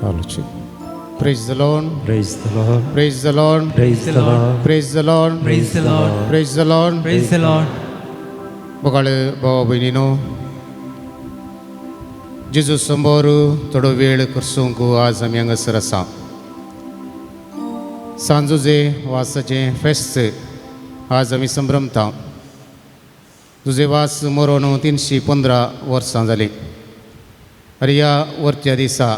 आलोचक. Praise the Lord. Praise the Lord. Praise the Lord. Praise the Lord. Praise the Lord. Praise the Lord. Praise the Lord. Praise the Lord. बघाळ भावा भयणीनो, जेजू समोर थोडो वेळ करसूंक आज आमी हांगासर आसा. सांजोजे वासाचे फेस्त आज आमी संभ्रमता. तुजे वास मरोन 315 वर्सां जाली. आनी ह्या वर्त्या दिसा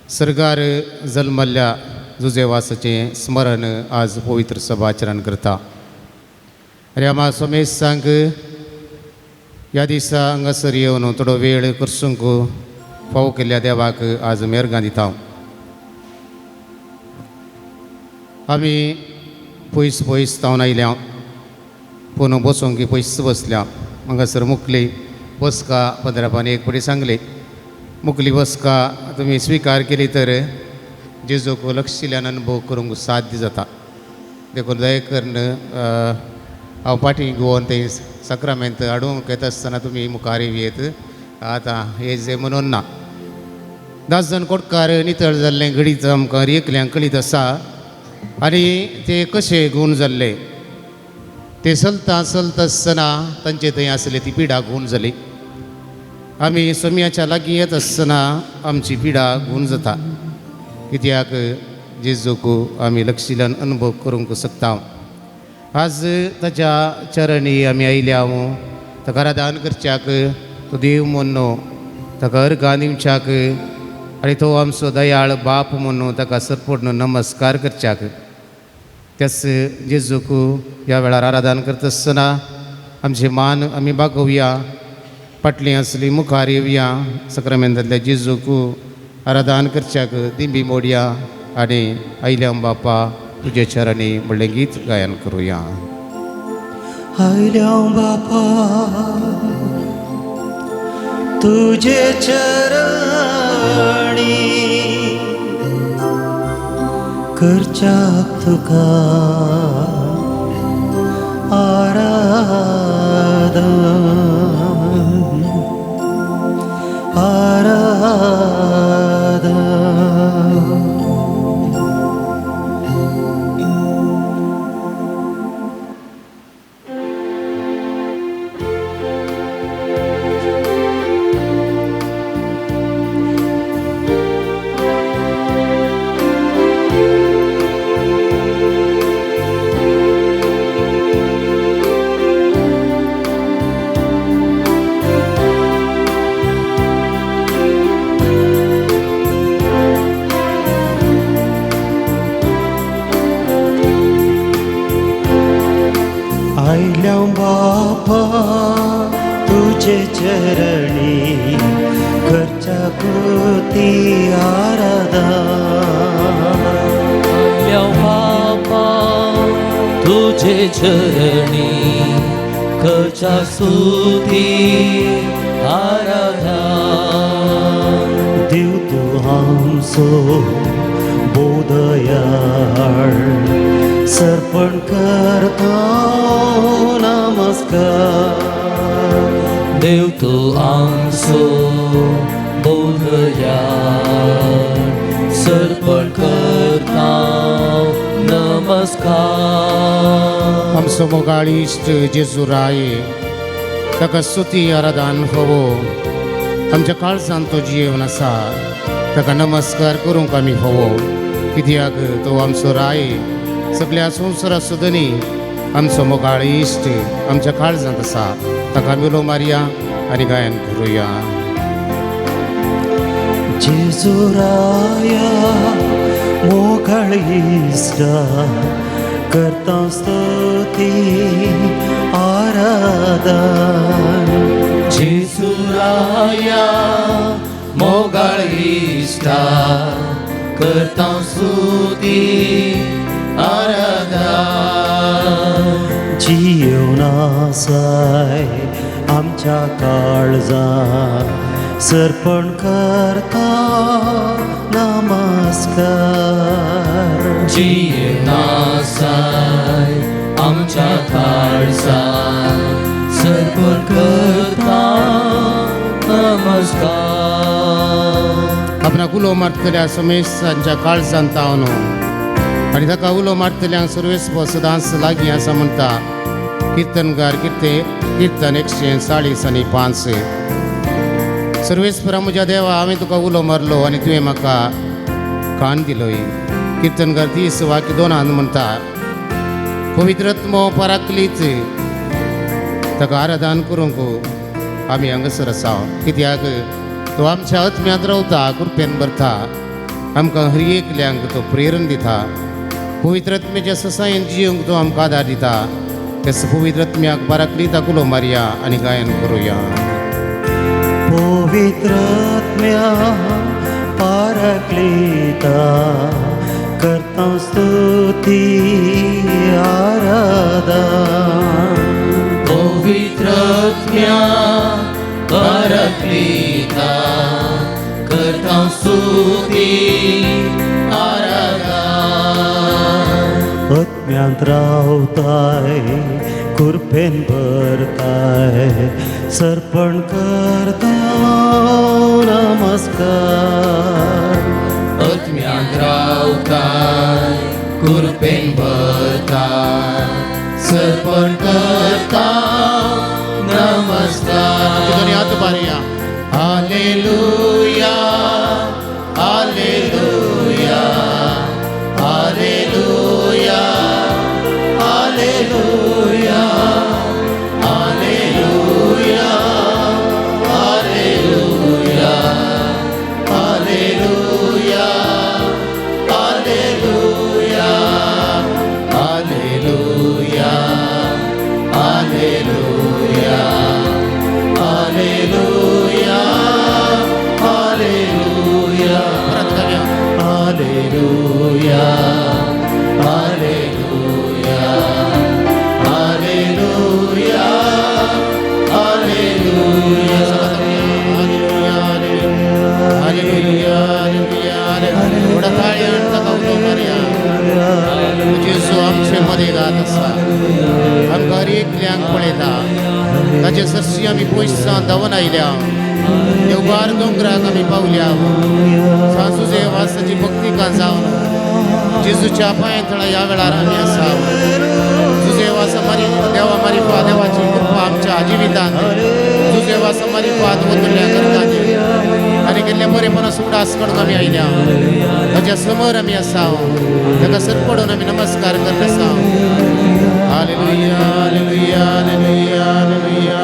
सर्गार जल्मल्ल्या तुजे वासाचें स्मरण आज पवित्र सभाचरण करता. आनी आम्हा सोमेसांक ह्या दिसा हांगासर येवन थोडो वेळ करसूंक फावो केल्ल्या देवाक आज मेरगां दिता. आमी पयस पयस तावन आयल्या, पूण बसूंक पयस बसल्या. हांगासर मुखली बसका पंदरापानी एक फावटी सांगली, मुखली बसका तुमी स्विकार केली तर जेजूक लक्षिल्ल्यान अनुभव करूंक साध्य जाता. देखून दया करून हांव फाटीं घेवन ते सक्रामेंत हाडूंक येता आसतना तुमी मुखार येत. आतां हे जे म्हणून ना, 10 जाण कोटकार नितळ जाल्लें घडीत आमकां एकल्यांक कळीत आसा. आनी ते कशे गूण जाल्ले, ते चलता चलता आसतना तांचे थंय आसली ती पिडा गूण जाली. आमी सोम्याच्या लागीं येत आसतना आमची पिडा गूण जाता. कित्याक जेजूक आमी लक्षिल्ल्यान अनुभव करूंक शकता. आज ताच्या चरणी आमी आयल्या, ताका राधान करच्याक, तो देव म्हणून ताका अर्गां दिवच्याक आनी तो आमचो दयाळ बाप म्हणून ताका सरपडून नमस्कार करच्याक. त्याच जेजूक ह्या वेळार आराधन करता आसतना आमचे मान आमी बागोवया, फाटलीं आसली मुखार येवया. सक्रामेंतांतल्या जेजूक आराधन करच्याक दिंबी मोडया आनी आयल्या बापा तुजे चरणी म्हणलें गीत गायन करुया. आयल्या बापा तुजे चरणी करच्याक तुका आराधन आराधन. आयल्या बापा तुजे चरणी करच्याक ती आराधन. आयल्या बापा तुजे चरणी करच्याक स्तुती आराधन. देव तू आमचो बोधयाळ, सर्पण करता नमस्कार. देव तू आमचो बोधयाळ, सर्पण करता नमस्कार. आमचो मोगाळी इश्ट जेजू राय, ताका स्तुती आराधन फावो. आमच्या काळजांत तो जीवन आसा, ताका नमस्कार करूंक आमी फावो. कित्याक तो आमचो राय, सगळ्या संवसारा सुद्दांनी आमचो मोगाळी इश्ट आमच्या काळजांत आसा. ताका मिलो मारया आनी गायन करुया. जेजू राया मोगाळी इश्ट करता स्तुती आराधन. जेजू राया मोगाळी इश्टा करता स्तुती आराधन. जीवनासाय आमच्या काळजांत सर्पण करता नमस्कार. जीवनासाय आमच्या काळजांत सर्पण करता नमस्कार. आपणाक उलो मारतल्या समेशांच्या काळजांत हांव न्हू आनी ताका उलो मारतल्यांक सर्वेस्प सदांच लागीं आसा म्हणटा कीर्तनकार कीर्तन 140:5 सर्वेस्परा म्हज्या देवा हांवें तुका उलो मारलो आनी तुवें म्हाका कान दिलोय. कीर्तनकार 30:2 म्हणटा पवित्रत्मो पराक्लीत ताका आराधन करूंक आमी हांगासर आसा कित्याक तो आमच्या आत्म्यांत रावता कृपेन भरता आमकां हर एकल्यांक तो प्रेरण दिता पवित्रत्मेच्या ससायेन जियोंक तो आमकां आदार दिता. तेस पवित्रत्म्याक पराक्लिताक उलो मारया आनी गायन करुया. पवित्रत्म्या पारक्लिता करता स्तुती आराधन. पवित्रत्म्या परक्लिता करता स्तुती आराधन. आत्म्यांत रावताय कृपेन भरताय सर्पण करता नमस्कार. आत्म्यांत रावताय कृपेन भरताय सर्पण करता नमस्कार. दोनी हात मारया. Hallelujah hallelujah hallelujah hallelujah hallelujah hallelujah hallelujah hallelujah hallelujah hallelujah hallelujah hallelujah परत करूया. Hallelujah hallelujah hallelujah hallelujah hallelujah hallelujah. थोडा ताळ्यान ताका उलो मारया. जेजू आमचे मध्ये गात आसा आमकां हर एकल्यांक पळयता ताचे सरशी आमी पयसां धांवन आयल्या देवबार दोंगराक आमी पावल्या सांजुजे वासाची भक्ती का जावन जेजूच्या पांय थळा ह्या वेळार आमी आसा. तुजे वासा मारी देवा मारी पा देवाची कृपा आमच्या जिवितांत तुजे वासा मारी पात वतल्या करतानी आनी केल्ल्या बरेपणास उडास काडून आमी आयल्या ताच्या समोर आमी आसा ताका सरपडून आमी नमस्कार करता आसा. Hallelujah hallelujah hallelujah hallelujah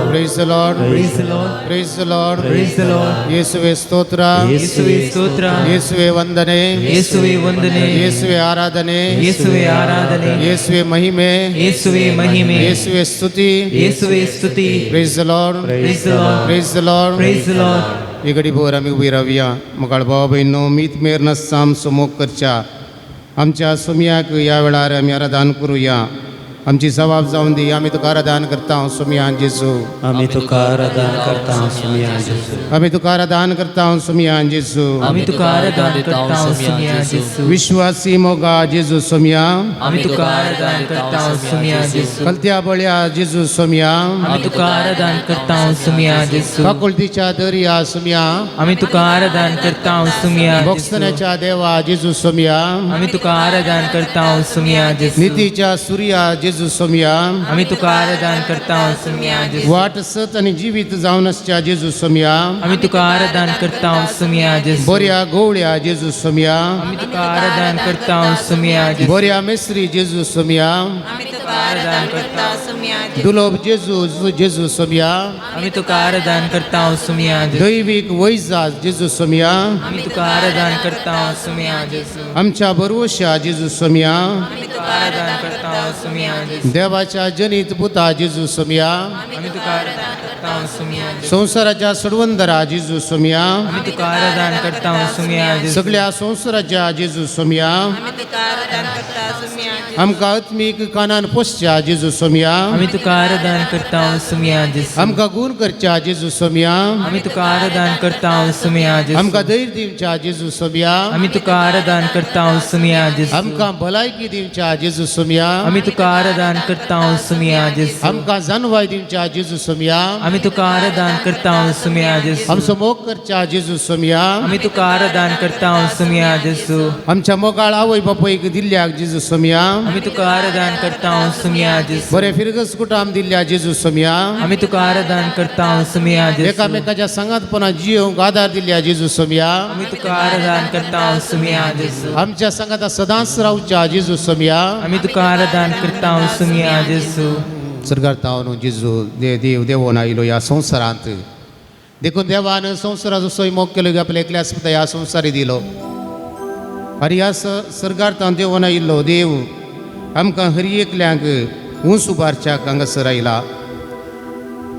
Praise the Lord. Praise the Lord. Praise the Lord. Praise the Lord. ಯೇಸುವೆ ಸ್ತೋತ್ರ. ಯೇಸುವೆ ಸ್ತೋತ್ರ. ಯೇಸುವೆ ವಂದನೆ. ಯೇಸುವೆ ವಂದನೆ. ಯೇಸುವೆ ಆರಾಧನೆ. ಯೇಸುವೆ ಆರಾಧನೆ. ಯೇಸುವೆ ಮಹಿಮೆ. ಯೇಸುವೆ ಮಹಿಮೆ. ಯೇಸುವೆ ಸ್ತುತಿ. ಯೇಸುವೆ ಸ್ತುತಿ. Praise the Lord. Praise the Lord. Praise the Lord. Praise the Lord. ही घडी भर आमी उबी रावया. मुखार भाव भयणो मीत मेर नसाम समोग करच्या आमच्या सोमयाक ह्या वेळार आमी आराधन करुया. आमची जबाब जावन दी. आमी तुका आराधन करता सोमयान जेजू. आम्ही तुका आराधन करता सुमियान जेजू. आमी तुका आराधन करता सोमयान जेजू. आम्ही तुका आराधन करता सुमिया जेजू. विश्वासी मोगा जेजू सोमया. आम्ही तुका आराधन करता सुमिया जेजू. कलत्या बळ्या जेजू सोमया. आम्ही तुका आराधन करता सुमिया जेजू. काकुळतीच्या दर्या सोमया. आम्ही तुका आराधन करता सुमिया जेजू. भोगसण्याच्या देवा जेजू सोमया. आम्ही तुका आराधन करता सुमिया जेजू. नितीच्या सूर्या जेजू जेजू सोमिया आम्ही तुका आराधन करता सुमिया जेसू वाट सत आणि जीवित जावनसच्या जेजू सोमिया आम्ही तुका आराधन करता सुमिया जेसू बऱ्या गोवळ्या जेजू सोमिया आम्ही तुका आराधन करता सुमिया जेसू बऱ्या मेस्त्री जेजू सोमिया आम्ही तुका आराधन करता सुमिया जेसू दुलोब जेजू सोमिया आम्ही तुका आराधन करता सुमिया जेसू दैविक वैजा जेजू सोमिया आम्ही तुका आराधन करता सुमिया जेसू आमच्या बरोवशा जेजू सोमिया आम्ही तुका आराधन करता सुमिया जेसू देवाच्या जनित पुता जेजू सोमिया आम्ही तुका आराधन करता सुमिया जेसू संसाराच्या सडवंदरा जेजू सोमिया आम्ही तुका आराधन करता सुमिया जेसू सगळ्या संसाराच्या जेजू सोमिया आम्ही तुका आराधन करता सुमिया जेसू आमकां आत्मीक कानान पोसच्या जेजू सोमिया आम्ही तुका आराधन करता सुमिया जेसू आमकां गुण करच्या जेजू सोमिया आम्ही तुका आराधन करता सुमिया जेसू आमकां धैर्य दिवच्या जेजू सोमिया आम्ही तुका आराधन करता सुमिया जेसू आमकां भलायकी दिवच्या जेजू सोमिया आम्ही तुका आराधन करता सुमिया जेसू आमकां जानवाय दिवच्या जेजू सोमिया आम्ही तुका आराधन करता सुमिया जेसू आमचो मोग करच्या जेजू सोमिया आम्ही तुका आराधन करता सुमिया जेसू आमच्या मोगाळ आवय बापयक दिल्ल्याक जेजू सोमिया आम्ही तुका आराधन करता सुमिया जेसू बरे फिरगस कुटाम दिल्ल्या जेजू सोमिया आम्ही तुका आराधन करता सुमिया जेसू एकामेकाच्या संगातपणा जियोंक आदार दिल्ल्या जेजू सोमिया आम्ही तुका आराधन करता सुमिया जेसू आमच्या संगात सदांच रावच्या जेजू सोमिया आम्ही तुका आराधन करता सुमिया जेसू सर्गार्तावन जेजू देव देवून आयलो ह्या संवसारांत देखून देवान संवसाराचो सोय मोग केलो की आपल्या एकल्याच पुता ह्या संवसारी दिलो आनी ह्या सर्गार्थांत देवून आयिल्लो देव आमकां हर एकल्यांक ऊंच उबारच्याक हांगासर आयला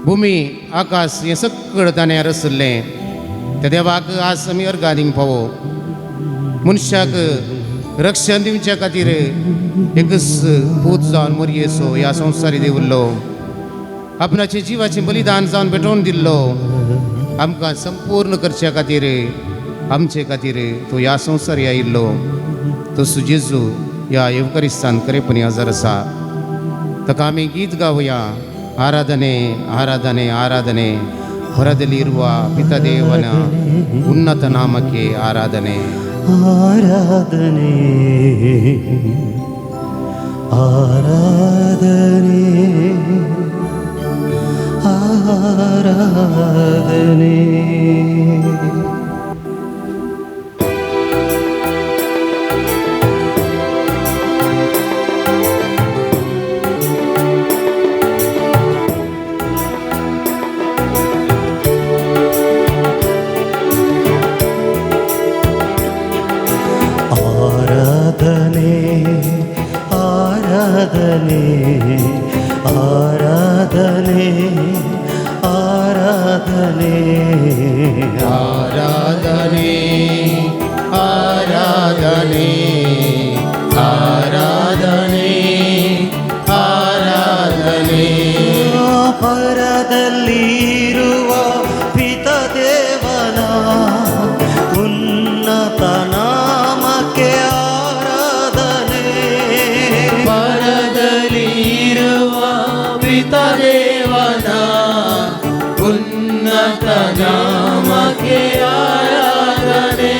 भुमी आकाश हें सकळ ताणें रचल्लें त्या देवाक आज आमी अर्घा दिवंक फावो मनशाक रक्षण दिवच्या खातीर एकच पूत जावन मरयेचो ह्या संवसारी देवल्लो आपणाचे जिवाचें बलिदान जावन पेटोवन दिल्लो आमकां संपूर्ण करच्या खातीर आमचे खातीर तो ह्या संवसारी आयिल्लो तसो जेजू ह्या येवकारिस्तान खरेपणी हजर आसा ताका आमी गीत गावया ಆರಾಧನೆ ಆರಾಧನೆ ಆರಾಧನೆ ಹೊರದಲ್ಲಿರುವ ಪಿತದೇವನ ಉನ್ನತ ನಾಮಕ್ಕೆ ಆರಾಧನೆ ಆರಾಧನೆ ಆರಾಧನೆ ಆರಾಧನೆ ಆರಾಧನೆ ಆರಾಧನೆ ಆರಾಧನೆ ಆರಾಧನೆ ಆರಾಧನೆ ಆರಾಧನೆ ಆರಾಧನೆ ಪರದಲ್ಲಿರುವ ಪಿತದೇವನ ಉನ್ನತ ನಾಮಕ್ಕೆ ಆರಾಧನೆ ಪರದಲ್ಲಿರುವ ಪಿತದೇವನ ಉನ್ನತ ನಾಮಕ್ಕೆ ಆರಾಧನೆ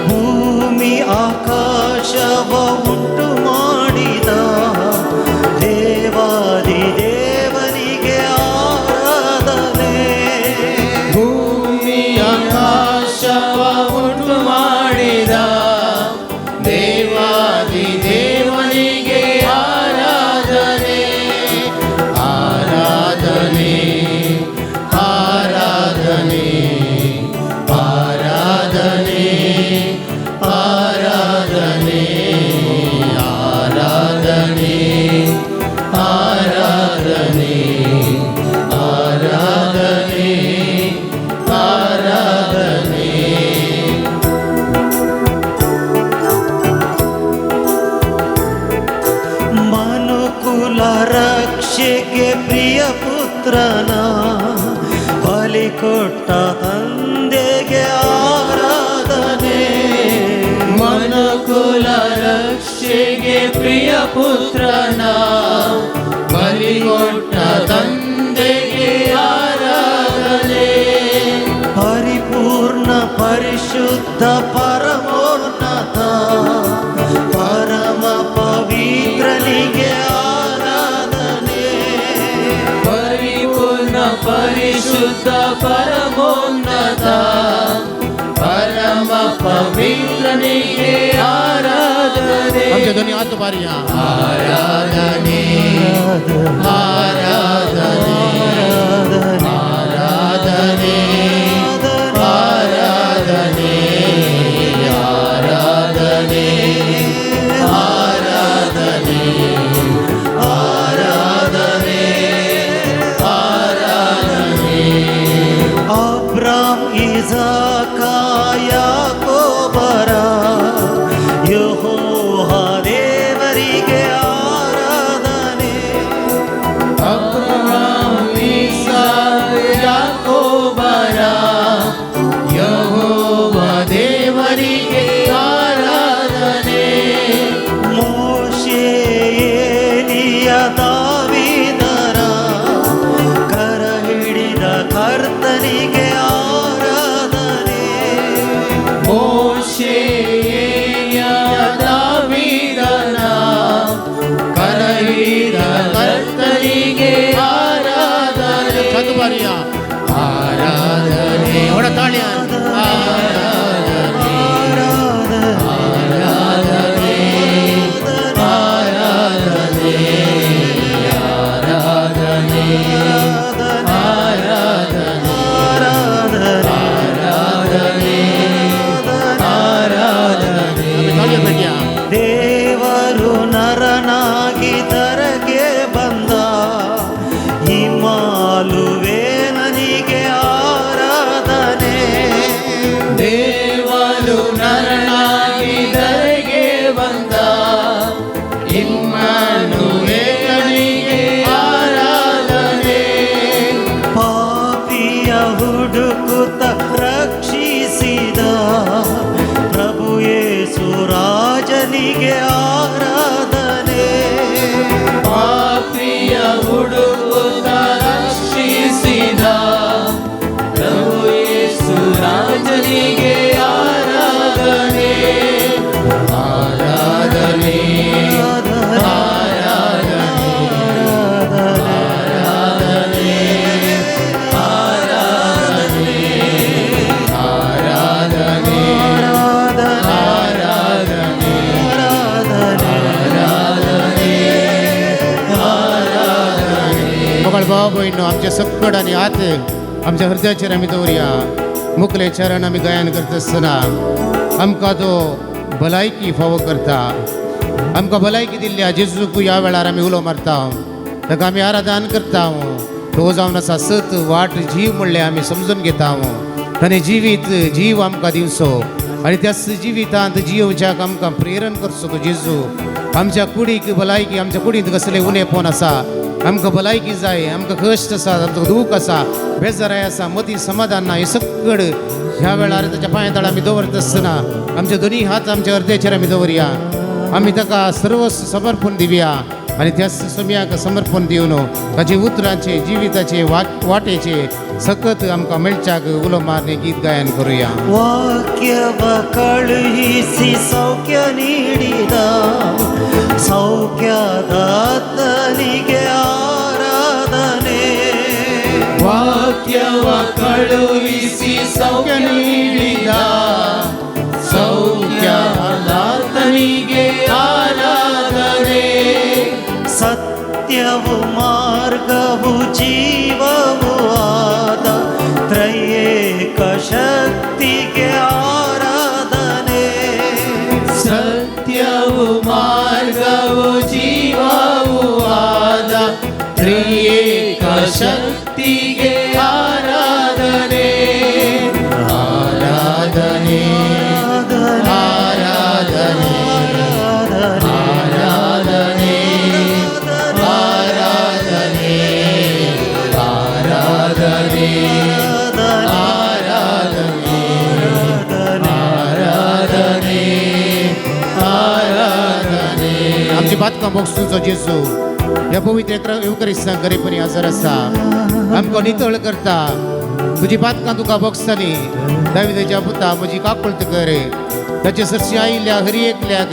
ಭೂಮಿ ಆಕಾಶವ ಉಂಟು ಮಾಡಿದ ದೇವಾದಿ ದೇವನಿಗೆ ಆರಾಧನೆ ಭೂಮಿ ಆಕಾಶವ ಉಂಟು ಮಾಡಿದ ದೇವಾದಿ ದೇವನಿಗೆ ಆರಾಧನೆ ಆರಾಧನೆ ಆರಾಧನೆ ಆರಾಧನೆ ಆರಾಧನೆ ಆರಾಧನೆ ಆರಾಧನೆ ಆರಾಧನೆ ಆರಾಧನೆ ಮನುಕುಲ ರಕ್ಷೆಗೆ ಪ್ರಿಯ ಪುತ್ರನ ಬಲಿ ಕೊಟ್ಟ ತಂದೆಗೆ ಆರಾಧನೆ ಮನುಕುಲ ರಕ್ಷೆಗೆ ಪ್ರಿಯ ಪುತ್ರನ ಬಲಿಗೊಟ್ಟ ತಂದೆಗೆ ಆರಾಧನೆ ಪರಿಪೂರ್ಣ ಪರಿಶುದ್ಧ ಪರಮೋನ್ನತ ಪರಮ ಪವಿತ್ರನಿಗೆ ಆರಾಧನೆ ಪರಿಶುದ್ಧ ಪರಮೋನ್ನತ ಪರಮ ಪವಿತ್ರನಿಗೆ ಆರಾಧನೆ आमच्या दोन्ही हात उभारी या. ಆರಾಧನೆ आराधने आराधने आराधने आराधने आराधने आराधने आराधने ಅಬ್ರಾಮ್ ಇಸಾಕ ಯಾಕೋಬರ ಯೆಹೋವ ದೇವರಿಗೆ ಆರಾಧನೆ. ಅಬ್ರಹಾಂ ಇಸಾಕ ಯಾಕೋಬರ ಯೆಹೋವ ದೇವರಿಗೆ ಆರಾಧನೆ ಮೋಶೆ ಏಲಿಯ ದಾವೀದರ ಕರ ಹಿಡಿದ ಕರ್ತನಿಗೆ ಆರಾಧನೆ. ಮೋಶೆ ದಾವೀದನ ಕರಹಿದ ಕರ್ತನಿಗೆ ಆರಾಧನೆ हात उभारी या. ಆರಾಧನೆ एवढा ताळ्या आराधने आराधने आराधने आराधने आराधने आराधने ताळ्या भेटल्या. ದೇವರು ನರನಾಗಿ ಧರೆಗೆ ಬಂದ ಹಿಮಾಲುವೆ ನನಗೆ ಆರಾಧನೆ. ದೇವರು ನರನಾಗಿ ಧರೆಗೆ ಬಂದ ಇಮ್ಮಾನುವೇಲನಿಗೆ ಆರಾಧನೆ ಪಾಪಿಯ ಹುಡುಕುತ್ತ ರಕ್ಷಿಸಿದ ಪ್ರಭು ಯೇಸು ರಾಜನಿಗೆ ಆರಾಧನೆ. ಪಾಪಿಯ ಹುಡುಕುತ್ತ ರಕ್ಷಿಸಿದ ಪ್ರಭು ಯೇಸು ರಾಜನಿಗೆ ಆರಾಧನೆ ಆರಾಧನೆ ಆರಾಧನೆ ಆರಾಧನೆ ಆರಾಧನೆ ಆರಾಧನೆ मोगळ भाव बहिणो आमच्या सकड आणि हात आमच्या हृदयाचेर आमी दवरया. मुखले चरण आमी गायन करता आसतना आमकां तो भलायकी फावो करता. आमकां भलायकी दिल्ल्या जेजूक ह्या वेळार आमी उलो मारता. ताका आमी आराधन करता. तो जावन आसा सत वाट जीव म्हणलें आमी समजून घेता. ताणें जिवीत जीव आमकां दिवचो आनी त्याच जिवितांत जियोवच्याक आमकां प्रेरण करचो तो जेजू. आमच्या कुडीक भलायकी आमच्या कुडींत कसलें उणेपण आसा आमकां भलायकी जाय आमकां कश्ट आसा आमकां दूख आसा बेजाराय आसा मती समाधान ना हे सगळं ह्या वेळार ताच्या पांया तळा आमी दवरता आसतना आमचे दोनी हात आमच्या हृदयाचेर आमी दवरया. आमी ताका सर्व समर्पण दिवया आनी त्या सोम्याक समर्पण दिवन ताचे उतरांचे जिविताचे वाटेचे सकत आमकां मेळच्याक उलो मारने गीत गायन करुया. ವಾಕ್ಯವ ಕಳುಹಿಸಿ ಸೌಖ್ಯ ನೀಡಿದ ಸೌಖ್ಯದಾತನಿಗೆ ಆರಾಧನೆ. ವಾಕ್ಯವ ಕಳುಹಿಸಿ ಸೌಖ್ಯ ನೀಡಿದ ಸೌಖ್ಯದಾತನಿಗೆ ಆರಾಧನೆ ಸತ್ಯವು ಮಾರ್ಗವು ಜೀವವು ಆದ ತ್ರಯೇಕ ಶಕ್ತಿಗೆ ಆರಾಧನೆ. ಸತ್ಯವು ಮಾರ್ಗವು ಜೀವವು ಆದ ತ್ರಿಯೇಕ ಶಕ್ತಿಗೆ ಆರಾಧನೆ ಆರಾಧನೆ ಆರಾಧನೆ ಆರಾಧನೆ ಆರಾಧನೆ ಆರಾಧನೆ ಆರಾಧನೆ ಆರಾಧನೆ आराधने आमची बातकां बोगसूचो जेजू ह्या पवित्र युकरिस्तांक गरीबपणी हजर आसा आमकां नितळ करता. तुजी बातकां तुका बोगसताली दाविदाच्या पुता म्हजी काकुळट कर ताचे सरशी आयिल्ल्या हरी एकल्याक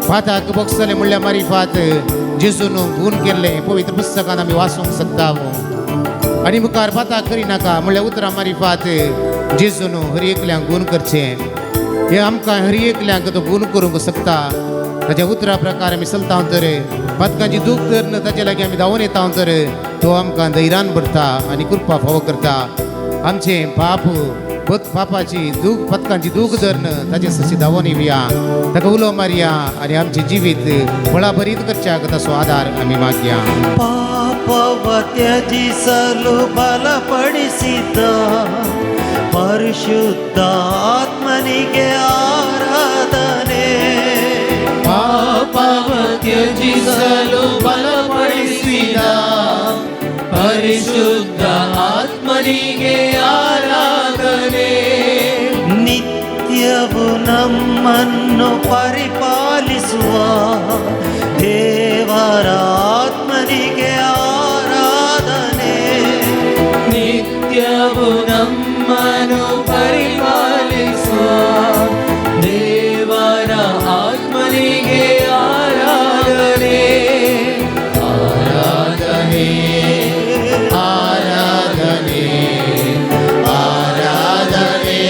फाताक बोगसताले म्हणल्यार मारी फात जेजून गूण केल्ले पवित्र पुस्तकान आमी वाचूंक शकता. आनी मुखार फाता करिनाका म्हणल्यार उतरां मारी फात जेजू न्हू हर एकल्यांक गूण करचें हे आमकां हर एकल्यांक तो गूण करूंक शकता ताच्या उतरा प्रकार आमी चलता तर पातकांची दूख धरन ताचे लागीं आमी धांवून येता तर तो आमकां धैर्यान भरता आनी कृपा फावो करता आमचें पापाची दूख पथकांची दूख धरन ताचे सशी धांवून येवया ताका उलो मारया आनी आमचें जिवीत बळाबरीत करच्याक ताचो आदार आमी मागया ಪಾಪವ ತ್ಯಜಿಸಲು ಬಲಪಡಿಸಿದ ಪರಿಶುದ್ಧ ಆತ್ಮನಿಗೆ ಆರಾಧನೆ ಪಾಪವ ತ್ಯಜಿಸಲು ಬಲಪಡಿಸಿದ ಪರಿಶುದ್ಧ ಆತ್ಮನಿಗೆ ಆರಾಧನೆ ನಿತ್ಯವು ನಮ್ಮನ್ನು ಪರಿಪಾಲಿಸುವ ದೇವರ ಆತ್ಮನಿಗೆ ಆರಾಧನೆ ನಿತ್ಯವು ನಮ್ಮನ್ನು ಪರಿಪಾಲಿಸುವ ದೇವರ ಆತ್ಮನಿಗೆ ಆರಾಧನೆ ಆರಾಧನೆ ಆರಾಧನೆ ಆರಾಧನೆ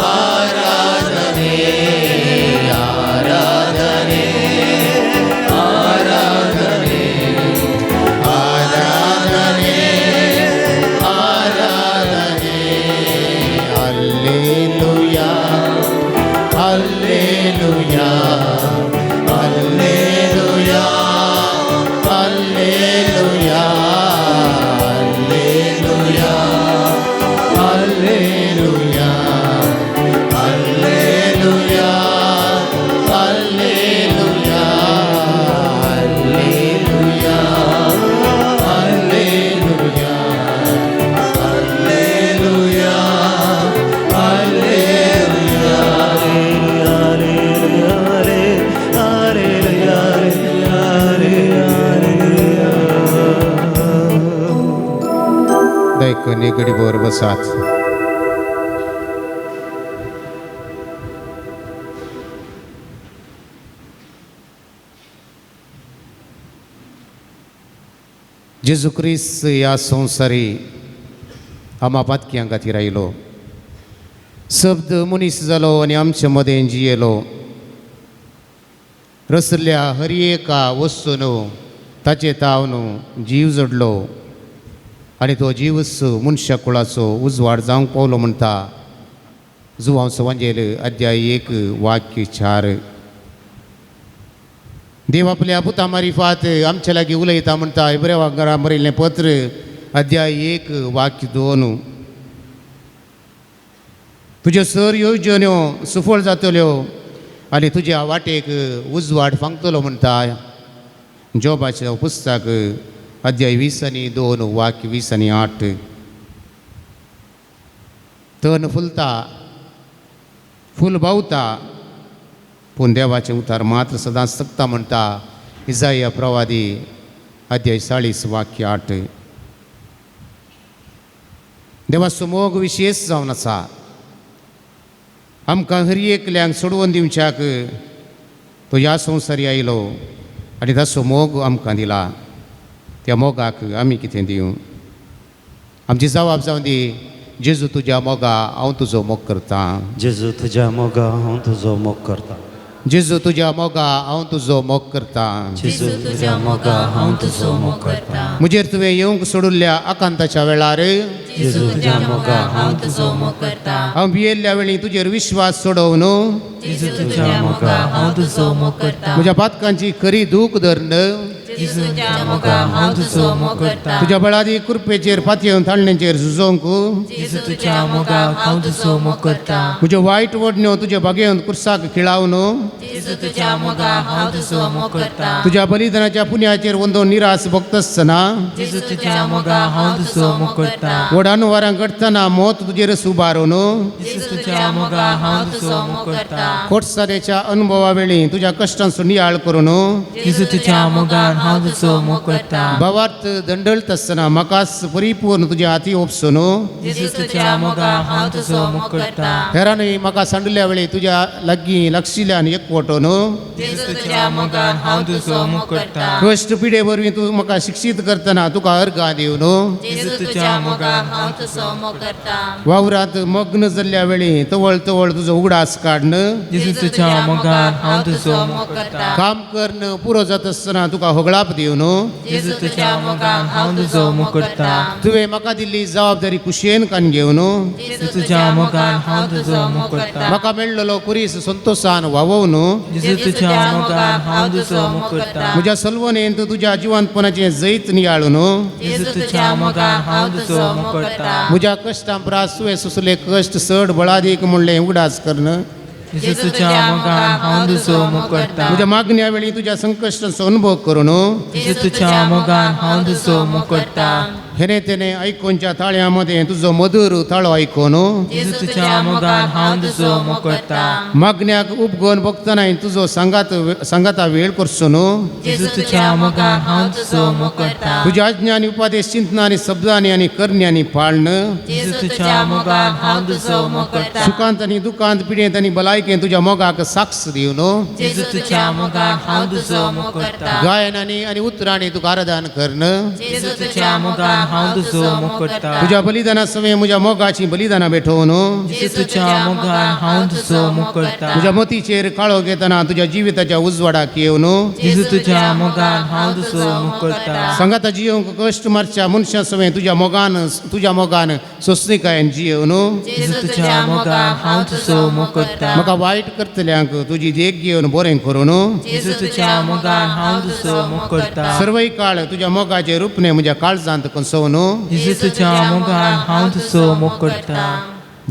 ಆರಾಧನೆ ಆರಾಧನೆ ಆರಾಧನೆ ಆರಾಧನೆ ಆರಾಧನೆ hallelujah hallelujah hallelujah hallelujah hallelujah hallelujah hallelujah hallelujah hallelujah hallelujah hallelujah दैक निगडी बोर बसात जेजू ख्रिस्त ह्या संवसारी आमा पातक्यां खातीर आयलो शब्द मनीस जालो आनी आमचे मदें जियेलो रसल्या हर एका वस्तून ताचे ताव न्हू जीव जडलो आनी तो जीवस मनशा कुळाचो उजवाड जावंक पावलो म्हणटा जुवांव वांजेल अध्याय 1 वाक्य 4 देव आपल्या पुता मारिफात आमचे लागीं उलयता म्हणटा इब्राहिमा बरयल्लें पत्र अध्याय 1 वाक्य 2 तुज्यो सर येवजण्यो सुफळ जातल्यो आनी तुज्या वाटेक उजवाड फांकतलो म्हणटा जोबाचें पुस्तक अध्याय 20 आनी 2 वाक्य 20 आनी 8 तन फुलता फूल भावता पूण देवाचें उतार मात्र सदांच सकता म्हणटा इजाया प्रवादी अध्याय 40 वाक्य 8 देवाचो मोग विशेश जावन आसा आमकां हर एकल्यांक सोडवून दिवच्याक तो ह्या संवसारी आयलो आनी ताचो मोग आमकां दिला त्या मोगाक आमी कितें दिवं आमची जबाब जावन दी जेजू तुज्या मोगा हांव तुजो मोग करतां जेजू तुज्या मोगा हांव तुजो मोग करता जेजू तुज्या मोगा हांव तुजो मोग करतां जेजू तुज्या मोगा हांव तुजो मोग करता म्हजेर तुवें येवंक सोडुल्ल्या आकांताच्या वेळार जेजू तुज्या मोगा हांव तुजो मोग करता हांव भियेल्ल्या वेळी तुजेर विश्वास सोडव न्हू जेजू तुज्या मोगा हांव तुजो मोग करता म्हज्या पातकांची खरी दूख धरन जेजू तुज्या मोगा हांव तुजो मोग करता तुज्या बळादी कृपेचेर फातयेवन थाळण्यांचेर झुजोवंक जेजू तुज्या मोगा हांव तुजो मोग करता म्हज्यो वायट वडण्यो तुजे बागेंत कुर्साक खिळावन जेजू तुज्या मोगा हांव तुजो मोग करता तुज्या बलिदानाच्या पुण्याचेर वंदोन निराश भक्त आसतना जेजू तुज्या मोगा हांव तुजो मोग करता वडान वरां घडटना मोत तुजेर सुबारून जेजू तुज्या मोगा हांव तुजो मोग करता खोटसाद्याच्या अनुभवा वेळी तुज्या कश्टांचो नियाळ करून जेजू तुज्या मोगान हांव तुजो मोग करता भावार्थ दंडळत असताना म्हाकाच परिपूर्ण तुज्या हाती ओपसून जेजू तुज्या मोगान हांव तुजो मोग करता हेरांनी म्हाका सांडल्या वेळी तुज्या लागीं लागशिल्ल्यान एकवटून जेजू तुज्या मोगान हांव तुजो मोग करता कश्ट पिडे वरवीं तूं म्हाका शिक्षीत करतना तुका अर्गां दिवन जेजू तुज्या मोगान हांव तुजो मोग करता वावरांत मग्न जाल्ल्या वेळी तवळ तवळ तुजो उगडास काडन जेजू तुज्या मोगान हांव तुजो मोग करता काम करण पुरो जाता आसतना तुका होगळाप दिवन जेजू तुज्या मोगान हांव तुजो मोग करता तुवें म्हाका दिल्ली जबाबदारी कुशेन कान घेवन जेजू तुज्या मोगान हांव तुजो मोग करता म्हाका मेळ्ळलो कुरीस संतोशान व्हावून जेजू तुज्या मोगान हांव तुजो मोग करता म्हज्या सलवणेन तूं तुज्या जिवंतपणाचें जैत नियाळून जेजू तुज्या मोगान हांव तुजो मोग करता म्हज्या कश्टां प्रास तुवें सुसले कश्ट चड बळादीक म्हणलें उगडास करण जेजू तुज्या मोगान हांव तुजो मोग करता म्हज्या मागण्या वेळी तुज्या संकश्टांचो अनुभव करून जेजू तुज्या मोगान हांव तुजो मोग करता हेने तेने आयकोनच्या ताळ्यां मदें तुजो मधुर ताळो आयकोन जेजू तुज्या मोगान हांव तुजो मोग करता मागण्याक उपगोवन बगतना तुजो सांगाता वेळ करसून जेजू तुज्या मोगान हांव तुजो मोग करता तुज्या आज्ञानी उपादेश चिंतनांनी शब्दांनी आनी करण्यांनी पाळण जेजू तुज्या मोगान हांव तुजो मोग करता सुखांत आनी दुखांत पिडेंत आनी भलायकेंत तुज्या मोगाक साक्ष दिवन जेजू तुज्या मोगान हांव तुजो मोग करता गायनांनी आनी उतरांनी तुका आराधन करण जेजू तुज्या मोगान हांव तुजो मोग करता तुज्या बलिदाना सवे म्हज्या मोगाची बलिदानां भेटोवन जेजू तुज्या मोगान हांव तुजो मोग करता तुज्या मतीचेर काळो घेतना तुज्या जिविताच्या उजवाडाक येवन जेजू तुज्या मोगान हांव तुजो मोग करता सांगाता जियोंक कश्ट मारच्या मनशां सवे तुज्या मोगान सोंसणिकायेन जियोवन जेजू तुज्या मोगान हांव तुजो मोग करता म्हाका वायट करतल्यांक तुजी देख घेवन बरें करून जेजू तुज्या मोगान हांव तुजो मोग करता सर्वय काळ तुज्या मोगाचे रूपणे म्हज्या काळजांत कसोवन जेजू तुज्या मोगान हांव तुजो मोग करता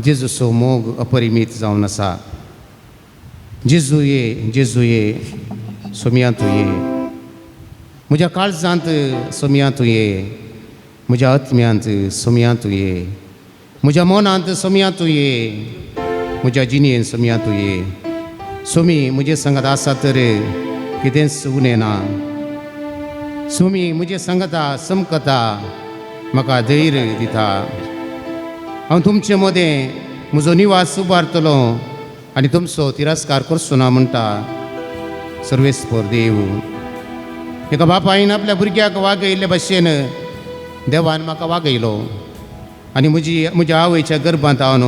जेजूचो मोग अपरिमीत जावन आसा जेजू ये सोम्या तूं ये म्हज्या काळजांत सोम्या तूं ये म्हज्या आत्म्यांत सोम्या तूं ये म्हज्या मनांत सोम्या तूं ये म्हज्या जिणेन सोम्या तूं ये सोमी म्हजे सांगात आसा तर कितेंच उणें ना सोमी म्हजे सांगता समकता म्हाका धैर्य दिता हांव तुमचे मदें म्हजो निवास उबारतलो आनी तुमचो तिरस्कार करचो ना म्हणटा सर्वेस्पर देव एका बापायन आपल्या भुरग्याक वागयल्ले भाशेन देवान म्हाका वागयलो आनी म्हज्या आवयच्या गर्भांत हांव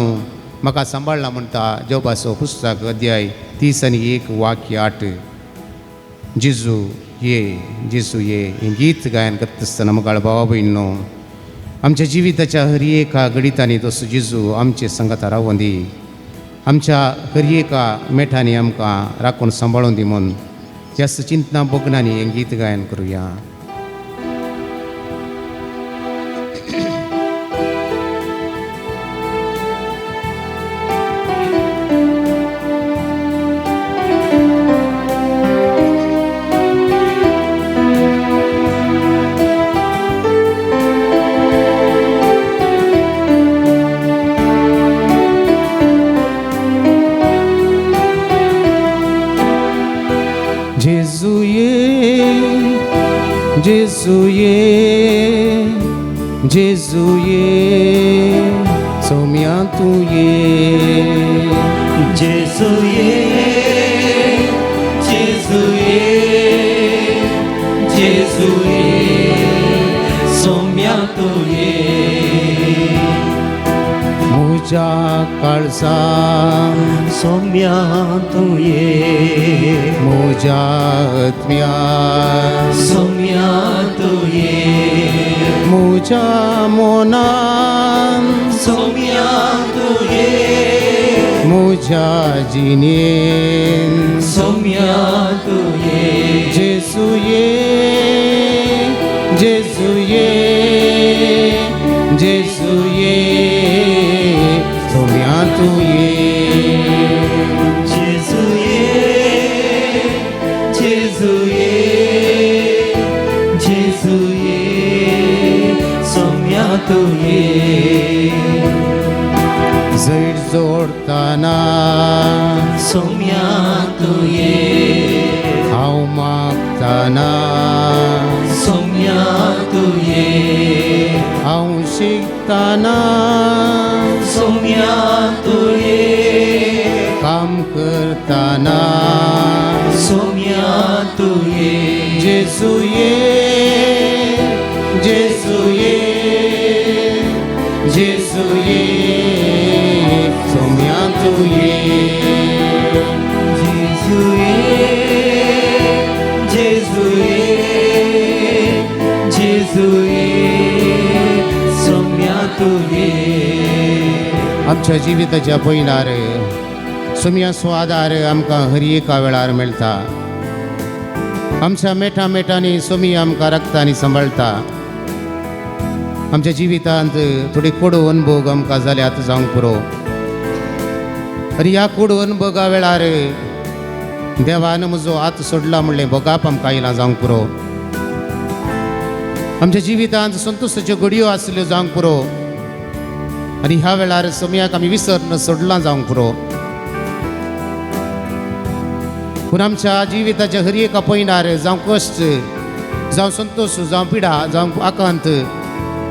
म्हाका सांबाळ्ळा म्हणटा जोबाचो पुस्तक अध्याय 30:1 वाक्य 8 जेजू ये हें गीत गायन करता आसतना मुखार भावा भयणो आमच्या जिविताच्या हर एका घडितांनी तसो जेजू आमचे संगता रावूं दी आमच्या हर एका मेठांनी आमकां राखून सांबाळून दी म्हूण जास्त चिंतना बगनांनी हें गीत गायन करुया जेजू ये सोम्या तूं ये जेजू ये सोम्या तूं ये म्हज्या काळजांत सोम्या तूं ये म्हज्या आत्म्यांत सोम्या तूं ये म्हज्या मनांत सोम्या तूं ये म्हज्या जिणेन सोम्या तूं ये जेजू ये सोम्या तूं ये जेजू ये सोम्या तूं ये जैर जोडताना सोम्या तूं ये हांव मागता शिकताना सोम्या तू ये हांव शिकताना सोम्या तू ये काम करताना सोम्या तू ये जेजू ये जेजू ये जेजू ये सोम्या तू ये जेजुये जेजुये सोम्या तू ये आमच्या जिविताच्या पयणार सोम्या स्वादार आमकां हर एका वेळार मेळटा आमच्या मेठा मेठांनी सोमी आमकां रक्तांनी सांबाळटा आमच्या जिवितांत थोडी कोडू अनुभव आमकां जाल्यात जावंक पुरो आनी ह्या कोडू अनुभवा वेळार देवान म्हजो हात सोडला म्हणलें भोगाप आमकां आयलां जावंक पुरो आमच्या जिवितांत संतोशाच्यो घडयो आसल्यो जावंक पुरो आनी ह्या वेळार सोम्याक आमी विसरन सोडलां जावंक पुरो पूण आमच्या जिविताच्या हर एका पयणार जावं कश्ट जावं संतोश जावं पिडा जावं आकांत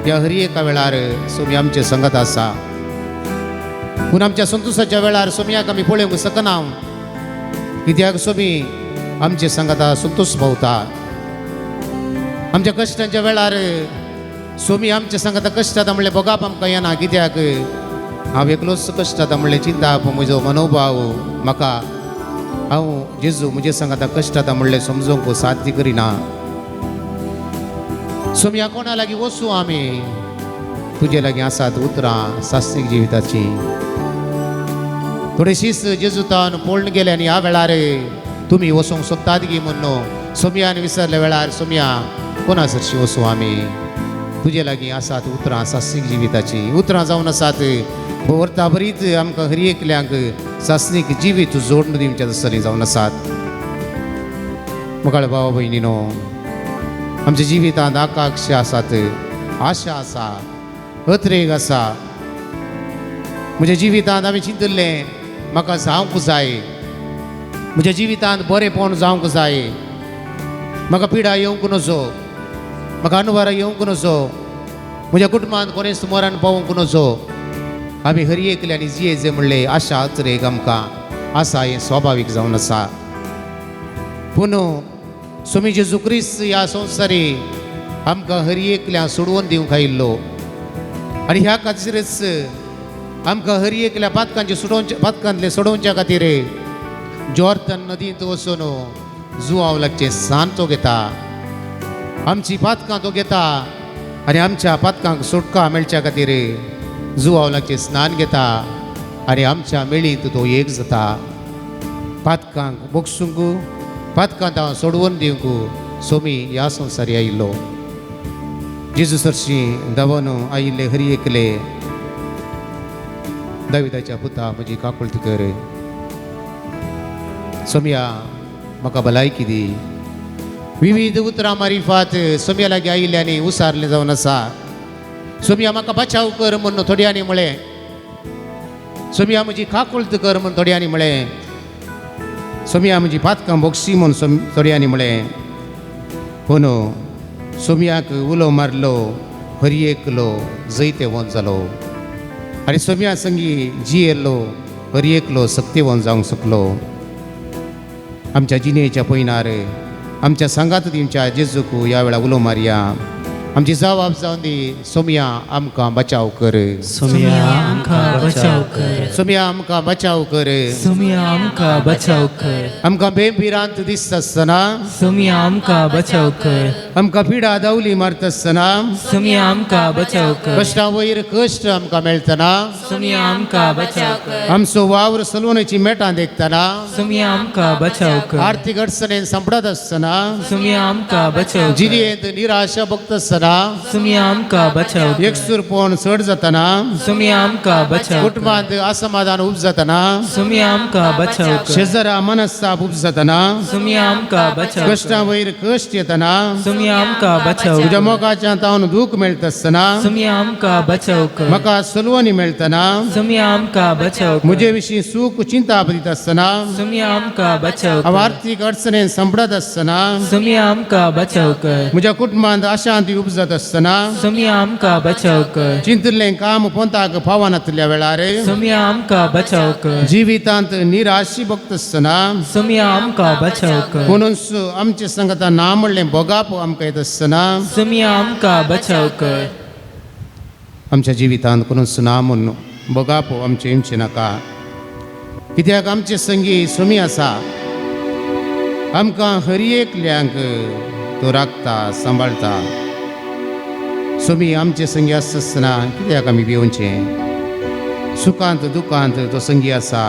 ह्या हर एका वेळार सोमी आमचे संगत आसा पूण आमच्या संतोशाच्या वेळार सोम्याक आमी पळोवंक शकना कित्याक सोमी आमचे संगता संतोश भोंवता आमच्या कश्टांच्या वेळार सोमी आमच्या सांगता कश्ट जाता म्हणलें भोगाप आमकां येना कित्याक हांव एकलोच कश्ट जाता म्हणलें चिंता म्हजो मनोभाव म्हाका हांव जेजू म्हजे सांगता कश्ट जाता म्हणलें समजोवंक साध्य करिना सोम्या कोणा लागीं वचूं आमी तुजे लागीं आसात उतरां सास्तीक जिविताची थोडीशीच जेजूतान पळोवन गेले आनी ह्या वेळार तुमी वचोंक सोदतात गी म्हणून सोम्यान विसरल्या वेळार सोम्या कोणा सरशी वचूं आमी तुजे लागीं आसात उतरां सास्तीक जिविताची उतरां जावन आसात वर्ता बरीच आमकां हर एकल्यांक सास्तीक जिवीत जोडून दिवचें आसतलीं जावन आसात मुखार भावा भयणीनो आमच्या जिवितांत आकांक्षा आसात आशा आसा अत्रेक आसा म्हज्या जिवितांत आमी चिंतलें म्हाका जावंक जाय म्हज्या जिवितांत बरेंपण जावंक जाय म्हाका पिडा येवंक नजो म्हाका अनवरां येवंक नजो म्हज्या कुटुंबांत कोणेंच मरण पावूंक नजो आमी हर एकल्यांनी जियेचें म्हणलें आशा अत्रेक आमकां आसा हें स्वाभावीक जावन आसा पूण सोमी जेजू क्रिस्त ह्या संवसारी आमकां हर एकल्यां सोडवून दिवंक आयिल्लो आनी ह्या खातीरच आमकां हर एकल्या पातकांतले सोडोवच्या खातीर जॉर्दन नदींत वचून जुआंवलाचे स्नान तो घेता आमची पातकां तो घेता आनी आमच्या पातकांक सुटका मेळच्या खातीर जुआंवलाचे स्नान घेता आनी आमच्या मेळींत तो एक जाता पातकांक बोगसूंक पातकांत हांव सोडवून दिवंक सोमी ह्या संवसारी आयिल्लो जेजू सरशी धांवन आयिल्ले हर एकले दाविदाच्या पुता म्हजी काकुळट कर सोम्या म्हाका भलायकी दी विविध उतरां मारिफात सोम्या लागीं आयिल्ल्यांनी उसारलें जावन आसा सोम्या म्हाका बचाव कर म्हूण थोड्यांनी म्हळें सोम्या म्हजी काकुळट कर म्हूण थोड्यांनी म्हळें सोम्या म्हजी पातकां बोगसी म्हूण थोड्यांनी म्हळें पूण सोम्याक उलो मारलो हर एकलो जैते वच जालो आनी सोम्या संगी जियेल्लो हर एकलो सक्तीवन जावंक शकलो आमच्या जिणेच्या पयणार आमच्या सांगात दिवच्या जेजूक ह्या वेळा उलो मारया आमची जबाब जावन दी सोम्या आमकां बचाव कर सोम्या आमकां बचाव कर सोम्या आमकां बचाव कर सोम्या आमकां बचाव कर आमकां बेभिरांत दिसता आसतना सोम्या आमकां बचाव कर आमकां पिडा दावली मारता आसतना सोम्या आमकां बचाव कर कश्टा वयर कश्ट आमकां मेळटना सोम्या आमकां बचाव कर आमचो वावर सलवणेची मेटां देखतना सोम्या आमकां बचाव कर आर्थीक अडचणेन संपडत आसतना सोम्या आमकां बचाव कर जिणेंत निराशा भोगता आसतना आसतना तुमी आमकां बचावकर एकसूर पोवन चड जातना तुमी आमकां बचावकर कुटुंबांत असमाधान उपजातना तुमी आमकां बचावकर शेजारा मनस्ताप उपजातना तुमी आमकां बचावकर कश्टा वयर कश्ट येतना तुमी आमकां तुज्या बचावकर मोगाच्या तावन दूख मेळटा आसतना तुमी आमकां बचावकर म्हाका सलवणी मेळतना तुमी आमकां बचावकर म्हजे विशीं सूख चिंता पडीत आसतना तुमी आमकां हांव बचावकर आर्थीक अडचणेन संपडत आसतना तुमी आमकां बचावकर म्हज्या कुटुंबांत अशांती उपजत आसतना तुमी आमकां बचावकर चिंतिल्लें काम पंताक फावनातल्या वेळार तुमी आमकां बचावकर जिवितांत निराशी भोगता आसतना तुमी आमकां बचावकर म्हणून आमचे संगता ना म्हणलें बोगाप आमकां येत आसतना तुमी आमकां बचावकर आमच्या जिवितांत कोणूच ना म्हूण बोगाप आमचे येवचें नाका कित्याक आमचे संगी सुमी आसा आमकां हर एकल्यांक तो राखता सांबाळटा सुमी आमचे संगी आसतना कित्याक आमी भिवचें सुखांत दुखांत तो संगी आसा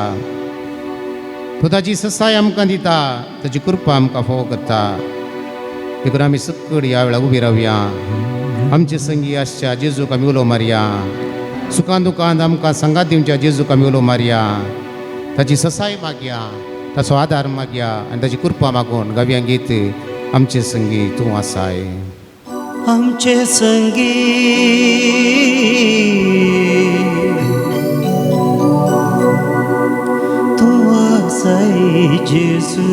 तो ताची ससाय आमकां दिता ताची कृपा आमकां फोव करता देखून आमी सक्कड ह्या वेळार उबी रावया आमचे संगी आसच्या जेजूक आमी उलो मारया सुखांत दुखांत आमकां सांगात दिवच्या जेजूक आमी उलो मारया ताची ससाय मागया ताचो आदार मागया आनी ताची कृपा मागून गावया गीत आमचे संगी तूं आसाय आमचे संगी तूं आसाय जेजू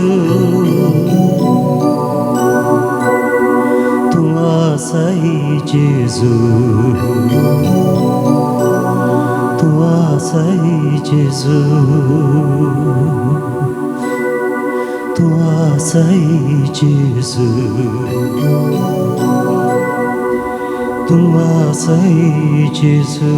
तूं आसाय जेजू तूं आसाय जेजू तूं आसाय जेजू तूं आसाय जेजू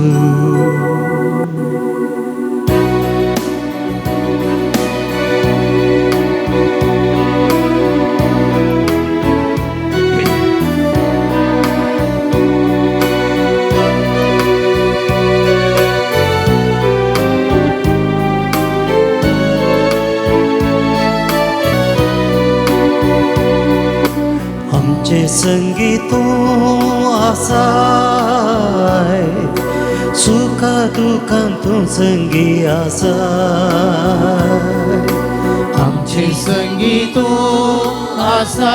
आमचे संगी तूं आसाय सुखा दुखांत तूं संगी आसाय आमचे संगी तूं आसाय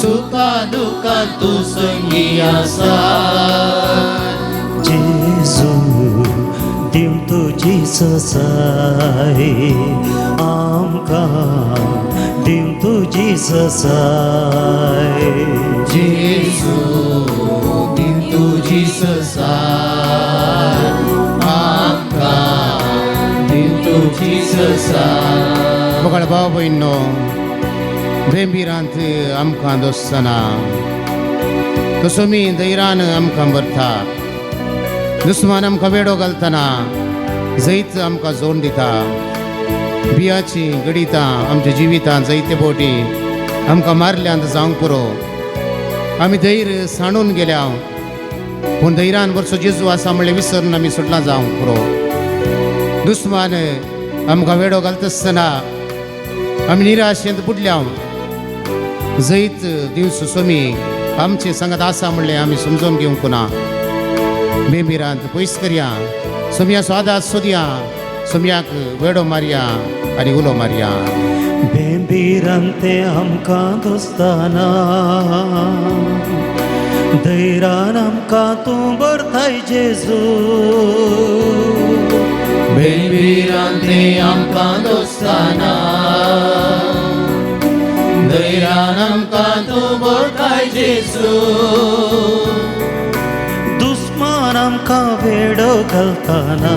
सुखा दुखांत तूं संगी आसाय जेजू दिव तुजी ससाय आमकां दिव तुजी ससाय जेजू दिन तुजी ससाय आमकां दिन तुजी ससाय मोगाळ भाव भयणो बेंबीरांत आमकां दोसतना तसो मी दैरान आमकां भरता दुस्मान आमकां वेडो घालतना जैत आमकां जोड दिता बियाची गडितां आमच्या जिवितांत जायते फावटी आमकां मारल्यांत जावंक पुरो आमी धैर्य सांडून गेल्या पूण धैर्यान बरसो जेजू आसा म्हणलें विसरून आमी सुटला जावंक पुरो दुस्मान आमकां वेडो घालता आसतना आमी निराशेंत बुडल्या जैत दिवस सोमी आमचे सांगात आसा म्हणलें आमी समजून घेवंक ना बेंबीरांत पयस करया सोमया स्वादात सोदया सोमयाक वेडो मारया आनी उलो मारया बेंबीरांते आमकां दोस्ताना धैर्यान आमकां तूं भरताय जेजू बेंबीरांते आमकां दोस्ताना धैर्यान आमकां तूं भरताय जेजू दुस्मान आमकां वेडो घालतना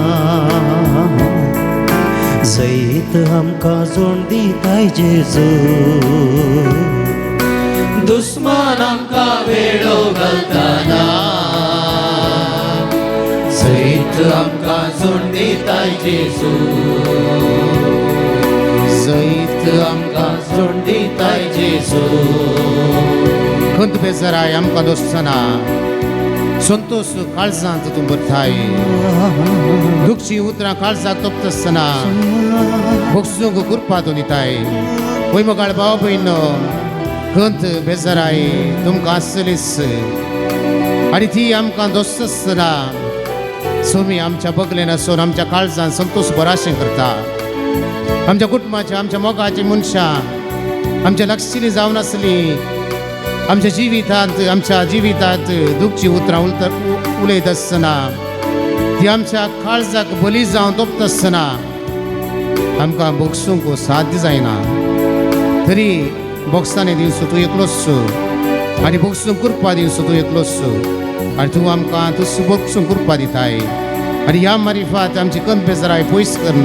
जैत आमकां जोड दिताय जेजू दुस्मान आमकां वेडो घालतना जैत आमकां जोड दिताय जेजू जैत आमकां जोड दिताय जेजू खंत बेजाराय आमकां दोसतना संतोष काळजांत तूं भरताय दुखची उतरां काळजाक तोपता आसतना भोगसूंक कृपा तूं दिताय पळय मोगाळ भाव भयणो खंत बेजाराय तुमकां आसलीच आनी ती आमकां दोस्तसना सोमी आमच्या बगलेन आसून आमच्या काळजान संतोष बराशें करता आमच्या कुटुंबाच्या आमच्या मोगाची मनशां आमच्या लागशिल्लीं जावन आसली आमच्या जिवितांत दुखची उतरां उलयत आसतना ती आमच्या काळजाक बली जावन तोपत आसतना आमकां बोगसूंक साध्य जायना तरी बोगसांनी दिवचो तूं एकलोच आनी बोगसूंक कृपा दिवचो तूं एकलोच आनी तूं आमकां तूं बोगसूंक कृपा दिताय आनी ह्या मारिफात आमची कंत बेजाराय पयस करण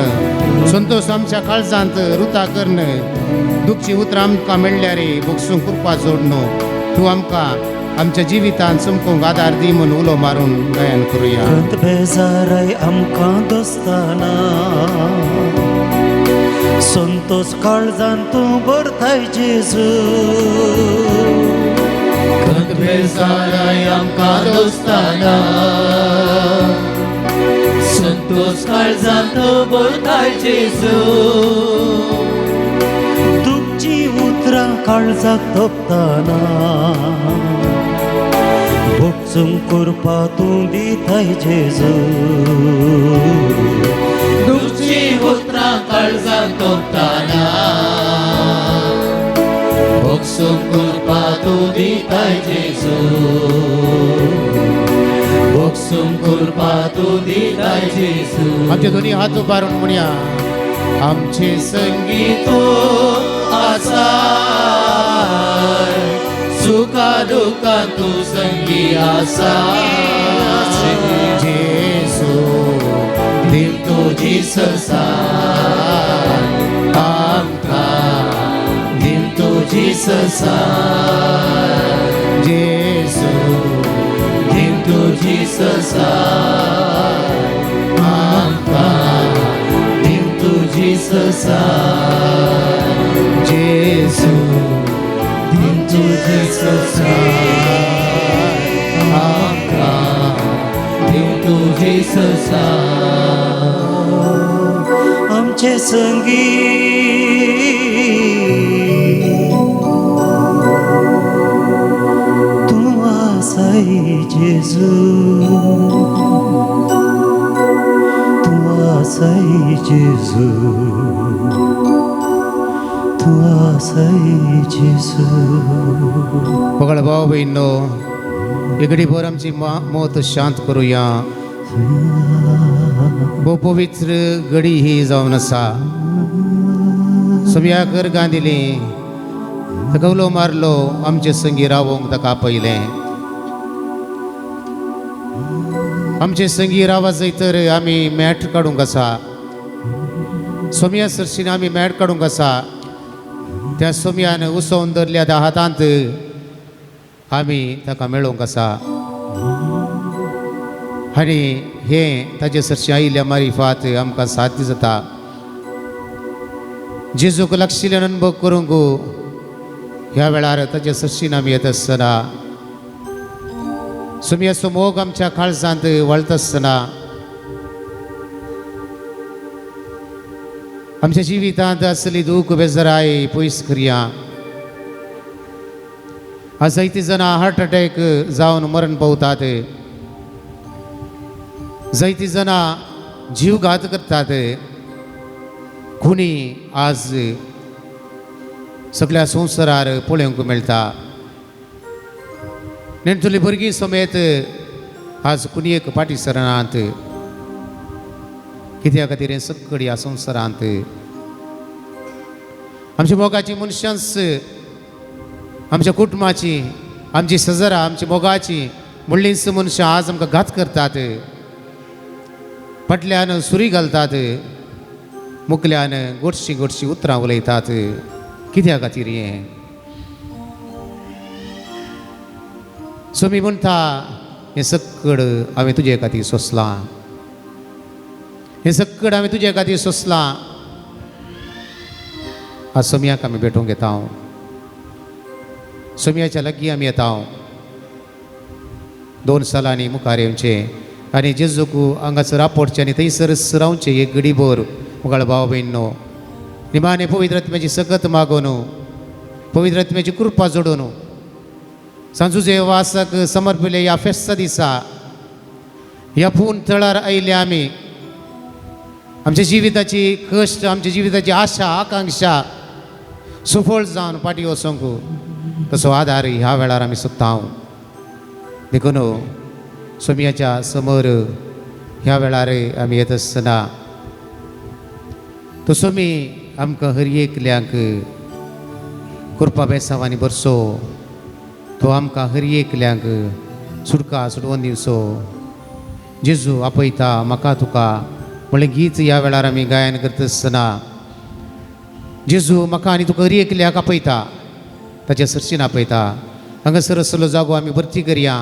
संतोष आमच्या काळजांत रुता करण दुखची उतरां आमकां मेळ्ळ्यार बोगसूंक कृपा जोडनो तूं आमकां आमच्या जिवितांत चमकोवंक आदार दी म्हूण उलो मारून गायन करुया कंत बेजाराय आमकां दोस्ताना संतोष काळजान तूं भरताय जेजू कंत बेजाराय आमकां दोस्ताना संतोष काळजान तूं भरताय जेजू दुखची उतरां काळजाक तोपतना भोगसूंक कृपा तूं दिताय जेजू दुखची उतरां काळजान तोपतना भोगसूंक कृपा तूं दिताय जेजू भोगसूंक कृपा तूं दिताय जेजू आमचे दोन्ही हात उबारून म्हणया आमचे संगीत तूं आसाय सुखा दुखां तूं संगी आसाय जेसू दिल तुजी ससाय आमकां दिल तुजी ससाय जेसू दिल तुजी ससाय आमकां दिल तुजी ससाय जेसू दिल तुजी ससाय आमकां दिल तुजी ससाय आमचे संगी तूं आसाय जेजू तूं आसाय जेजू तूं आसाय जेजू पगड भाव बहिणो इगडी भर आमची मोत शांत करूया भोव पवित्र घडी ही जावन आसा सगळ्याक अर्गां दिली ताका उलो मारलो आमचे संगी रावोंक ताका आपयलें आमचे संगी रावा जैतर आमी मॅट काडूंक आसा सोम्या सरशीन आमी मॅट काडूंक आसा त्या सोम्यान उसोवन धरल्या त्या हातांत आमी ताका मेळोवंक आसा आनी हें ताचे सरशी आयिल्ल्या मारिफात आमकां साध्य जाता जेजूक लागशिल्ल्यान अनुभव करूंक ह्या वेळार ताचे सरशीन आमी येत आसतना सुमयाचो मोग आमच्या काळजांत वळत आसतना आमच्या जिवितांत आसली दूख बेजाराय पयस करया आज जायतीं जाणां हार्ट अटॅक जावन मरण पावतात जायतीं जाणां जीवघात करतात खुनी आज सगळ्या संवसारार पळोवंक मेळटा नेणतुलीं भुरगीं समेत आज कुणयेक फाटीं सरनात कित्या खातीर हें सगळें ह्या संवसारांत आमच्या मोगाची मनशांच आमच्या कुटुंबाची आमची सजरां आमची मोगाची म्हणलींच मनशां आज आमकां घात करतात फाटल्यान सुरी घालतात मुखल्यान गोडशीं गोडशीं उतरां उलयतात कित्या खातीर हें सोमी म्हणटा हें सक्कड हांवें तुजे खातीर सोंसलां हें सक्कड हांवें तुजे खातीर सोंसलां आज सोमयाक आमी भेटूंक येता सोमयाच्या लागीं आमी येता 2 सालांनी मुखार येवचें आनी जेजूक हांगासर रावचें आनी थंयसरच रावचें एक घडीभर मुखार भाव भयणो निमाणे पवित्र आत्म्याची सकत मागून पवित्र आत्म्याची कृपा जोडून सांजुजे वासाक समर्पिले ह्या फेस्ता दिसा ह्या फून थळार आयले आमी आमच्या जिविताची कश्ट आमच्या जिविताची आशा आकांक्षा सफळ जावन फाटी वचोंक तसो आदार ह्या वेळार आमी सोदता देखून सोमयाच्या समोर ह्या वेळार आमी येत आसतना तो सोमी आमकां हर एकल्यांक कृपा बेसांवांनी बरसो तो आमकां हर एकल्यांक सुटका सुटवून दिवचो जेजू आपयता म्हाका तुका म्हणलें गीत ह्या वेळार आमी गायन करता आसतना जेजू म्हाका आनी तुका हर एकल्याक आपयता ताच्या सरशीन आपयता हांगासर असलो जागो आमी भरती करया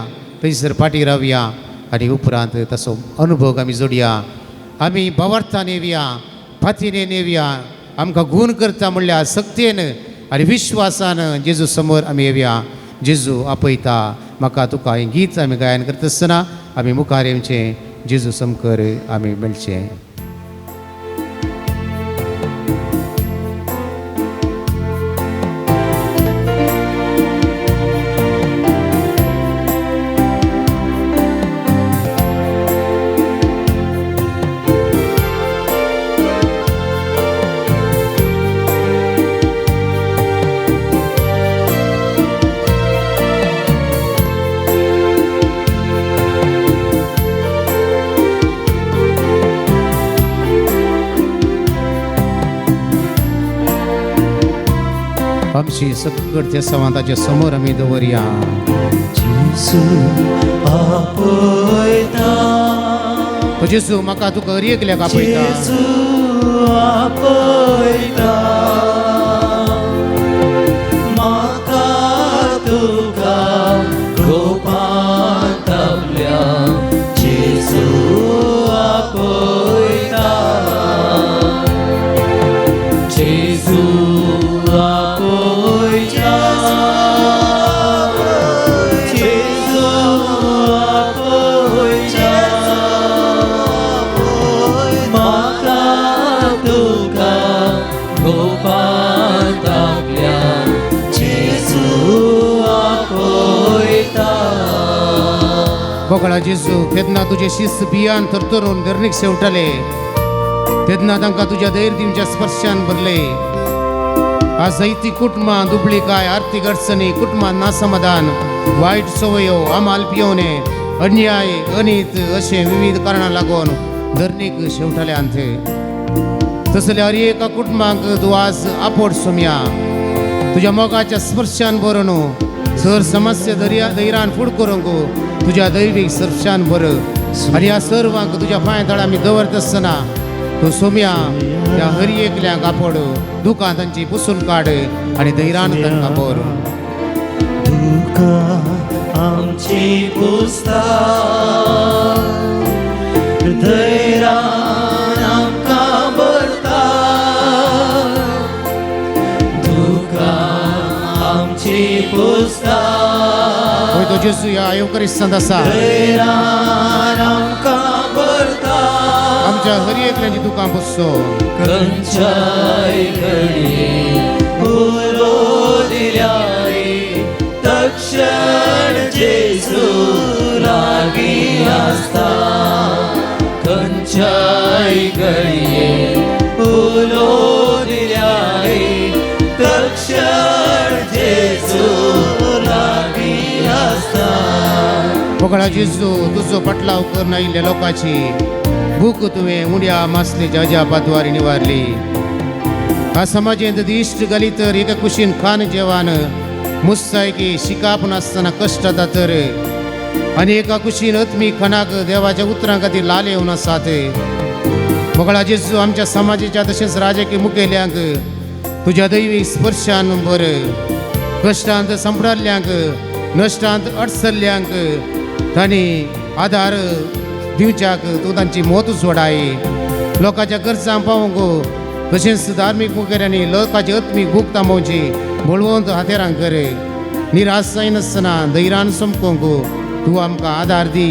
थंयसर फाटी रावया आनी उपरांत तसो अनुभव आमी जोडया आमी भावार्थान येवया फातीन येवया आमकां गूण करता म्हणल्यार सक्तेन आनी विश्वासान जेजू समोर आमी येवया जेजू आपयता म्हाका तुका हें गीत आमी गायन करता आसतना आमी मुखार येवचें जेजू समकर आमी मेळचें आमची सकट त्या संवादाच्या समोर आमी दवरया जेजू आपयता तो जेजू म्हाका तुका हर एकल्याक आपयता जेजू आपयता म्हाका तुका कृपांत आपल्या जेजू आपयता जेजू बोकळा जेजू तेन्ना तुजे शिस्त बियान तरतरून धरणीक शेवटले तेन्ना तांकां तुज्या धैर्य दिवच्या स्पर्शान भरले आज जायतीं कुटुंबां दुबळीकाय आर्थीक अडचणी कुटुंबांत नासमाधान वायट सवयो आमाल पियोवणे अन्याय अनीत अशें विविध कारणां लागून धरणीक शेवटल्यांत तसल्या हर एका कुटुंबाक तूं आज आपोड सोम्या तुज्या मोगाच्या स्पर्शान भरून सर समस्या धैर्यान फूड करूंक तुज्या दैवीक स्पर्शान भर आनी ह्या सर्वांक तुज्या पांय तळा आमी दवरता आसतना तूं सोम्या त्या हर एकल्यांक आपोड दुखां तांची पुसून काड आनी धैर्यान तांकां भर तुका आमची पुस्ता धैर्यान आमकां भरता तुका आमची पुस्ता होय तो जेजू ह्या येवकरिस्तांत आसा धैर्यान आमकां भरता आमच्या हर एकल्यांची दुखां पुसो खंयच्याय घडये उलो दिल्यारी तक्षण जेजू लागीं आसता खंयच्याय घडये उलो दिल्यारी तक्षण जेजू लागीं आसता बोकळा जेजू तुजो पटलाव करून आयिल्ल्या लोकांची भूक तुवें उड्या मासलेच्या अजापाद्वारे निवारली ह्या समाजेंत दिश्ट घाली तर एका कुशीन खान जेवण मुस्तायकी शिकाप नासतना कश्ट जाता तर आनी एका कुशीन अत्मी खणाक देवाच्या उतरां खातीर लाल येवन आसात बोकळा जेजू आमच्या समाजाच्या तशेंच राजकीय मुखेल्यांक तुज्या दैवीक स्पर्शान भर कश्टांत संपडाल्ल्यांक नश्टांत अडसरल्ल्यांक तांणी आदार दिवच्याक तूं तांची मोत सोडाय लोकांच्या गरजां पावोवंक तशेंच धार्मीक मुखेल्यांनी लोकांची अत्मीक भूक थांबोवची बळवंत हातेरां कर निराश जायनासतना धैर्यान संपोवंक तूं आमकां आदार दी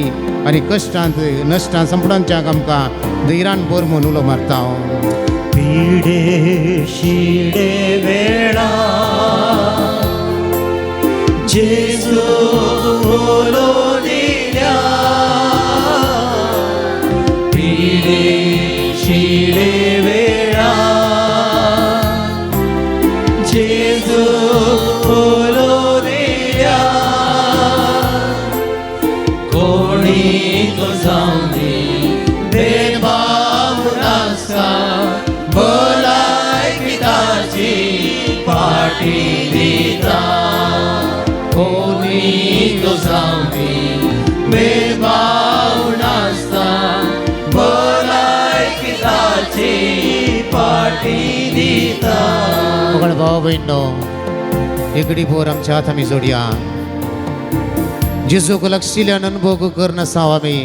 आनी कश्टांत नश्टांत संपडांच्याक आमकां धैर्यान भर म्हूण उलो मारता हांव पिडे शिडे वेळा जेजू दिल्या पिडे शिडे वेळा जेजू दिल्या कोणी तुझांनी भेदभाव नासता भलायकी पाठी दिता कोणी तुझांनी भेदभाव नासता भलायकी पाठी दिता मगळ भाव बहिणो एकडी पोर आमच्या हात आमी जोडया जेजूक लक्षिल्यान अनुभव करना साव आमी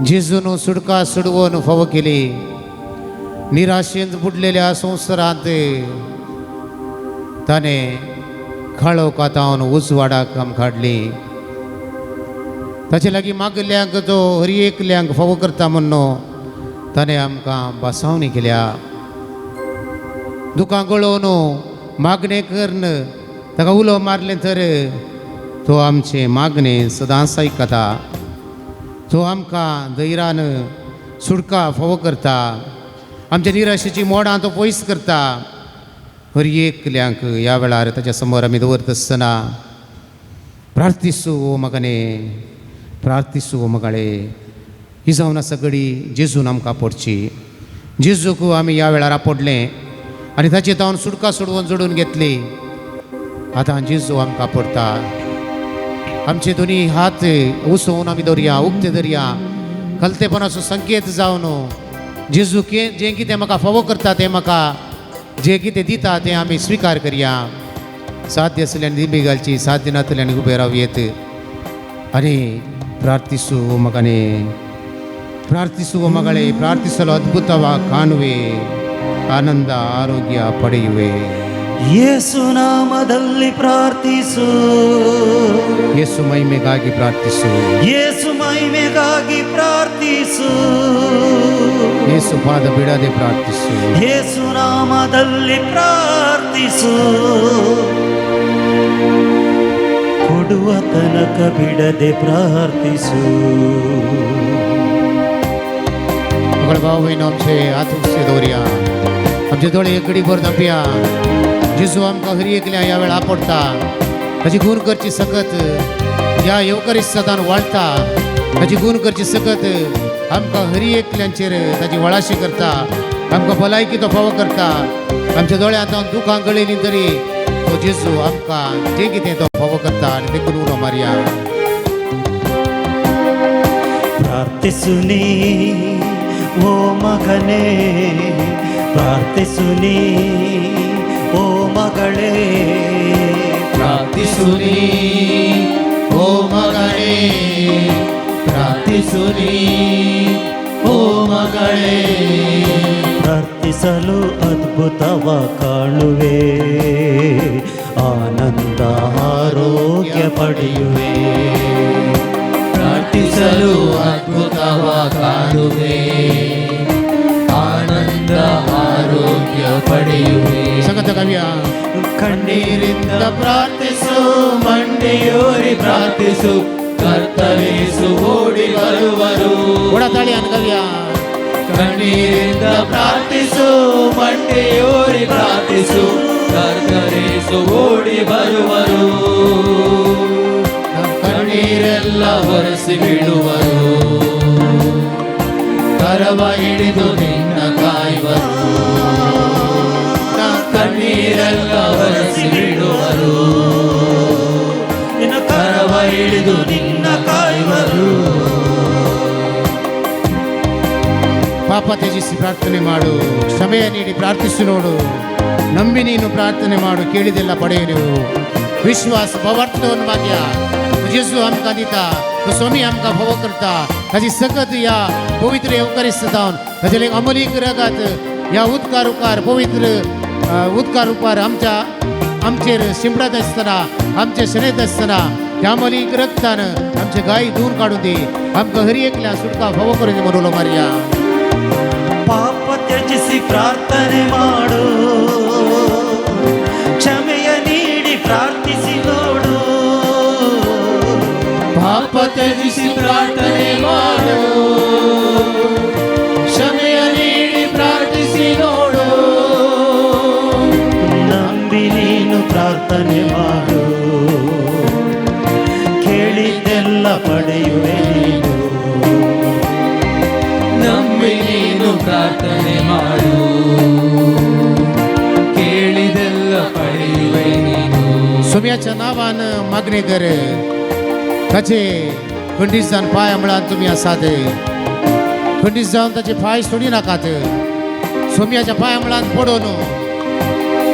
जेजून सुडका सुडवून फावो केली निराशेंत बुडलेल्या संवसारांत ताणें खाळो कातावन उजवाडाक आमकां हाडली ताचे लागीं मागल्यांक तो हर एकल्यांक फावो करता म्हणून ताणें आमकां बासावणी केल्या दुकां गळोवन मागणें करन ताका उलो मारलें तर तो आमचें मागणें सदांच आयकता तो आमकां धैर्यान सुडका फावो करता आमच्या निराशेची मोडां तो पयस करता हर एकल्यांक ह्या वेळार ताच्या समोर आमी दवरत आसतना प्रार्थिसू ओ मगने प्रार्थिसू ओ मगाळे ही जावन आसा घडी जेजून आमकां पडची जेजूक आमी ह्या वेळार आपडलें आनी ताची तावन सुडका सोडवून जोडून घेतली आतां जेजू आमकां पडटा आमचे दोनी हात उसवून आमी दवरया उक्ते धरया कलतेपणाचो संकेत जावन जेजू जें कितें म्हाका फावो करता तें म्हाका जें कितें दिता तें आमी स्विकार करया साध्य आसल्यान दिबी घालची साध्य नासल्यान उबे रावयेत आनी प्रार्थिसू मगने ಪ್ರಾರ್ಥಿಸುವ ಮಗಳೇ ಪ್ರಾರ್ಥಿಸಲು ಅದ್ಭುತವ ಕಾಣುವೆ ಆನಂದ ಆರೋಗ್ಯ ಪಡೆಯುವೆ ಯೇಸು ನಾಮದಲ್ಲಿ ಪ್ರಾರ್ಥಿಸು ಯೇಸು ಮಹಿಮೆಗಾಗಿ ಪ್ರಾರ್ಥಿಸು ಯೇಸು ಮಹಿಮೆಗಾಗಿ ಪ್ರಾರ್ಥಿಸು ಯೇಸು ಪಾದ ಬಿಡದೆ ಪ್ರಾರ್ಥಿಸು ಯೇಸು ನಾಮದಲ್ಲಿ ಪ್ರಾರ್ಥಿಸು ಕೊಡುವ ತನಕ ಬಿಡದೆ ಪ್ರಾರ್ಥಿಸು मगळ भाव बहीण आमचे हात उक्ते दवरया आमचे दोळे एकडी भर धांपया जेजू आमकां हरी एकल्या ह्या वेळा आपडटा ताची गुण करची सकत ह्या येवकारीस्त सदां वाळटा ताची गुण करची सकत आमकां हरी एकल्यांचेर ताची वळाशी करता आमकां भलायकी तो फावो करता आमच्या दोळ्यांत दुखां गळयलीं तरी तो जेजू आमकां जें कितें तो फावो करता आनी देखून उलो मारया ಪ್ರಾರ್ಥಿಸುನಿ ಓ ಮಗನೇ ಪ್ರಾರ್ಥಿಸುನಿ ಓ ಮಗಳೇ ಪ್ರಾರ್ಥಿಸುನಿ ಓ ಮಗಳೇ ಪ್ರಾರ್ಥಿಸುನಿ ಓ ಮಗಳೇ ಪ್ರಾರ್ಥಿಸಲು ಅದ್ಭುತವ ಕಾಣುವೆ ಆನಂದ ಆರೋಗ್ಯ ಪಡೆಯುವೆ ಪ್ರಾರ್ಥಿಸಲು ಅದ್ಭುತವ ಕಾಣುವೆ ಆನಂದ ಆರೋಗ್ಯ ಪಡೆಯುವೆ ಸಂಗತ ಕವ್ಯ ಕಣ್ಣೀರಿಂದ ಪ್ರಾರ್ಥಿಸು ಮಂಡಿಯೂರಿ ಪ್ರಾರ್ಥಿಸು ಕರ್ತರೇಸು ಓಡಿ ಬರುವರು ಓಡತಾಳಿ ಅನ್ಕವ್ಯ ಕಣ್ಣೀರಿಂದ ಪ್ರಾರ್ಥಿಸು ಮಂಡಿಯೂರಿ ಪ್ರಾರ್ಥಿಸು ಕರ್ತರೇಸು ಓಡಿ ಬರುವರು ಕಣ್ಣೀರೆಲ್ಲ ಹೊರಸಿ ಬಿಡುವರು ಕರವ ಹಿಡಿದು ನಿನ್ನ ಕಾಯುವರು ಕಣ್ಣೀರೆಲ್ಲ ಹೊರಸಿ ಬಿಡುವರು ಕರವ ಹಿಡಿದು ನಿನ್ನ ಕಾಯುವರು ಪಾಪ ತ್ಯಜಿಸಿ ಪ್ರಾರ್ಥನೆ ಮಾಡು ಕ್ಷಮೆಯ ನೀಡಿ ಪ್ರಾರ್ಥಿಸು ನೋಡು ನಂಬಿ ನೀನು ಪ್ರಾರ್ಥನೆ ಮಾಡು ಕೇಳಿದೆಲ್ಲ ಪಡೆಯು ನೀವು विश्वास भवार्थवन मागया जेजू आमकां दिता तो स्वामी आमकां फावो करता ताची सकत ह्या पवित्र येवकारीस्त जावन ताचे एक अमलीक रगात ह्या उदकार उकार पवित्र उदकार उपार आमचेर शिंपडत आसतना आमचे शणयत आसतना ह्या अमलीक रगतान आमचे गाय धुवन काडून दी आमकां हरी एकल्या सुटका फावो करून दी म्हणून मारया ಪಾಪ ತ್ಯಜಿಸಿ ಪ್ರಾರ್ಥನೆ ಮಾಡು ಕ್ಷಮೆಯ ನೀಡಿ ಪ್ರಾರ್ಥಿಸಿ ನೋಡು, ಪಾಪ ತ್ಯಜಿಸಿ ಪ್ರಾರ್ಥನೆ ಮಾಡು, ಕ್ಷಮೆಯ ನೀಡಿ ಪ್ರಾರ್ಥಿಸಿ ನೋಡು. ನಂಬಿ ನೀನು ಪ್ರಾರ್ಥನೆ ಮಾಡು, ಕೇಳಿದ್ದೆಲ್ಲ ಪಡೆಯುವೆ ನೀನು. ನಂಬಿ ನೀನು ಪ್ರಾರ್ಥನೆ ಮಾಡು, ಕೇಳಿದೆಲ್ಲ ಪಡೆಯುವೆ ನೀನು. सोम्याच्या नावानं मागणी कर, ताचे खंडीत जावन पांय अमळान तुमी आसात. खंडीत जावन ताचे पांय सोडी नाकात. सोम्याच्या पांय अमळान पडोवन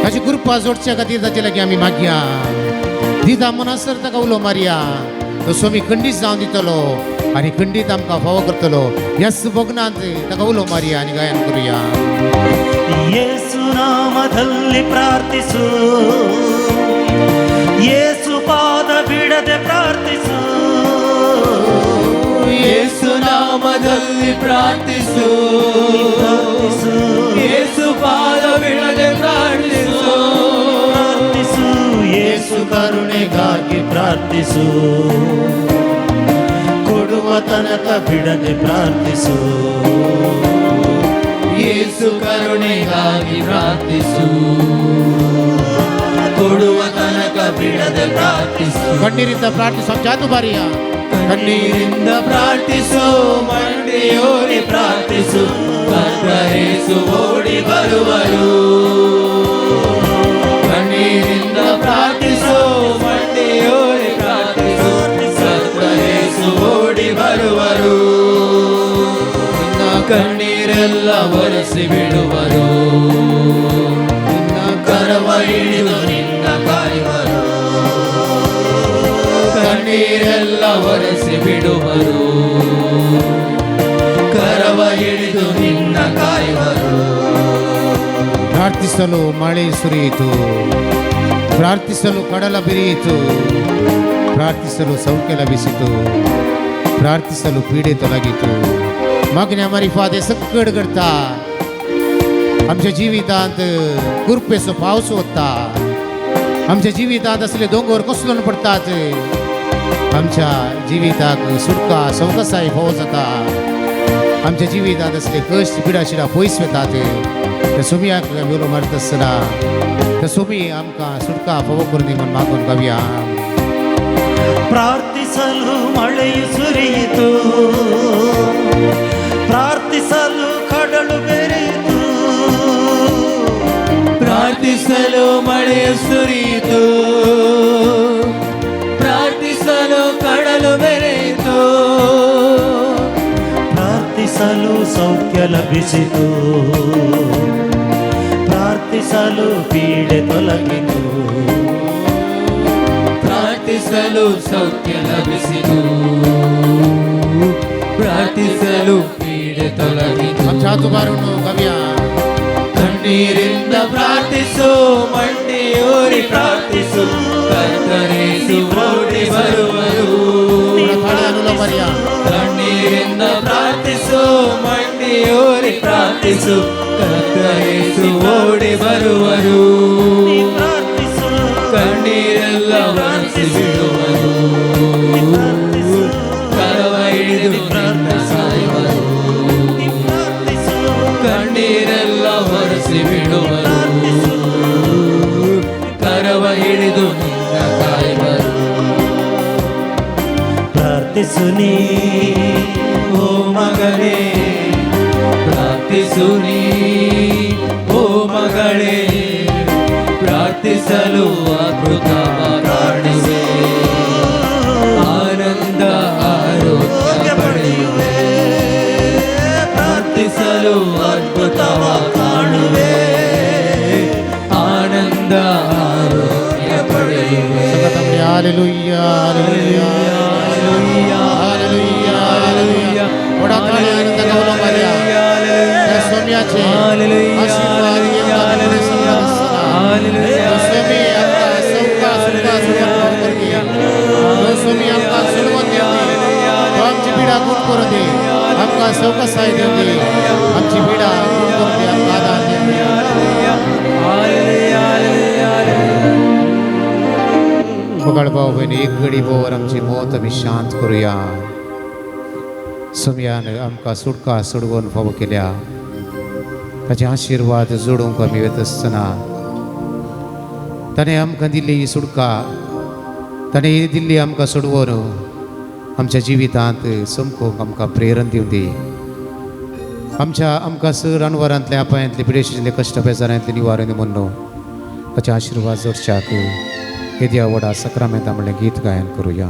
ताची कृपा जोडच्या खातीर ताचे लागीं आमी मागया. दिता मनासर ताका उलो मारया. तो सोमी खंडीत जावन दितलो आनी खंडीत आमकां फावो करतलो. ह्या सुभोगनांत ताका उलो मारया आनी गायन करुया. ಯೇಸು ನಾಮದಲ್ಲಿ ಪ್ರಾರ್ಥಿಸು, ಯೇಸು ಪಾದ ಬಿಡದೆ ಪ್ರಾರ್ಥಿಸು, ಯೇಸು ನಾಮದಲ್ಲಿ ಪ್ರಾರ್ಥಿಸು, ಯೇಸು ಪಾದ ಬಿಡದೆ ಪ್ರಾರ್ಥಿಸು, ಪ್ರಾರ್ಥಿಸು, ಯೇಸು ಕರುಣೆಗಾಗಿ ಪ್ರಾರ್ಥಿಸು, ಕೊಡುವ ತನಕ ಬಿಡದೆ ಪ್ರಾರ್ಥಿಸು, ಯೇಸು ಕರುಣೆಗಾಗಿ ಪ್ರಾರ್ಥಿಸು, ಕೊಡುವ ತನಕ ಬಿಡದೆ ಪ್ರಾರ್ಥಿಸು. ಕಣ್ಣೀರಿಂದ ಪ್ರಾರ್ಥಿಸು. ಜಾತು ಬಾರಿಯ ಕಣ್ಣೀರಿಂದ ಪ್ರಾರ್ಥಿಸು, ಮಂಡಿಯೋರಿ ಪ್ರಾರ್ಥಿಸು, ಕರ್ತರೇಸು ಓಡಿ ಬರುವರು. ಕಣ್ಣೀರಿಂದ ಪ್ರಾರ್ಥಿಸು, ಮಂಡಿಯೋರಿ ಪ್ರಾರ್ಥಿಸು, ಕರ್ತರೇಸು ಓಡಿ ಬರುವರು. ನಿನ್ನ ಕಣ್ಣೀರೆಲ್ಲ ಒರೆಸಿ ಬಿಡುವರು, ನಿನ್ನ ಕರವ ಹಿಡಿದು ನಿನ್ನ ಕಾಯುವರು. ಕಣ್ಣೀರೆಲ್ಲ ಒರೆಸಿ ಬಿಡುವರು, ಕರವ ಹಿಡಿದು ನಿನ್ನ ಕಾಯುವರು. ಪ್ರಾರ್ಥಿಸಲು ಮಳೆ ಸುರಿಯಿತು, ಪ್ರಾರ್ಥಿಸಲು ಕಡಲ ಬಿರಿಯಿತು, ಪ್ರಾರ್ಥಿಸಲು ಸೌಖ್ಯ ಲಭಿಸಿತು, ಪ್ರಾರ್ಥಿಸಲು पीडे ತೊಲಗಿತು. मागण्या मारी फादे सकड करता, आमच्या जिवितांत कुरपेचो पावस वता. आमच्या जिवितांत असले दोंगर कोसळून पडतात. आमच्या जिविताक सुटका सवकसाय फावो जाता. आमच्या जिवितांत असले कश्ट पिडा शिडा पयस वतात. त्या सोमयाक वेलो मारता आसतना त्या सोमी आमकां सुटका फावो करून दी म्हूण मागून गावया. ಪ್ರಾರ್ಥಿಸಲು ಮಳೆಯು ಸುರಿಯಿತು, ಪ್ರಾರ್ಥಿಸಲು ಕಡಲು ಬೆರೆಯಿತು, ಪ್ರಾರ್ಥಿಸಲು ಮಳೆ ಸುರಿಯಿತು, ಪ್ರಾರ್ಥಿಸಲು ಕಡಲು ಬೆರೆಯಿತು, ಪ್ರಾರ್ಥಿಸಲು ಸೌಖ್ಯ ಲಭಿಸಿತು, ಪ್ರಾರ್ಥಿಸಲು ಪೀಡೆ ತೊಲಗಿತು, ಪ್ರಾರ್ಥಿಸಲು ಸೌಖ್ಯ ಲಭಿಸಿತು, ಪ್ರಾರ್ಥಿಸಲು ಪೀಡೆ ತೊಲಗಿತು. आमच्या हातुबारून गावया. ಕಣ್ಣೀರಿಂದ ಪ್ರಾರ್ಥಿಸು, ಮಂಡಿಯೂರಿ ಪ್ರಾರ್ಥಿಸು, ಕರ್ತರೇಸು ಓಡಿ ಬರುವರು. थाळ्यानुला मारया. ಕಣ್ಣೀರಿಂದ ಪ್ರಾರ್ಥಿಸು, ಮಂಡಿಯೂರಿ ಪ್ರಾರ್ಥಿಸು, ಕರ್ತರೇಸು ಓಡಿ ಬರುವರು. ಪ್ರಾರ್ಥಿಸು, ಕಣ್ಣೀರೆಲ್ಲ ಒರೆಸಿ ಬಿಡುವರು, ಕರವ ಹಿಡಿದು ನಿನ್ನ ಸಾಯುವರು. ಪ್ರಾರ್ಥಿಸು, ಕಣ್ಣೀರೆಲ್ಲ ಒರೆಸಿ ಬಿಡುವರು, ಕರವ ಹಿಡಿದು ನಿನ್ನ ಕಾಯುವರು. ಪ್ರಾರ್ಥಿಸು ನೀ ಓ ಮಗನೇ, ಪ್ರಾರ್ಥಿಸು ನೀ ಓ ಮಗಳೇ, ಪ್ರಾರ್ಥಿಸಲು ಅದ್ಭುತವ ಕಾಣುವೆ, ಆನಂದ ಆರೋಗ್ಯ ಪಡೆಯುವೆ. ಪ್ರಾರ್ಥಿಸಲು ಅದ್ಭುತವ ಕಾಣುವೆ, ಆನಂದ ಆರೋಗ್ಯ ಪಡೆಯುವೆ. ಸಂಗತಮಣಿ hallelujah hallelujah hallelujah hallelujah hallelujah. वडा थाळी आनंद गावला मारया. त्या सोम्याचे आशीर्वाद घेऊन आपले समाधान असताना. सोमी आमका सौका सुटका सुटका कर दिया. सोमी आमका सोडवून द्या. आमची पीडा दूर करू दे. आमका सौका साय देऊ दे. आमची पीडा दूर करू दे. आमका आधार दे. मंगळ भाऊ बहिणी एक घडी बोर आमची मोत आमी शांत करूया. सुमयान आमकां सुटका सोडवून फावो केल्या ताचे आशिर्वाद जोडूंक आमी वता आसतना ताणें आमकां दिल्ली ही सुटका, ताणें दिल्ली आमकां सोडवून आमच्या जिवितांत समकूंक आमकां प्रेरण दिवं दी. आमकां सर अनवरांतल्या आपायांतले पिडेशिल्ले कश्ट बेजारांतले निवारण म्हणून ताचे आशिर्वाद जोडच्याक हे देवा व्हडा सक्रामेंता म्हणलें गीत गायन करुया.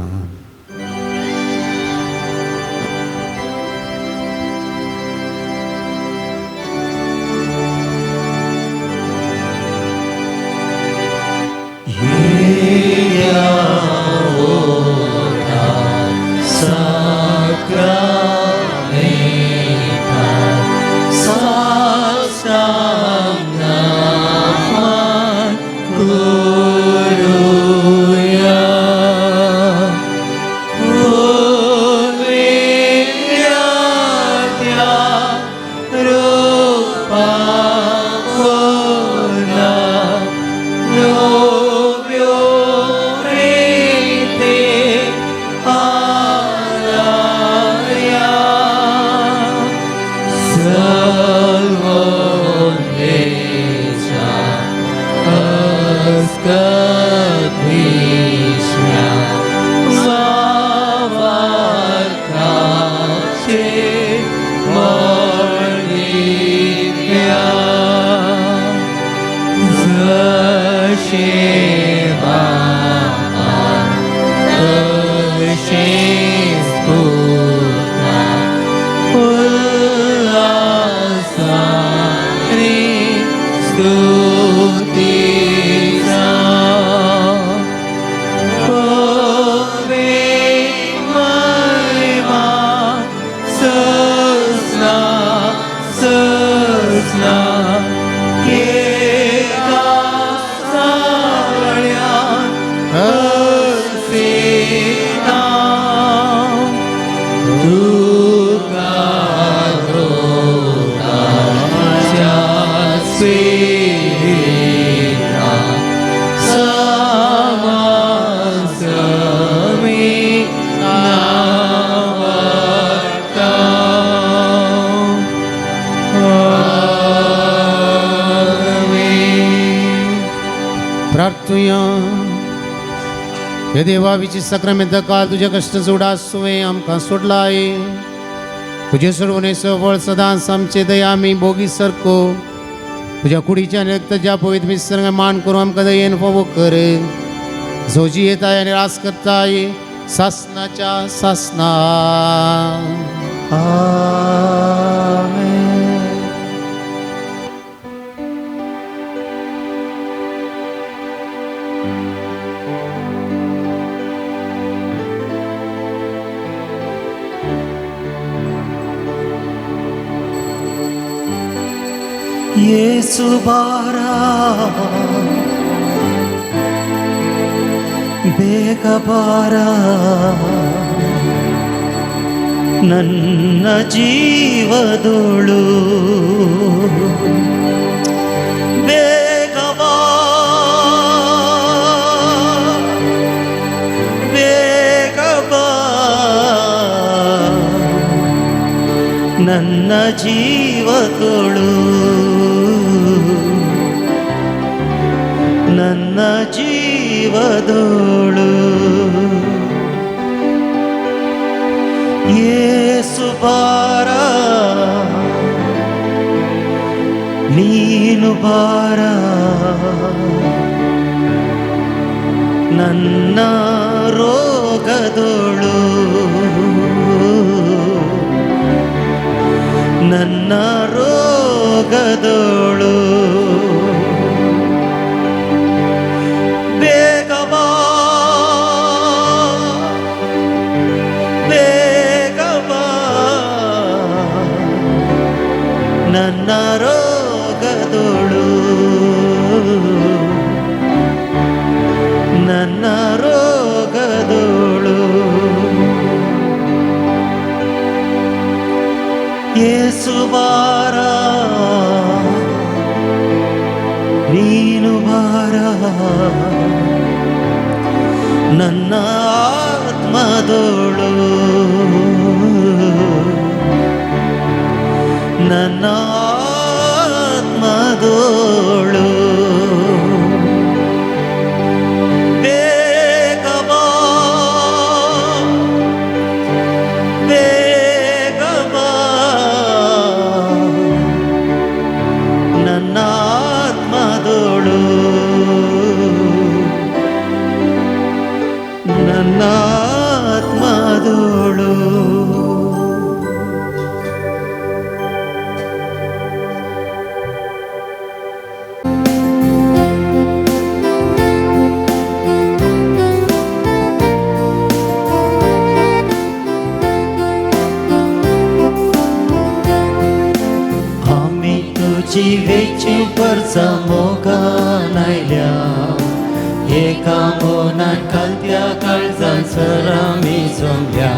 प्रार्थुया. हे देवा विची सक्रामेंत काल तुझे कष्ट सोडा सुवें आमकां सोडलाय. तुझे सोडवणेचो फळ सदांच आमचे दया आमी भोगी सरको. तुझ्या कुडीच्या रक्ताच्या पवित्र मिसर्ग मान करून आमकां दयेन फावो कर. झोजी येताय आनी रास करताय सासनाच्या सासना. ಯೇಸು ಬಾರ ಬೇಗ ಬಾರ ನನ್ನ ಜೀವದೋಳು ಬೇಗ ಬಾ ಬೇಗ ಬಾ ನನ್ನ ಜೀವದೋಳು ನನ್ನ ಜೀವದೋಳು. ಯೇಸು ಬಾರ ನೀನು ಬಾರ ನನ್ನ ರೋಗದೋಳು ನನ್ನ ರೋಗದೋಳು. ಬೇಗ ಬಾ ಬೇಗ ಬಾ ನನ್ನ ರೋಗದೋಳು ನನ್ನ ರೋಗದೋಳು. ಯೇಸು ಬಾರ ನೀನು ಬಾರ ನನ್ನ ಆತ್ಮದೋಳು ನನ್ನ ಆತ್ಮದೋಳು ಬೇಗ ಬಾ ಬೇಗ ಬಾ ನನ್ನ ಆತ್ಮದೋಳು ನನ್ನ ಆತ್ಮದೋಳು आम्ही तुझी वेची परचा मोगान आयल्या एका मोनान खालत्या काळजान सर आमी जमल्या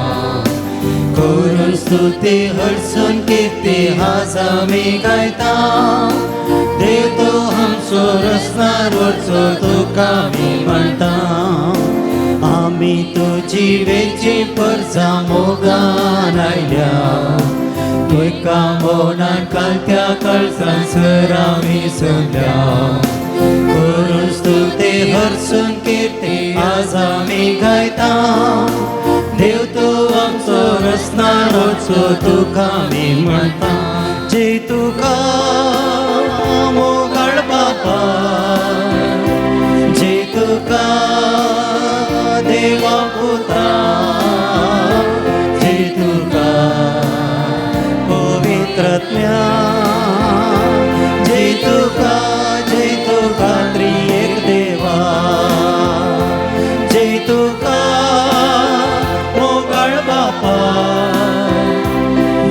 करून स्तुती हडसून किती हाज आमी गायता देव तो आमचो रचणार वरचो तुका आमी म्हणटा आमी तुझी वेची परचा मोगान आयल्या एका मोनान खालत्या काळजान सर आमी जमल्या करून स्तुती हरसून कीर्ती आज आमी गायता देव तूं आमचो रचणारोचो तुका आमी म्हणटा जय तुका मोगाळ बापा जय तुका देवा पुत्रा जय तुका पवित्रत्म्या जय तुका त्रिएक देवा जय तुका मोगाळ बापा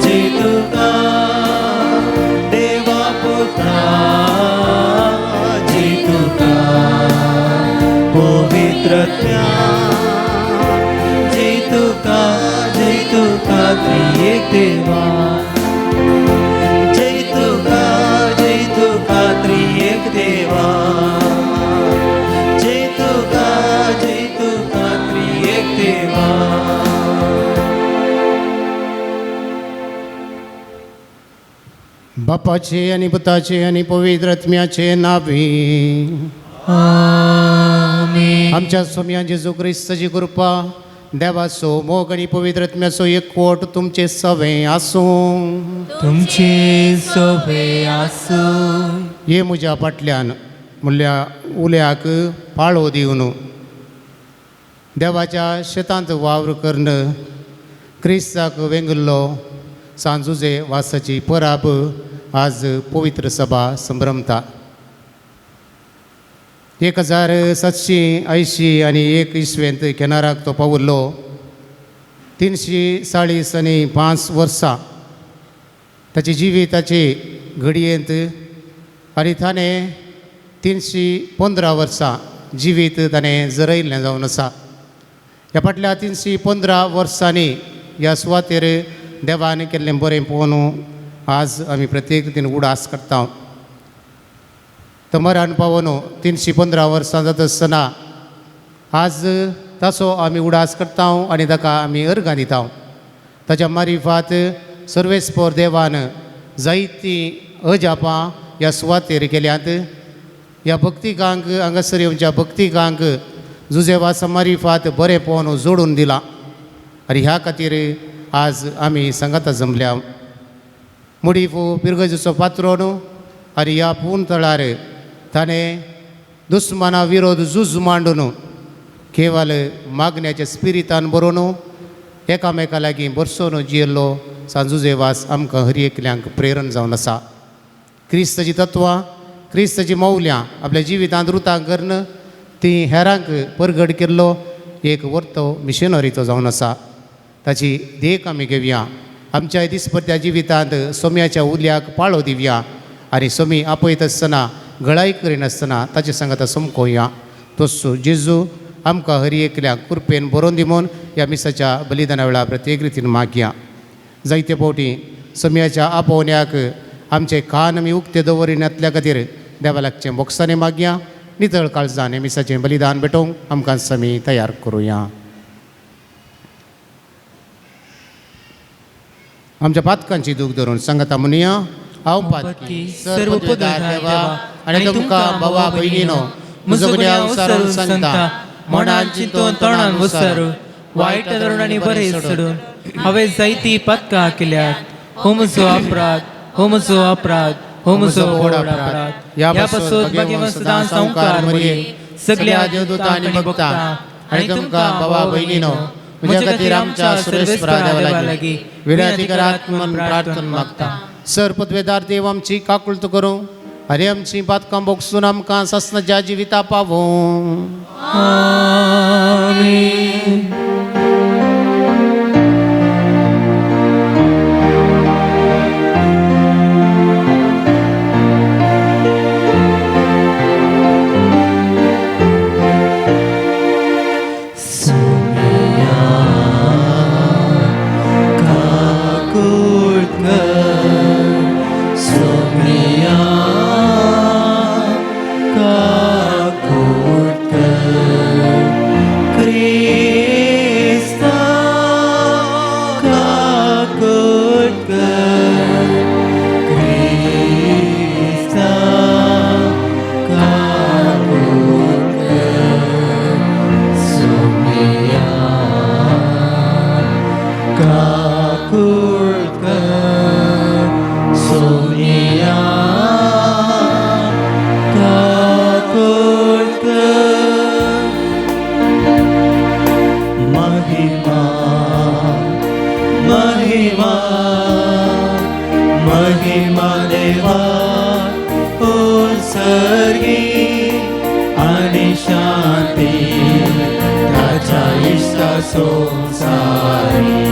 जय तुका देवा पुत्रा जय तुका पवित्रत्म्या जय तुका त्रिएक देवा जय तुका त्रिएक देवा जय तुका त्रिएक देवा बापाचे आणि पुताचे आणि पवित्र आत्म्याचे नावे आमेन. आमच्या स्वामी जेजू ख्रिस्ताची कृपा देवाचो मोग आणि पवित्र आत्म्याचो एकवट तुमचे सवे आसूं तुमचे सोबे आसू हे म्हज्या फाटल्यान म्हणल्या उल्याक पाळो दिवन देवाच्या शेतांत वावर करणं क्रिस्ताक वेंगल्लो सांजुजे वासाची पराब आज पवित्र सभा संभ्रमता 1780 आणि 1 इसवेंत केनाराक तो पावुरलो 340 आणि 5 वर्सां ताची जिविताचे घडयेंत आनी ताणें 315 वर्सां जिवीत ताणें जरयल्लें जावन आसा. ह्या फाटल्या 315 वर्सांनी ह्या सुवातेर देवान केल्लें बरें पळोवन आज आमी प्रत्येक रितीन उडास करता. तो मरण पावून 315 वर्सां जाता आसतना आज ताचो आमी उडास करता आनी ताका आमी अर्गां दिता. ताच्या मारिफात सर्वेस्पर देवान जायतीं अजापां ह्या सुवातेर केल्यात. ह्या भक्तिकांक हांगासर येवच्या भक्तिकांक जुजेवासा मारिफात बरें पळोवन जोडून दिलां आनी ह्या खातीर आज आमी संगता जमल्या. मुडीफू पिरगजेचो पात्रोन आनी ह्या पूर्ण तळार ताणें दुस्माना विरोध झूज मांडून केवळ मागण्याच्या स्पिरितान बरोवन एकामेका लागीं बरसोन जियेल्लो सांजुजेवास आमकां हर एकल्यांक प्रेरण जावन आसा. क्रिस्ताची तत्वां क्रिस्ताची मौल्यां आपल्या जिवितांत रुतां करून ती हेरांक परगट केल्लो एक वर्तो मिशनरीचो जावन आसा. ताची देख आमी घेवया. आमच्या दिसपट्ट्या जिवितांत सोम्याच्या उल्याक पाळो दिवया आनी सोमी आपयत आसतना गळाई करिनासतना ताचे सांगात समकोवया. तसो जेजू आमकां हर एकल्याक कृपेन बरोवन दी म्हूण ह्या मिसाच्या बलिदाना वेळार प्रत्येक रितीन मागया. जायते फावटी सोम्याच्या आपोवण्याक आमचे कान आमी उक्ते दवरिनातल्या खातीर देवा लागचें बोक्सांनी मागया. नितळ काळजान मिसाचें बलिदान भेटोवंक आमकां समी तयार करुया. आमच्या पातकांची दूख धरून सांगता म्हणुया. हांव पातकी सर्व पदार्थ देवा आनी तुमकां भावा भयणीनो म्हजो गुन्यांव विसरून सांगता. मनान चिंतून तोंडान विसरून वायट धरून आनी बरें सोडून हांवें जायतीं पातकां केल्यात. हो म्हजो अपराध, हो म्हजो अपराध, हो म्हजो व्हड अपराध. ह्या पासून भगवंत सदां संवकार मरये सगळ्या देवदूतां आनी भक्तां आनी तुमकां भावा भयणीनो म्हजे खातीर आमच्या सर्वेस्परा देवा लागीं विनंती करात म्हूण प्रार्थना मागता. सर पदवेदार देव आमची काकुळत करूं आनी आमची पातकां बोगसून आमकां सस्नाच्या जिविता पावों. आमीन. महिमा देवा उत्सर्गी आणि शांती त्याच्या इष्टा संसारी.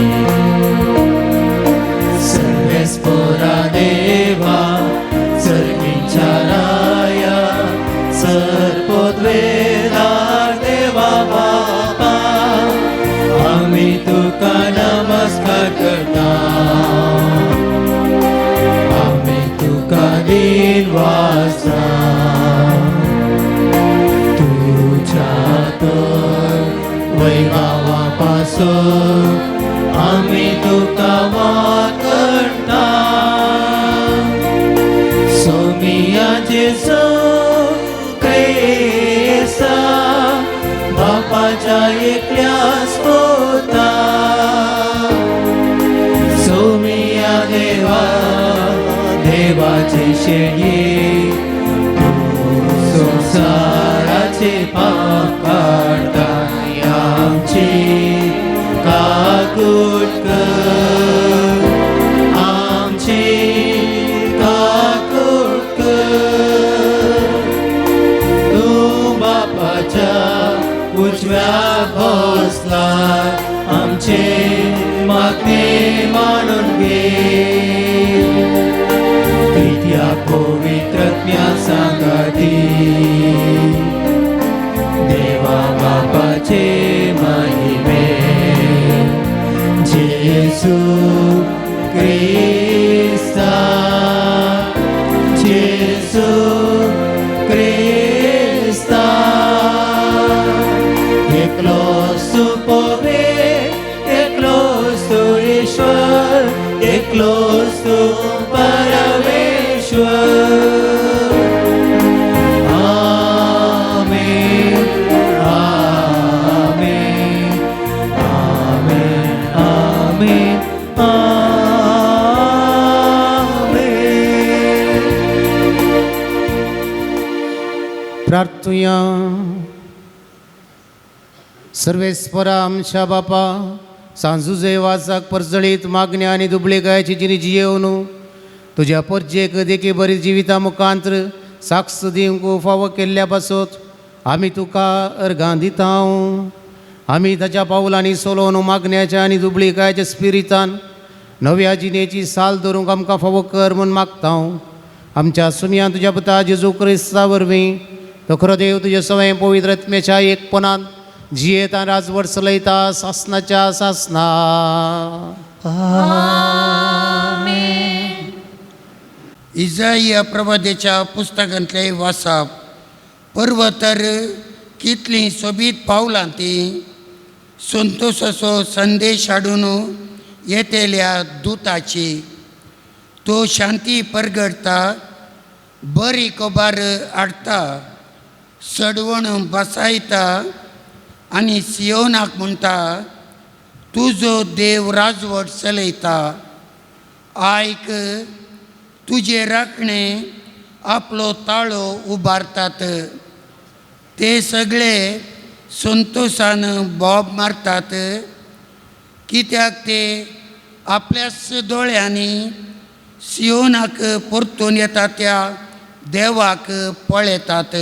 सर्वेस्परा देवा सर्वींच्या राया सर्वोद्वेदार देवा बापा आम्ही तुका नमस्कार करता. दिन वासा तुझ्या तर वैभवापासून आम्ही तुका वाकणता. सोमिया जेसू क्रिस्ता बापाच्या एकल्यास होता. सोमिया देवा देवाचे शेळये संसाराचे पाप काढता. आमची काकूट कर, आमची काकूट कर. तू बापाच्या उजव्या बसलाय आमचे मागणे मानून घे. या पवित्रज्ञा सांगाती देवा बापाचे महिमे. जेसू क्रिस्ता, जेसू क्रिस्ता एकलोच तू पवित्र, एकलोच तू ईश्वर, एकलोच तू आमेन, आमेन, आमेन, आमेन, आमेन. प्रार्थुया. सर्वेस्परा आमच्या बापा सांजुजे वाचाक परजळीत मागण्या आनी दुबळे गायची जिणी जियेवन तुझ्या परजेक देखी बरी जिविता मुखांतर साक्ष दिवंक फावो केल्ल्या पासत आमी तुका अर्गां दिता. आमी ताच्या पावलांनी सोलोवन मागण्याच्या आनी दुबळीकायच्या स्पिरितान नव्या जिणेची साल धरूंक आमकां फावो कर म्हूण मागता. आमच्या सुमयान तुज्या पुता जेजू क्रिस्ता वरवीं तो खरो देव तुजे सवय पवित्र आत्म्याच्या एकपणान जियेता राजवट चलयता सासनाच्या सासना. इजाया प्रवादेच्या पुस्तकांतले वाचप. पर्वतर कितली सोबीत पावलां ती संतोषाचो संदेश हाडून येतेल्या दुताची. तो शांती परगडता, बरी कोबार हाडटा, सडवण बसायता आनी सियोनाक म्हणटा, तुजो देव राजवट चलयता. आयक, तुजे राखणे आपलो ताळो उबारतात. ते सगळे संतोषान बोब मारतात, कित्याक ते आपल्याच दोळ्यांनी सियोनाक परतून येता त्या देवाक पळयतात.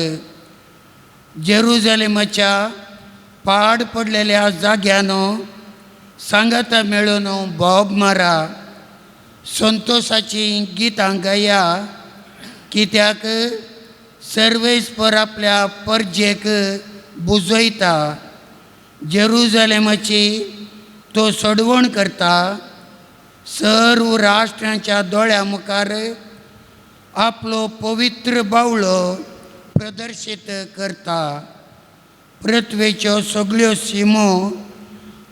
जेरुजलेमाच्या पाड पडलेल्या जाग्यान सांगाता मेळून बोब मारा. संतोषाची गितां गाया, कित्याक सर्वेस्पर आपल्या परजेक बुजयता. जेरुजलेमाची तो सोडवण करता. सर्व राष्ट्रांच्या दोळ्या मुखार आपलो पवित्र बावळो प्रदर्शीत करता. पृथ्वेच्यो सगळ्यो सिमो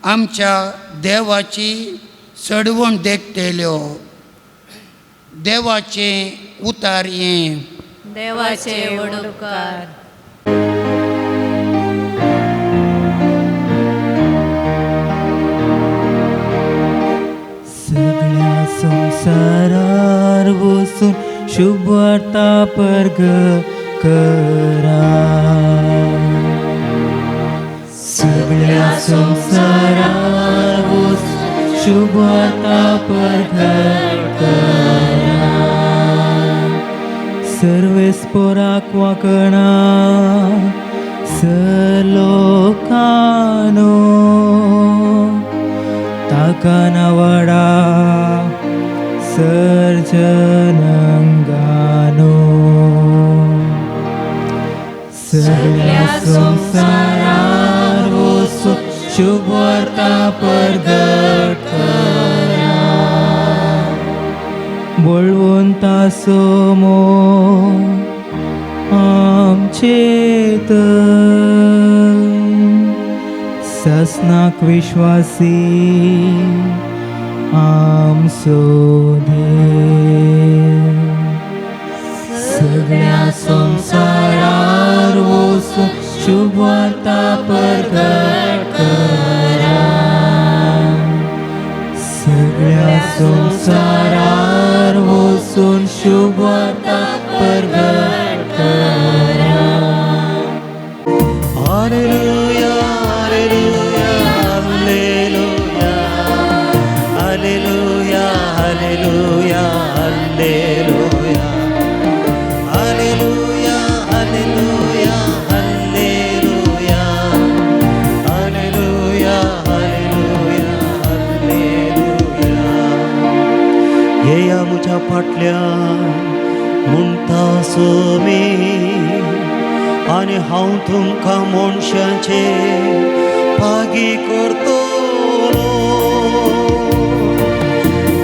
आमच्या देवाची सडवण देखतेल्यो. देवाचें उतार हें. देवाचे वडोवकार. सगळ्या संसारार वसून शुभ वार्ता प्रगट करा. सगळ्या संसारार वसून शुभ वार्ता प्रगट करा. सर्वेस्पराक वाकणा सलोकानो ताका नावाडा सर्जनंगानो. सगळ्या संसारार वसून शुभ वार्ता प्रगट करा. बळवंता समो आमचेत ससनाक विश्वासी आमचो देव. सगळ्या संसारार वसून शुभ वार्ता प्रगट करा. सगळ्या संसारार वसून शुभ वार्ता प्रगट करा. Hallelujah hallelujah hallelujah hallelujah hallelujah hallelujah hallelujah hallelujah hallelujah hallelujah hallelujah. येया म्हज्या फाटल्यान म्हणटा सोमी आनी हांव तुमकां मनशांचे पागी करतलो.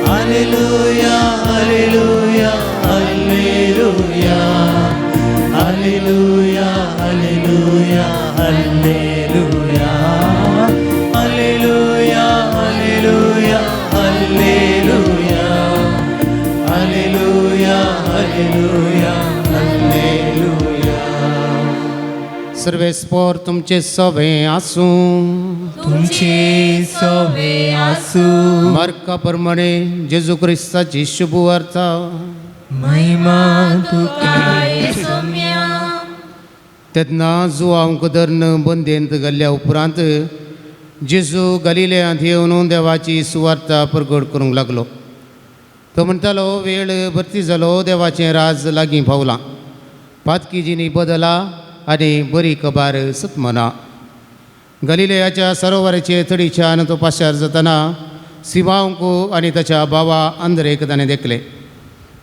Hallelujah hallelujah hallelujah hallelujah hallelujah hallelujah hallelujah hallelujah hallelujah hallelujah hallelujah hallelujah. सर्वेस्पर तुमचे सवे आसूं. तुमचे सवे आसूं. मार्का प्रमाणे जेजू क्रिस्ताची शुभ वार्ता. महिमा तुका सौम्या. तेन्ना जुवांक धरून बंदेंत घाल्ल्या उपरांत जेजू गलिलेयांत येवन देवाची सुवार्ता प्रगट करूंक लागलो. तो म्हणटालो, वेळ भरती जालो, देवाचें राज लागीं पावलां. पातकी जिणी बदला आनी बरी कबार सतमना. गलिलेयाच्या सरोवराचे थडीच्यान तो पाशार जातना सिमांक आनी ताच्या भावा आंद्रेक ताणें देखले.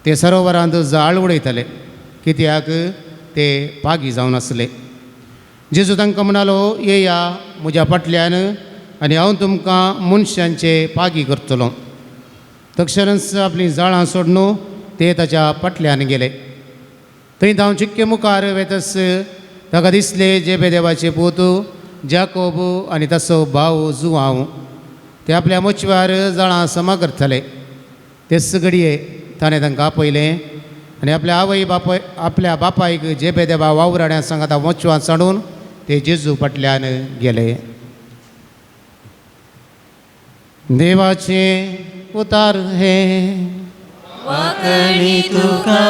ते सरोवरांत जाळ उडयताले, कित्याक ते पागी जावन आसले. जेजू तांकां म्हणालो, येया म्हज्या फाटल्यान आनी हांव तुमकां मनशांचे पागी करतलो. तक्षणच आपलीं जाळां सोडून ते ताच्या फाटल्यान गेले. थंय धांव चिक्के मुखार वेतस ताका दिसले जेबेदेवाचे पोतू जाकोबू आनी ताचो भाव जुआंव ते आपल्या मोचव्यार जळां समा करतले. तेच घडये ताणें तांकां आपयलें आनी आपल्या बापायक जेबेदेवा वावराड्या सांगाता मोचवां चडून ते जेजू फाटल्यान गेले. देवाचे उतार हे वाकणी तुका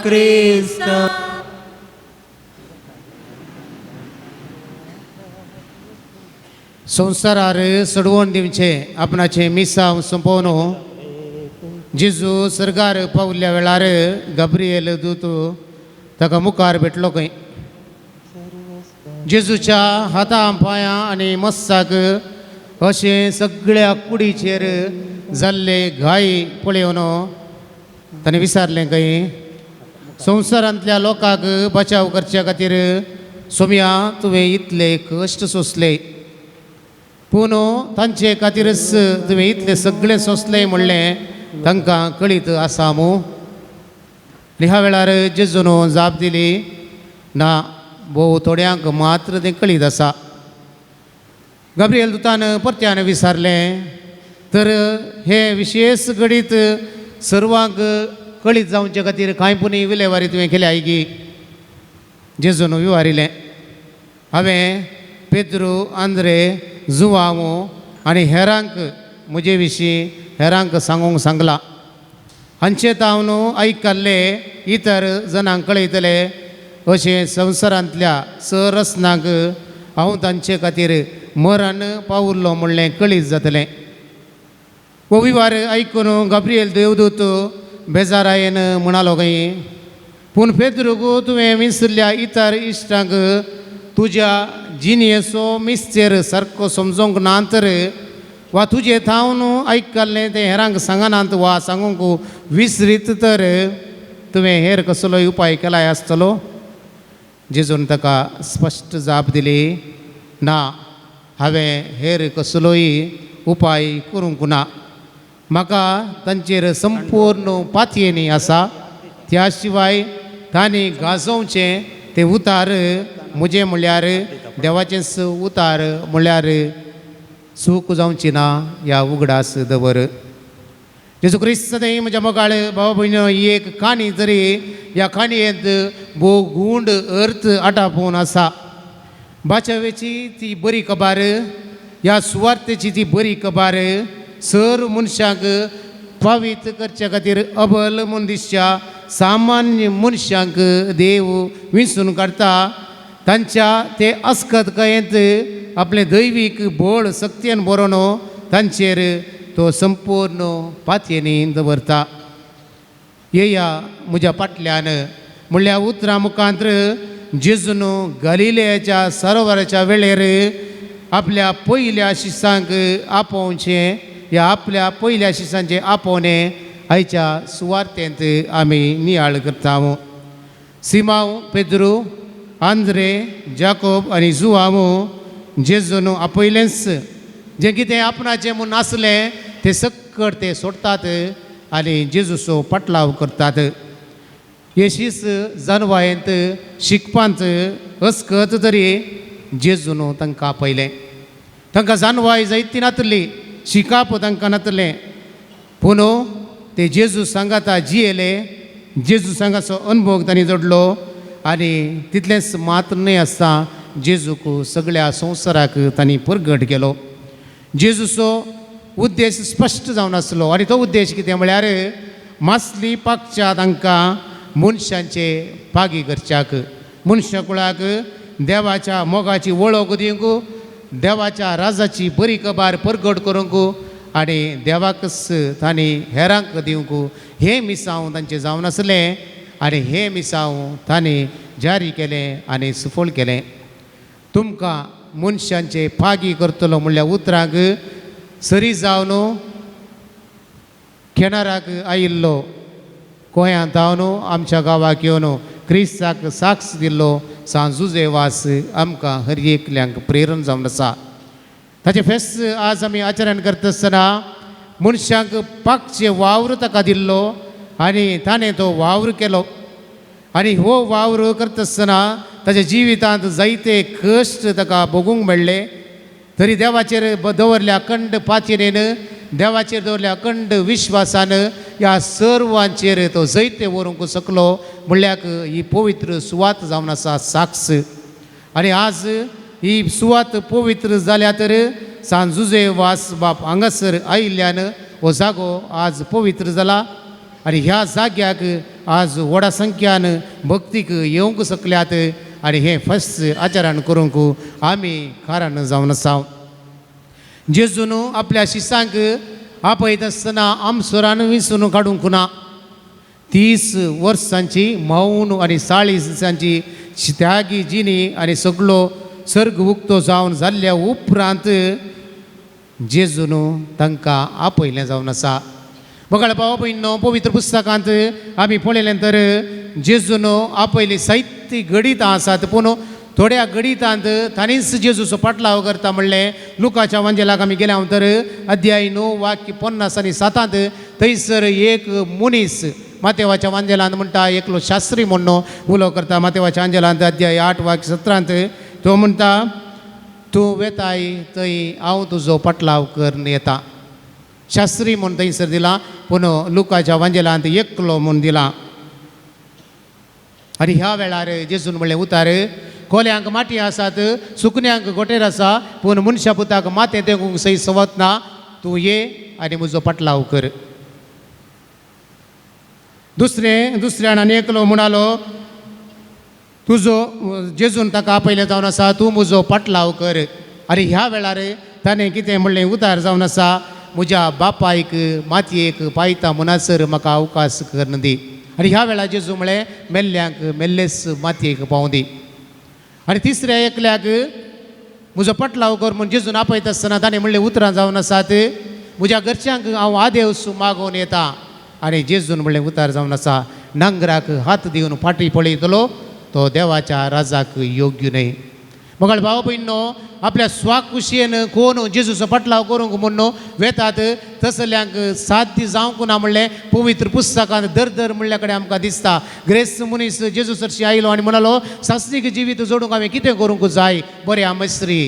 क्रिस्ता. संवसारार सडवण दिवचे आपणाचे मिसांव संपोवन जेजू सर्गार पावल्ल्या वेळार गब्रिएल दूत ताका मुखार भेटलो खंय. जेजूच्या हातां पांयां आनी मस्साक अशें सगळ्या कुडीचेर जाल्ले घाई पळयोवन ताणें विचारलें खंय, संवसारांतल्या लोकांक बचाव करच्या खातीर सोम्या तुवें इतले कश्ट सोंसले, पूण तांचे खातीरच तुवें इतलें सगळें सोंसलें म्हणलें तांकां कळीत आसा मू. ह्या वेळार जेजून जाप दिली, ना भोव थोड्यांक मात्र तें कळीत आसा. गब्रिएल दुतान परत्यान विचारलें, तर हे विशेष घडीत सर्वांक कळीत जावचे खातीर कांय पुनी विलेवारी तुवें केल्या गी. जेजून विवारिलें, हांवें पेद्रू आंद्रे जुआंव आनी हेरांक म्हजे विशीं हेरांक सांगूंक सांगलां. हांचे तावन आयकल्ले इतर जनांक कळयतले अशें संवसारांतल्या सरसनाक हांव तांचे खातीर मरण पावुरलो म्हणलें कळीत जातलें. हो विवार आयकून गब्रिएल देवदूत बेजारायेन म्हणालो खंय, पूण पेद्रूक तुवें विसरल्या इतर इश्टांक तुज्या जिनियेचो मिस्तेर सारको समजोंक ना तर, वा तुजें थावन आयकल्लें तें हेरांक सांगनात वा सांगूंक विसरीत तर तुवें हेर कसलोय उपाय केलाय आसतलो. जेजून ताका स्पश्ट जाप दिली, ना, हांवें हेर कसलोय उपाय करूंक ना. म्हाका तांचेर संपूर्ण पातयेनी आसा. त्या शिवाय तांणी गाजोवचें ते उतार म्हजें म्हणल्यार देवाचेंच उतार म्हणल्यार चूक जावची ना ह्या उगडास दवर. जेजू क्रिस्त थंय म्हज्या मोगाळ भाव भयणीनो, ही एक काणी तरी ह्या काणयेंत भोव गूंड अर्थ आटापून आसा. बाचवेची ती बरी खबर, ह्या सुवार्थेची ती बरी खबर सर मनशाक पावीत करचे खातीर अबल मनदिसच्या सामान्य मनशांक देव विंचून काडटा. तांच्या ते अस्खतकायेंत आपले दैवीक बळ सक्तीन बरोवन तांचेर तो संपूर्ण पातयेनी दवरता. येया म्हज्या फाटल्यान म्हणल्या उतरां मुखांतर जेजून गलिलेच्या सरोवराच्या वेळेर आपल्या पयल्या शिसांक आपोवचें, ह्या आपल्या पयल्या शिसांचें आपोवणें आयच्या सुवार्थेंत आमी नियाळ करता. सिमांव, पेद्रू, आंद्रे, जाकोब आनी जुआंव जेजून आपयलेंच जें कितें आपणाचें म्हूण आसलें तें सक्कट ते सोडतात आनी जेजूचो पाटलाव करतात. येशीस जानवायेंत शिकपांत अस्खत तरी जेजून तांकां आपयलें. तांकां जानवाय जायती नातली, शिकाप तांकां नातलें, पूण ते जेजू सांगाता जियेले. जेजू सांगाचो अनुभव तांणी जोडलो आनी तितलेंच मात्र न्हय आसता, जेजूक सगळ्या संवसाराक तांणी परगट केलो. जेजूचो उद्देश स्पश्ट जावन आसलो आनी तो उद्देश कितें म्हळ्यार मासली पागच्या तांकां मनशांचे पागी करच्याक, मनशा कुळाक देवाच्या मोगाची वळख दिवंक, देवाच्या राजाची बरी खबर परगट करूंक आनी देवाकच तांणी हेरांक दिवंक हें मिसांव तांचें जावन आसलें. आनी हें मिसांव तांणी जारी केलें आनी सफळ केलें. तुमकां मनशांचे पागी करतलो म्हणल्या उतराक सरी जावन केनाराक आयिल्लो, गोंयांत जावन आमच्या गांवाक येवन क्रिस्ताक साक्ष दिल्लो सांजुजे वास आमकां हर एकल्यांक प्रेरण जावन आसा. ताचें फेस्त आज आमी आचरण करता आसतना मनशांक पागचे वावर ताका दिल्लो आनी ताणें तो वावर केलो. आनी हो वावर करता आसतना ताच्या जिवितांत जायते कश्ट ताका भोगूंक मेळ्ळे तरी देवाचेर दवरल्या अखंड पातयेन देवाचेर दवरल्या अखंड विश्वासान ह्या सर्वांचेर तो जैते व्हरूंक शकलो म्हणल्यार ही पवित्र सुवात जावन आसा साक्ष आनी आज ही सुवात पवित्र जाल्या तर सांजुजे वास बाप हांगासर आयिल्ल्यान हो जागो आज पवित्र जाला आनी ह्या जाग्याक आज व्हडा संख्यान भक्तीक येवंक शकल्यात आनी हें फस्ट आचरण करूंक आमी कारण जावन आसा जेजून आपल्या शिसांक आपयत आसतना आमसोरान विसरून काडूंक ना 30 वर्सांची मौन आनी 40 दिसांची त्यागी जिणी आनी सगळो सर्ग उक्तो जावन जाल्ल्या उपरांत जेजून तांकां आपयलें जावन आसा बघा भाव भयणो पवित्र पुस्तकांत आमी पळयलें तर जेजून आपयली साहित्य गणितां आसात पूण थोड्या गणितांत तांणीच जेजूचो पाटलाव करता म्हणलें लुकाच्या वांजेलाक आमी गेल्या तर अध्याय 9 वाक्य 50 आनी 7 थंयसर एक मनीस मातेवाच्या वांजेलांत म्हणटा एकलो शास्त्री म्हणून उलो करता मातेवाच्या वांजेलांत अध्याय 8 वाक्य 17 तो म्हणटा तूं वेताय थंय हांव तुजो पाटलाव करन येता शास्त्री म्हूण थंयसर दिला पूण लुकाच्या वांजेलांत एकलो म्हूण दिला आनी ह्या वेळार जेजून म्हणलें उतार कोल्यांक माटी आसात सुकण्यांक गोटेर आसा पूण मनशा पुताक मातें तेंकूंक सही सवत ना तूं ये आनी म्हजो पाटलाव कर दुसऱ्यान आनी एकलो म्हणालो तुजो जेजून ताका आपयलें जावन आसा तूं म्हजो पाटलाव कर आनी ह्या वेळार ताणें कितें म्हणलें उतार जावन आसा म्हज्या बापायक मातयेक पायता म्हणसर म्हाका अवकाश करन दी आनी ह्या वेळार जेजू म्हळें मेल्ल्यांक मेल्लेस मातयेक पावूं दी आनी तिसऱ्या एकल्याक म्हजो पाटलाव कर म्हूण जेजून आपयता आसतना ताणें म्हणलें उतरां जावन आसात म्हज्या घरच्यांक हांव आदेवस मागोवन येता आनी जेजून म्हणलें उतार जावन आसा नांगराक हात दिवन फाटी पळयतलो तो देवाच्या राजाक योग्य न्हय मगळ भाव भयणो आपल्या स्वाकुशेन कोण जेजूचो पाटलाव करूंक म्हूण वेतात तसल्यांक साध्य जावंक ना म्हणलें पवित्र पुस्तकांत दर म्हणल्या कडेन आमकां दिसता ग्रेस्त मनीस जेजू सरशी आयलो आनी म्हणलो सासरीक जिवीत जोडूंक हांवें कितें करूंक जाय बरें आमश्री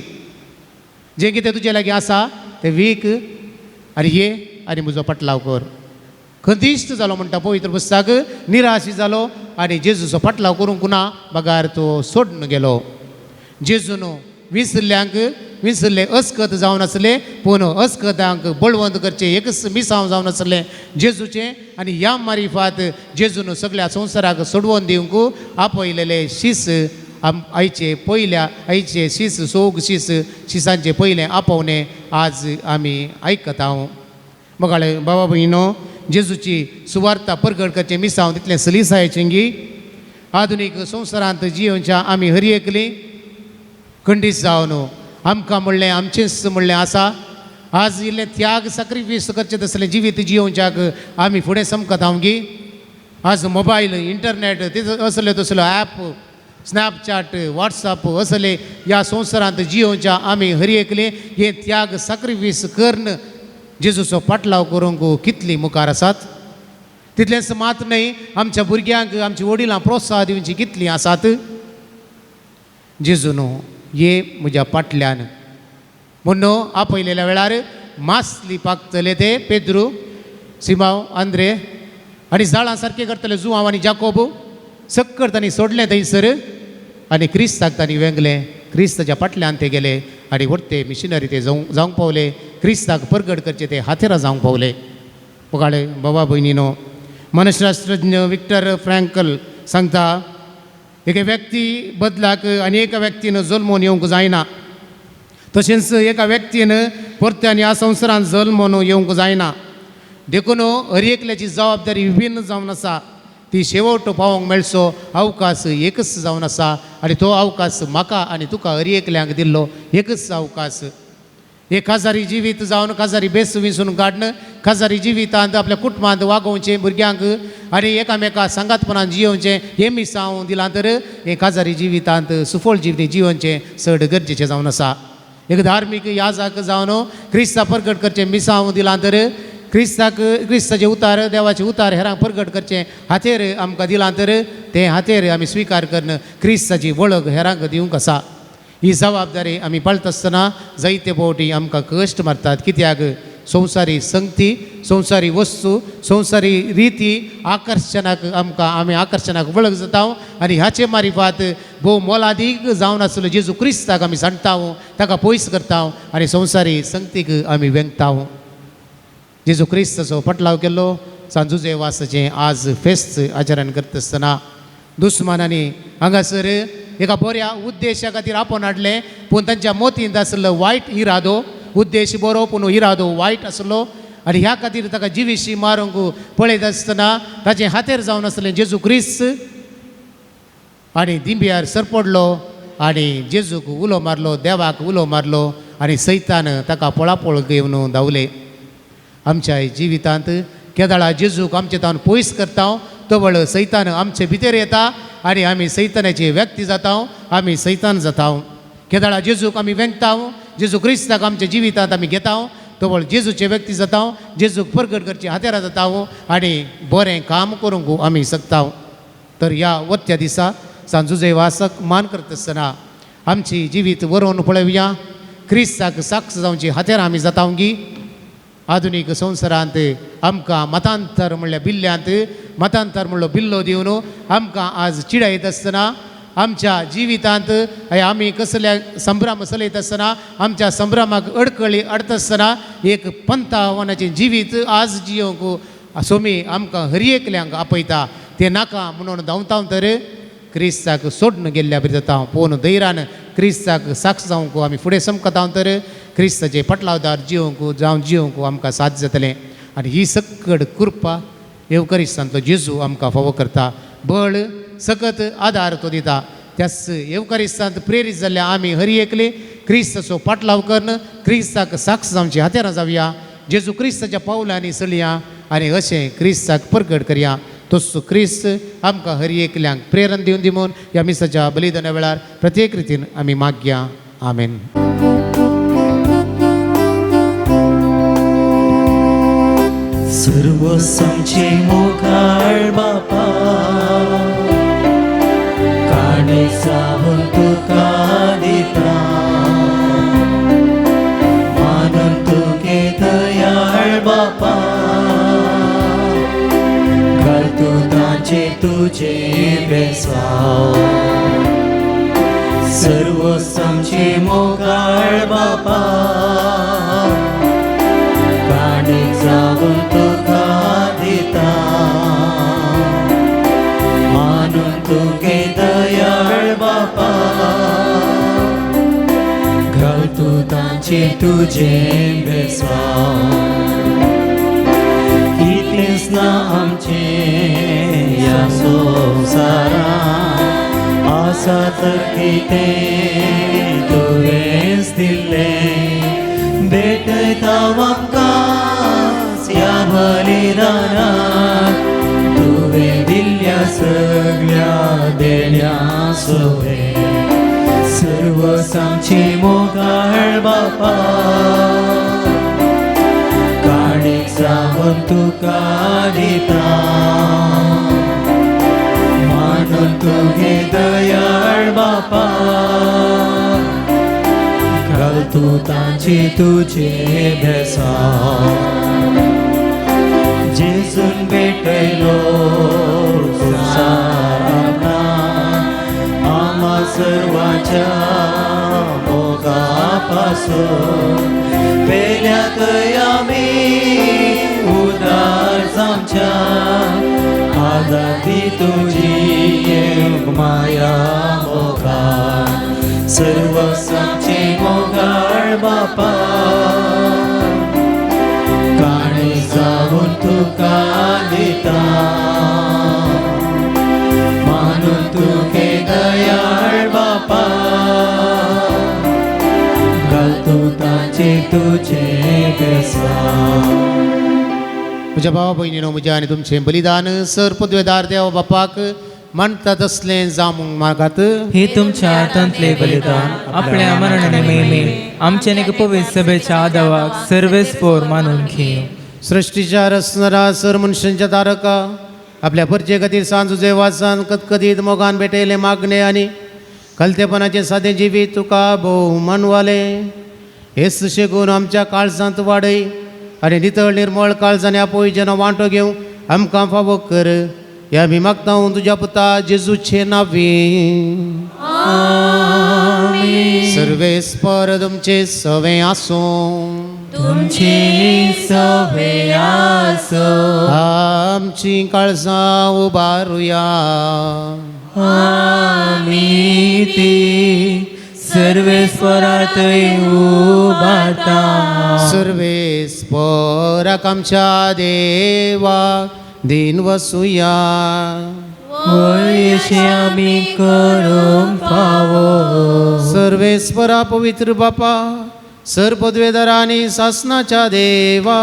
जें कितें तुजे लागीं आसा तें वीक आनी ये आनी म्हजो पाटलाव कर खंतिश्ट जालो म्हणटा पवित्र पुस्तक निराशी जालो आनी जेजूचो पाटलाव करूंक ना बगार तो सोडून गेलो जेजून विसरले अस्कत जावन आसले पूण अस्कतांक बळवंत करचें एकच मिसांव जावन आसलें जेजूचें आनी ह्या मारिफात जेजून सगळ्या संवसाराक सोडवून दिवंक आपयलेले शीस आयचे शीस सोग शिसांचे पयलें आपोवणें आज आमी आयकता मगाळे बाबा भयणो जेजूची सुवार्ता परगट करचें मिसांव तितलें सलिसायेचें गी आधुनीक संवसारांत जियोच्या आमी हरयेकली खंडीत जावन आमकां म्हणलें आमचेंच म्हणलें आसा आज इल्लें त्याग सॅक्रिफीस करचें तसलें जिवीत जियोवच्याक आमी फुडें समकत हांव गी आज मोबायल इंटरनेट असले तसलो ॲप स्नॅपचॅट वॉट्सॲप असले ह्या संवसारांत जियोवच्या आमी हरयेकले हे त्याग सॅक्रिफीस करन जेजूचो पाटलाव करूंक कितली मुखार आसात तितलेंच मात न्हय आमच्या भुरग्यांक आमच्या वडिलांक प्रोत्साह दिवची कितलीं आसात जेजून ये म्हज्या पाटल्यान म्हणून आपयलेल्या वेळार मासली पाकतले ते पेद्रू सिमांव आंद्रे आनी झाडां सारकें करतले जुआंव आनी जाकोब सक्कर तांणी सोडलें थंयसर आनी क्रिस्ताक तांणी वेंगलें क्रिस्ताच्या पाटल्यान ते गेले आनी व्हडते मिशनरी ते जावंक पावले क्रिस्ताक परगट करचे ते हातेरा जावंक पावले पगाळे बाबा भयणीनो मनशास्त्रज्ञ विक्टर फ्रँकल सांगता एका व्यक्ती बदलाक आनी एका व्यक्तीन जल्मोवन येवंक जायना तशेंच एका व्यक्तीन परत्यान ह्या संवसारांत जल्मोवन येवंक जायना देखून हर एकल्याची जबाबदारी विभिन्न जावन आसा ती शेवट पावोवंक मेळचो अवकाश एकच जावन आसा आनी तो अवकाश म्हाका आनी तुका हर एकल्यांक दिल्लो एकच अवकाश एक खाजारी जिवीत जावन खाजारी बेस विसरून काडन खाजारी जिवितांत आपल्या कुटुंबांत वागोवचें भुरग्यांक आनी एकामेका सांगातपणान जियोवचें हें मिसांव दिलां तर हे खाजारी जिवितांत सुफळ जिवीत जियोवचें चड गरजेचें जावन आसा एक धार्मीक याजाक जावन क्रिस्ता परगट करचें मिसांव दिलां तर क्रिस्ताचे उतार देवाचे उतार हेरांक परगट करचें हातेर आमकां दिलां तर ते हातेर आमी स्विकार करणं क्रिस्ताची वळख हेरांक दिवंक आसा. ही जबाबदारी आमी पाळटा आसतना जायते फावटी आमकां कश्ट मारतात. कित्याक संवसारी संगती, संवसारी वस्तू, संवसारी रिती आकर्शनाक आमी आकर्शनाक वळख जाता आनी ह्याचे मारिफात भोव मोलादीक जावन आसलो जेजू क्रिस्ताक आमी जाणटा, ताका पयस करता आनी संवसारी संगतीक आमी वेंगता. जेजू क्रिस्ताचो पटलाव केल्लो सांजुजे वासाचें आज फेस्त आचरण करता आसतना दुस्मानांनी हांगासर एका बऱ्या उद्देशा खातीर आपोवन हाडलें, पूण तांच्या मोतींत आसलो वायट इरादो. उद्देश बरो पूण इरादो वायट आसलो आनी ह्या खातीर ताका जिवीशी मारूंक पळयत आसतना ताचें हातेर जावन आसलें जेजू क्रिस्त आनी दिंब्यार सरपडलो आनी जेजूक उलो मारलो, देवाक उलो मारलो आनी सैतान ताका पळापळ घेवन धांवले. आमच्या जिवितांत केदाळा जेजूक आमचे तावन पयस करता तवळ सैतान आमचे भितर येता आनी आमी सैतानाचे व्यक्ती जाता, आमी सैतान जाता. केदाळा जेजूक आमी वेंगता, जेजू क्रिस्ताक आमच्या जिवितांत आमी घेता तवळ जेजूचे व्यक्ती जाता, जेजूक प्रगट करचे हातेरां जाता आनी बरें काम करूंक आमी शकता. तर ह्या वत्या दिसा सांजुजे वासाक मान करता आसतना आमची जिवीत वरोवन पळोवया. क्रिस्ताक साक्ष जावची हातेरां आमी जाता गी. आधुनीक संवसारांत आमकां मतांतर म्हणल्या बिल्ल्यांत मतांतर म्हणलो बिल्लो दिवन आमकां आज चिडायत आसतना आमच्या जिवितांत आमी कसल्या संभ्रम चलयत आसतना आमच्या संभ्रमाक अडकळी अडत आसतना एक पंथावनाचें जिवीत आज जियोंक सोमी आमकां हर एकल्यांक आपयता. तें नाका म्हणून धांवता तर क्रिस्ताक सोडून गेल्ल्या बरी जाता. पोवन धैर्यान क्रिस्ताक साक्ष जावंक आमी फुडें समकता तर क्रिस्ताचे पटलावदार जियोंक आमकां साथ जातलें. आनी ही सकड कृपा येवकरिस्तांतलो जेजू आमकां फावो करता, बळ सकत आदार तो दिता. त्याच येवकरिस्तांत प्रेरीत जाल्ल्या आमी हर एकले क्रिस्ताचो पाटलाव करून क्रिस्ताक साक्ष जावची हातेरां जावया. जेजू क्रिस्ताच्या पावलांनी चलया आनी अशें क्रिस्ताक प्रगट करया. तसो क्रिस्त आमकां हर एकल्यांक प्रेरण दिवन दिमून ह्या मिसाच्या बलिदाना वेळार प्रत्येक रितीन आमी मागया. आमेन. सर्वस्वांचे मोगाळ बापा काणे सावन तुका दिता, मानून तुगे दयाळ बापा घालतू तांचे तुझे बेसाव. सर्वस्वांचे मोगाळ बापा काणे सावन तुका दिता, मानून तुगे दयाळ बापा घालतू तांचे तुझे बेसाव. कितेंच ना आमचे ह्या संवसारांत आसा तर कितें तुवेंच दिल्लें, भेटयता आमकां ह्या बलिदानांत तुवें दिल्ल्या सगळ्या देण्या सोय. सर्वस्वांचे मोगाळ बापा काणीक जावन तुका दिता, मानून तुगे दयाळ बापा घालतू तांचे तुझे बेसाव. जेजून भेटयलो संवसारांत आम्हा सर्वांच्या मोगा पासून, पेल्याकय आमी उदार जावच्या आदाती तुजी माया मोगान. सर्वस्वांचे मोगाळ बापा काणे जावन तुका दिता, मानून तुगे दयाळ बापा घालतू तांचे तुझे बेसाव. म्हज्या भावा भयणीनो, म्हज्या आनी तुमचें बलिदान सर पदवेदार देव बापाक म्हणटा तसलें जावंक मागात. हे तुमच्या हातांतले बलिदान आपल्या मरणाने मेळमे आमचे एक पवित्र सभेच्या आदावाक सर्वेस्पोर मानून घे. सृष्टीच्या रचणारा सर मनशांच्या तारका आपल्या परचे खातीर सांजुजे वासान कतकदीत मोगान भेटयले मागणे आनी कलतेपणाचे सादे जिवीत तुका भोव मानवाले. हेच शेकून आमच्या काळजांत वाडय आनी नितळ निर्मळ काळजांनी आपोय जन वांटो घेवं आमकां फावो कर. ह्या आमी मागता तुज्या पुता जेजूचे नांवी. सर्वेस्पर तुमचे सवे आसूं. तुमची सवे आसो. आमची काळजां उबारुया. आमी ती सर्वेस्परातय उबारता. सर्वेस्पराक आमच्या देवाक दिन वसुया. वयशे आमी करूंक फावो. सर्वेस्परा पवित्र बापा सर पदवेदारा आनी सासनाच्या देवा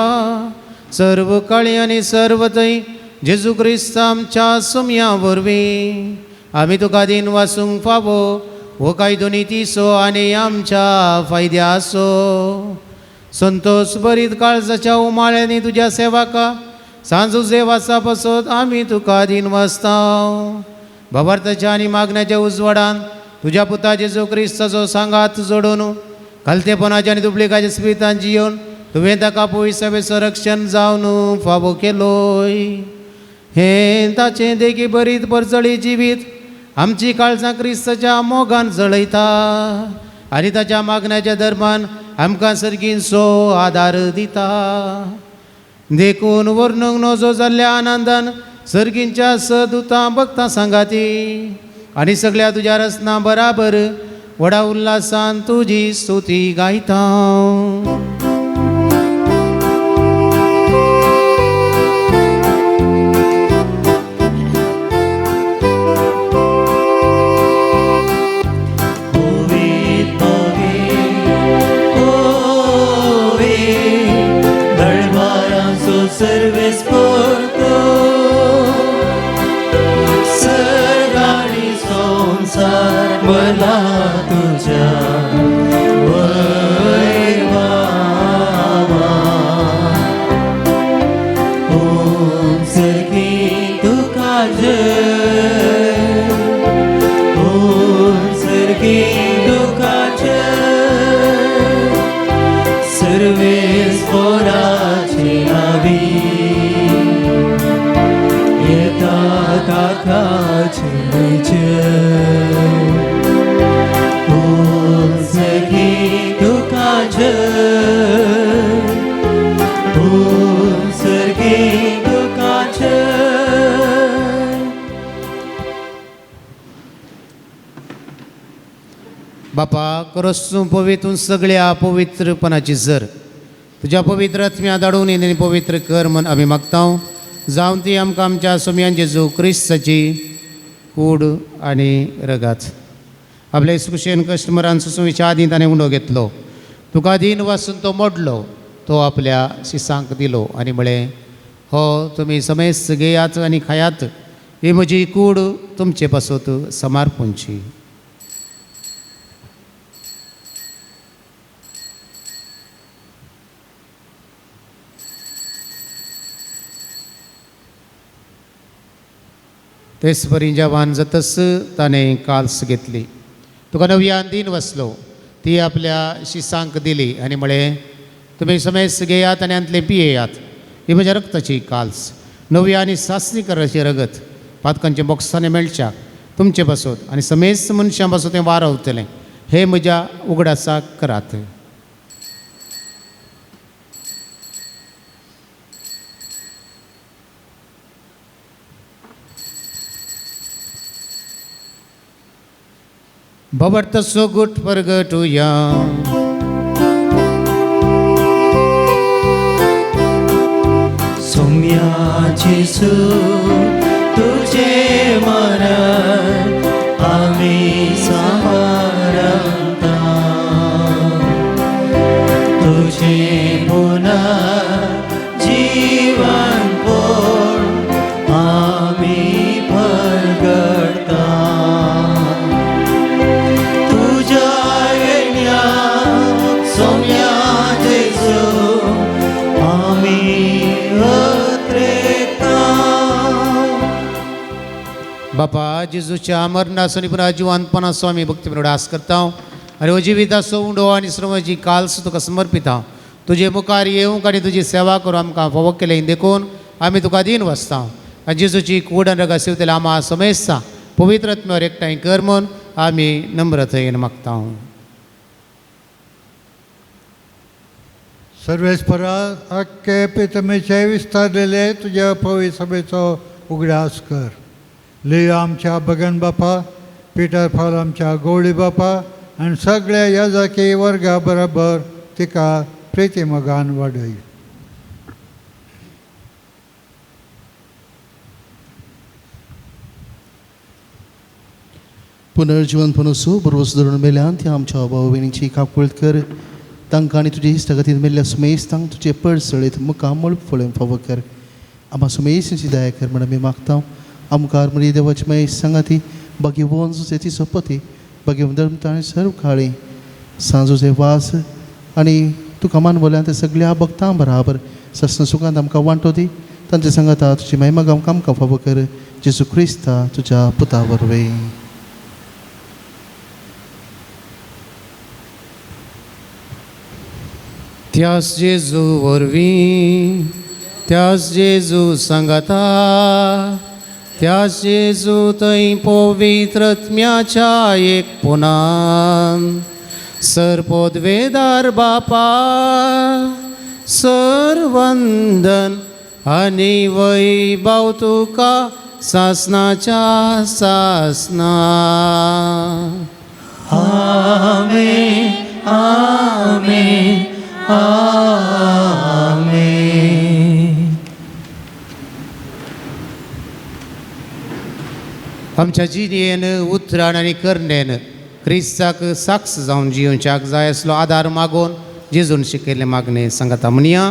सर्व काळी आनी सर्वतय जेजू क्रिस्त आमच्या सोम्या वरवीं आमी तुका दिन वासूंक फावो हो कायदो नितीसो आनी आमच्या फायद्यासो. संतोष बरीत काळजाच्या उमाळ्यांनी तुज्या सेवाका सांजुजे वासा पासत आमी तुका दिन वाचता. भवार्थाच्या आनी मागण्याच्या उजवाडान तुज्या पुता जेजू क्रिस्ताचो सांगात जोडून कलतेपणाच्या आनी दुबळेकाच्या स्पिरितान जियोन तुवें ताका पयस सवेचो रक्षण जावन फावो केलोय. हे ताचें देखी बरीत परचळी जिवीत आमची काळजां क्रिस्ताच्या मोगान जळयता आनी ताच्या मागण्याच्या दरम्यान आमकां सर्गींचो आदार दिता. देखून वर्णूंक नजो जाल्ल्या आनंदान सर्गींच्या सदुतां भक्तां सांगाती आनी सगळ्या तुज्या रसना बराबर व्हडा उल्हासान तुजी स्तुती गायता. सर्वेस्पर्तो सर्गाणी संसार मला तुझ्या वैरवावा. ओम सर्गी तुका जय. ओम सर्गी तुका जय. सर्वेस्पराची नावी ओम सर्गी तुका जय. ओम सर्गी तुका जय. बापा करसूं पवितून सगळ्या पवित्रपणाची जर तुज्या पवित्र आत्म्या धाडून येनी पवित्र कर म्हण आमी मागता. जावन ती आमकां आमच्या सोम्यान जेजू क्रिस्ताची कूड आनी रगात. आपल्या सुशेन कस्टमरांचो सुविच्या आदीं ताणें उंडो घेतलो. तुका दिन वासून तो मोडलो. तो आपल्या शिसांक दिलो आनी म्हळें हो तुमी समेस्त घेयात आनी खायात. ही म्हजी कूड तुमचे पासत समार्पणची. तेच परी जवान जातस ताणें काल्स घेतली. तुका नव्यान दिन वसलो. ती आपल्या शिसांक दिली आनी म्हळें तुमी समेस्त घेयात आनी अंतले पियेयात. ही म्हज्या रक्ताची काल्स नव्या आनी सासणी कराची रगत पातकांच्या बॉक्सांनी मेळच्याक तुमचे पासत आनी समेस्त मनशां पासत तें वारवतलें. हे म्हज्या उगडासाक करात. भवर्थसो गुट परगटुया. सोम्याची तुझे मरण आम्ही समारंता. तुझे पुन्हा जीवन कोण आम्ही परगटता. बापा जेजूच्या मरणासनी पुन्हा जिवानपणा स्वामी भक्तीप्रमाणे आस करता आणि हो जिविताचो उंडो आनी श्रमाची काल्स तुका समर्पित हांव तुजे मुखार येवंक आनी तुजी सेवा करून आमकां फावो केले देखून आमी तुका दिन वचता आनी जेजूची कूड आनी रगा सेवतेला आम्हा समेस्ता पवित्र आत्म्यावर एकठांय कर म्हूण आमी नम्रतेन मागता. सर्वेस्परा अख्खे पितमेचे विस्तारलेले तुझ्या पवित्र सभेचो उगडास कर. लियो आमच्या भगन बापा, पिटर फाल आमच्या गवळी बापा आनी सगळ्या याजकी वर्गा बरोबर तिका प्रिती मोगान वाडय. पुनर्जीवन असो बरोस धरून मेल्यान त्या आमच्या भाव भयणीची काकूळट कर. तांकां आनी तुजे इश्टगतीन मेल्ल्या सुमेस तांक तुजे पडसळीत मुखार मळ फळें फावो कर. आम्हा सुमेसाची दया कर म्हण आमी मागता. आमकां मरी देवाची महेश सांगाती बागी वंज ती सोपती बागी धर्मताळी सर्व काळी सांजोचे वास आनी तुका मान बोल्यान ते सगळ्या भक्तां बराबर सस्न सुखांत आमकां वांटो दी. तांचे सांगाता तुजी महिमा आमकां फावो कर. जेजू क्रिस्ता तुज्या पुता वरवीं. त्याच जेजू वरवीं त्याच जेजू सांगाता त्याच जेजू थंय पवित्र आत्म्याच्या एकपणान सरपोदवेदार बापा सर्वंदन आनी वैभव तुका सासनाच्या सासना. आमेन आमेन आमेन. आमच्या जिणेन उतराण आनी करण्यान क्रिस्ताक साक्ष जावन जिवच्याक जाय असलो आदार मागोवन जेजून शिकयल्ले मागणे सांगता म्हणया.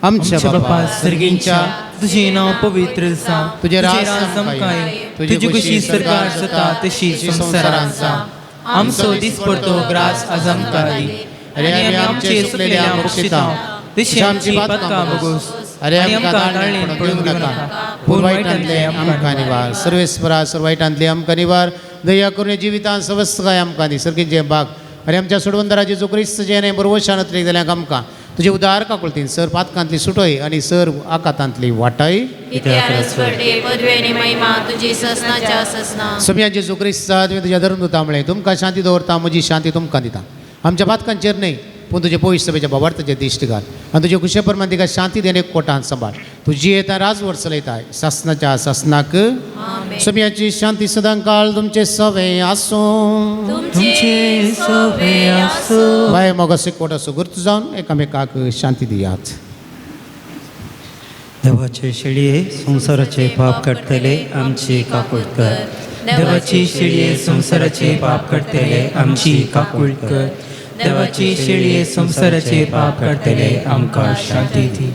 आमच्या बापा सर्गींच्या तुझे नाव पवित्र जावं तुझे राज समकाय तुझी कशी सरकार जाता तशी संसारांत जावं. आमचो दीस पडतो ग्रास आज आमकां दी आनी आमचे चुकलेल्या बक्षिता तशी आमची पातकां बगोस आनी आमकां नाळणेन पडूंक नाका पूण वायटांतले आमकां निवार. सर्वेस्परा सर्व वायटांतले आमकां निवार. दया करून जिवितांत सवस्त काय आमकां दी सर्गीचे भाग आनी आमच्या सोडवंदरा जेजू क्रिस्त जेणे बरोवशान उतरी जाल्यार आमकां तुजे उदार काकुळतीन सर पातकांतली सुटय आनी सर आकांतांतली वाटाय. पदवेनी महिमा तुजी ससनाच्या ससना. सगळ्या जेजू क्रिस्ता तुवें तुज्या धर्मदूता म्हळें तुमकां शांती दवरता म्हजी शांती तुमकां दिता. आमच्या पातकांचेर न्हय पूण तुजे पवित्र सभेच्या भावार्थाचेर दिश्ट घाल आनी तुजे खुशे प्रमाण तिका शांती देणे कोटांत सांबाळ. तुजी येता राजवट चलयताय सासनाच्या सासनाक. सगळ्याची शांती सदां काळ तुमचे सवे आसूं. तुमचे सवे आसूं. बाय मोगासी कोट असो गुर्त जावन एकामेकाक शांती दियात. देवाचे शेळये संसाराचे पाप काडटले आमची काकूळ कर. देवाची शेळये संसाराचे पाप काडटले आमची काकूळ कर. देवाची शेळये संसाराचे पाप काडटले आमकां शांती दी.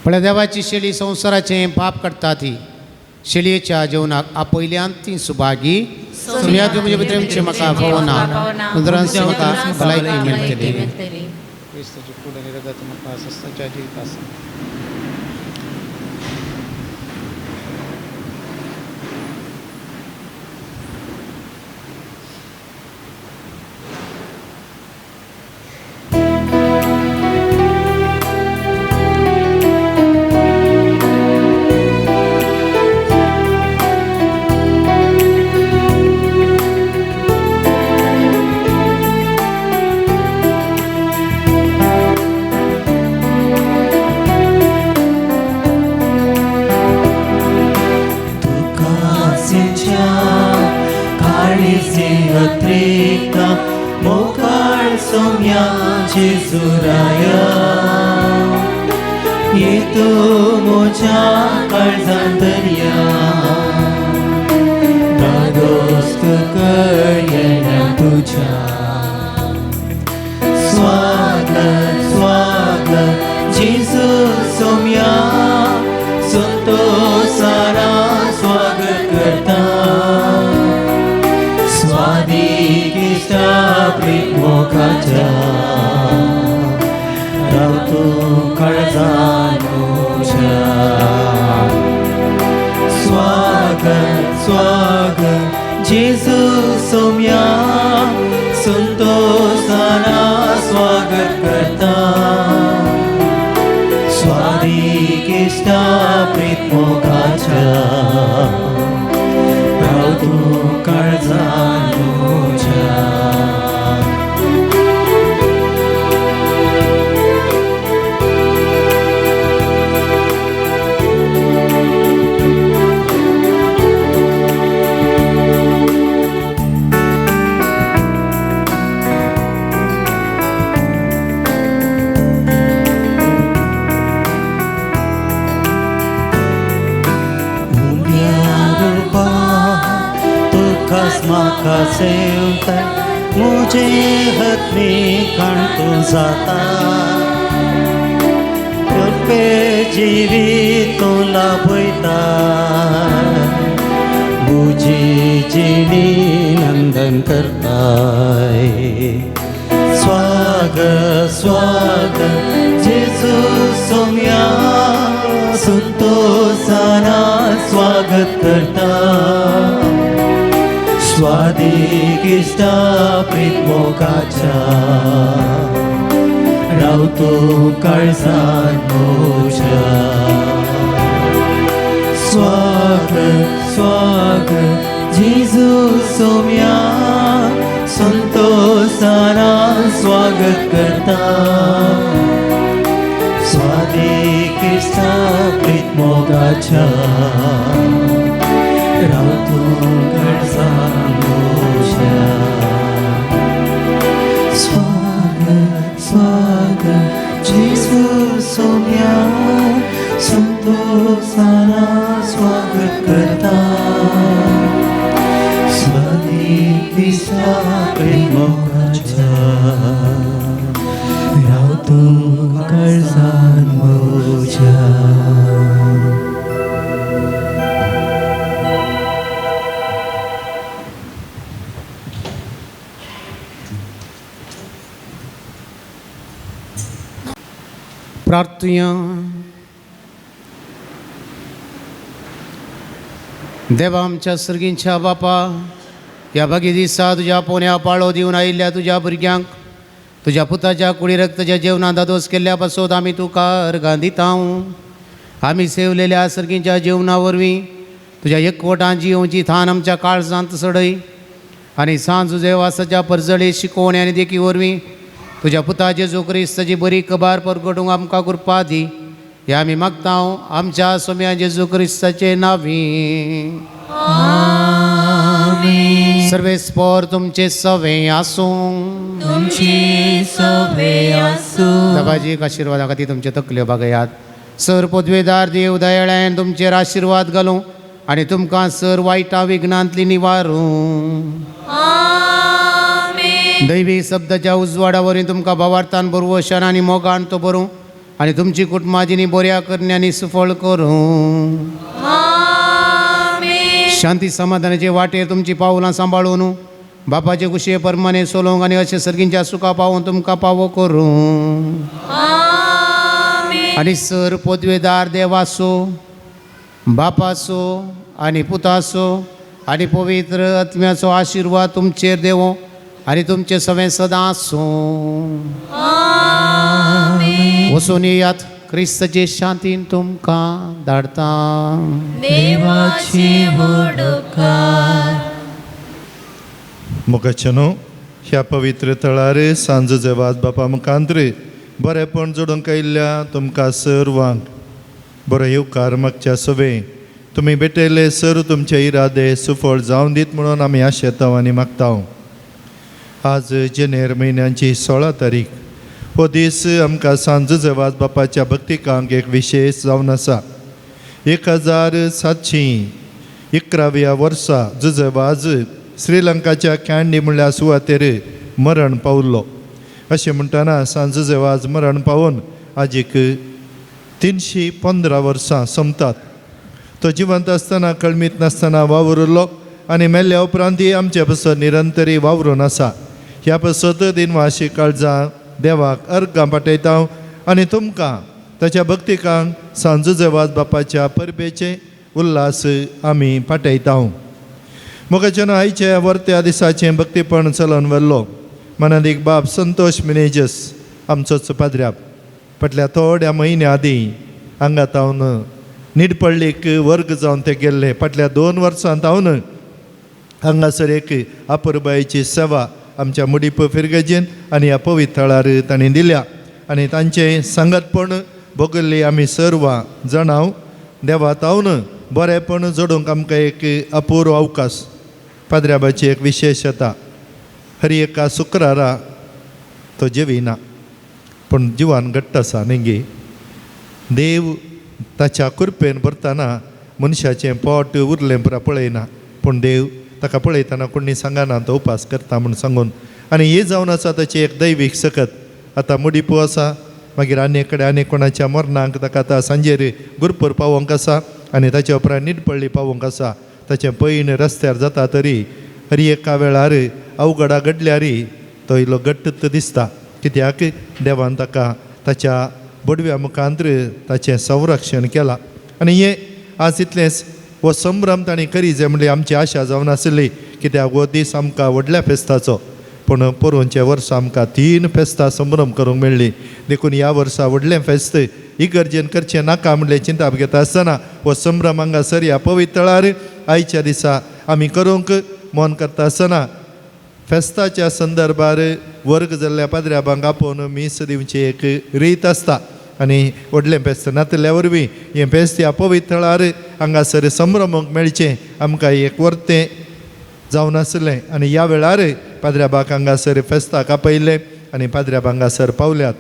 पण देवाची शेळी संसाराचे पाप काडटा ती शेळयेच्या जेवणाक आपयल्यान ती सुभागी. सुम्या तूं म्हजे भितर म्हाका भोवना उदरांत म्हाका भलायकी मेळटली. क्रिस्ताची कूड आनी रगत म्हाका सस्ताच्या जिवीत आसा. मोकाळ सोम्या जेजुराया येतो मोच्या काळजांत दर्या दोस्त कळयना तुझ्या स्वागत स्वागत जेजू सोम्या संतोसारा स्वागत करता प्रीत मोगाच्या राव तू काळजान म्हज्या म्हाका सेवता मुझे हत्मी काणतो जाता करपे जिवी तो लाभयता मुजी जिणी नंदन करताय स्वागत स्वागत जेजू सोम्या संतोषाना स्वागत करता स्वादिक इष्टा प्रीत मोगाच्या राव तू काळजान म्हज्या स्वागत स्वागत जेजू सोम्या संतोषाना स्वागत करता स्वादिक इष्टा प्रीत मोगाच्या राव तू काळजान म्हज्या स्वागत स्वागत जेजू सोम्या संतोषाना स्वागत करता स्वादिक इष्टा प्रीत मोगाच्या राव तू काळजान म्हज्या प्रार्थुया. देवा आमच्या सर्गींच्या बापा, ह्या बागी दिसा तुज्या पोन्या पाळो दिवन आयिल्ल्या तुज्या भुरग्यांक तुज्या पुताच्या कुडी रक्ताच्या जेवणांत दोस केल्ल्या पासत आमी तुका अर्गां दिता. आमी सेवलेल्या सर्गींच्या जेवणा वरवीं तुज्या एकवटान जिवोवची थान आमच्या काळजांत सडय आनी सांज वासाच्या परजळे शिकोवणी आनी देखी वरवीं तुज्या पुता जेजू क्रिस्ताची बरी खबर परगटूंक आमकां कृपा दी. हे आमी मागता आमच्या सोम्या जेजू क्रिस्ताचे नांवी. सर्वेस्पर तुमचे सवे आसूं. तुमची सवे आसूं. देवाची आशिर्वादा खातीर तुमचे तकल्यो बागयात. सर पदवेदार देव दयाळ्यान तुमचेर आशिर्वाद घालूं आनी तुमकां सर वायटा विघ्नांतली निवारूं. दैवी शब्दाच्या उजवाडा वरवीं तुमकां भावार्थान बरवशान आनी मोगान तो भरूं आनी तुमची कुटुंबाजीनी बऱ्या करण्यांनी सुफळ करूं. शांती समाधानाचे वाटेर तुमची पावलां सांबाळून बापाचे कुशे परमाने सोलोंक आनी अशे सर्गींच्या सुखा पावोवन तुमकां पावो करूं. आनी सर पदवेदार देवासो बापासो आनी पुतासो आनी पवित्र आत्म्याचो आशिर्वाद तुमचेर देवो आनी तुमचे सवे सदां आसूं. वचून येयात, क्रिस्ताचे शांतीन तुमकां धाडटा. देवाची होडकार. मुखाच्यानो ह्या पवित्र तळार सांज जेवाज बापा मुखांत्र बरेपण जोडूंक आयिल्ल्या तुमकां सर्वांक बरो येवकार मागच्या सवे तुमी भेटयले सर तुमचे इरादे सुफळ जावन दीत म्हणून आमी आशेता आनी मागता. आज जानेर म्हयन्याची 16 तारीख हो दीस आमकां सांज जेवाज बापाच्या भक्तिकांक एक विशेश जावन आसा. 1711व्या वर्सा जुजेवाज श्रीलंकाच्या कॅन्डी म्हणल्या सुवातेर मरण पावल्लो. अशें म्हणटना सांज जेवाज मरण पावून आजीक 315 वर्सां संपतात. तो जिवंत आसतना कळमीत नासतना वावुरलो आनी मेल्ल्या उपरांतय आमचे पासत निरंतरी वावरून आसा. ह्या पासत दिनवाशी काळजां देवाक अर्गां पाठयता आनी तुमकां ताच्या भक्तिकांक सांज जेवाज बापाच्या परबेचे उल्हास आमी पाठयता. मुखाच्यान आयच्या वर्त्या दिसाचें भक्तीपण चलोवन व्हरलो. मनादीक बाब संतोष मिनेजस आमचोच पाद्र्याप फाटल्या थोड्या म्हयन्या आदीं हांगा तावन निडपळ्ळीक वर्ग जावन ते गेल्ले. फाटल्या 2 वर्सांत हांव हांगासर एक अपुरबायेची सेवा आमच्या मुडीप फिरगेजेन आनी ह्या पवित्र थळार तांणी दिल्या आनी तांचें सांगतपण भोगल्ली आमी सर्व जाणाव देवा तावन बरेपण जोडूंक आमकां एक अपुरो अवकाश. पाद्र्याबाची एक विशेशता, हरी एका शुक्रारा तो जेविना पूण जिवान घट्ट आसा न्ही. देव ताच्या कृपेन भरतना मनशाचें पोट उरलें पुरा पळयना, पूण देव ताका पळयतना कोणी सांगना तो उपास करता म्हूण सांगून. आनी हे जावन आसा ताची एक दैवीक सकत. आतां मुडीपू आसा, मागीर आनी कडेन आनी कोणाच्या मरणाक ताका आतां सांजेर गुरपूर पावोवंक आसा आनी ताच्या उपरांत निडपळ्ळी पावोवंक आसा. ताचें पैन रस्त्यार जाता तरी हरी एका वेळार अवघडा घडल्यार तो इल्लो घट्ट दिसता, कित्याक देवान ताका ताच्या बडव्या मुखांत्र ताचें संरक्षण केलां. आनी हें आज इतलेंच हो संभ्रम ताणें करी जे म्हणले आमची आशा जावन आसली, कित्याक हो दीस आमकां व्हडल्या फेस्ताचो. पूण पोरवचे वर्सा आमकां 3 फेस्तां संभ्रम करूंक मेळ्ळी. देखून ह्या वर्सा व्हडलें फेस्त इगर्जेन करचें नाका म्हणलें चिंता घेता आसतना हो संभ्रम हांगासर ह्या पवित्र थळार आयच्या दिसा आमी करूंक मोन करता आसतना फेस्ताच्या संदर्भार वर्ग जाल्ल्या पाद्र्याबांक आपोवन मीस दिवची एक रीत आसता. आनी व्हडलें फेस्त नातल्या वरवीं हें फेस्त ह्या पवित्र थळार हांगासर संभ्रमूंक मेळचें आमकां एक वर्तें जावन आसलें. आनी ह्या वेळार पाद्र्याबाक हांगासर फेस्ताक आपयलें आनी पाद्र्याबां हांगासर पावल्यात.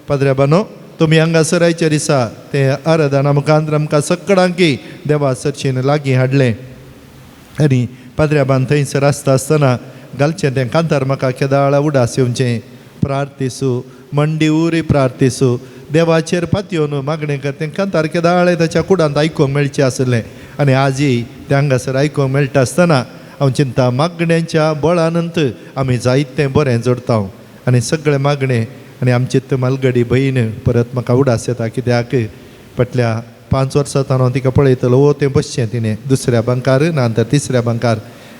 पाद्र्याबानो, तुमी हांगासर आयच्या दिसा तें आराधना मुखांतर आमकां सगळ्यांकी देवा सरचेन लागीं हाडलें. आनी पाद्र्याबान थंयसर आसता आसतना घालचें तें कांतार म्हाका केदाळ उडास येवचें. प्रार्थीसू मंडिवूर प्रार्थीसू, देवाचेर पातयेवन मागणें कर तें कांतार केदाळ ताच्या कुडांत आयकूंक मेळचें आसलें. आनी आजय तें हांगासर आयकूंक मेळटा आसतना हांव चिंता मागण्यांच्या बळानंत आमी जायतें बरें जोडता. आनी सगळें मागणें आनी आमची मालगडी भयण परत म्हाका उडास येता, कित्याक फाटल्या 5 वर्सां हांव तिका पळयतलो वो तें बसचें तिणें दुसऱ्या बंकार ना तर तिसऱ्या बंकार.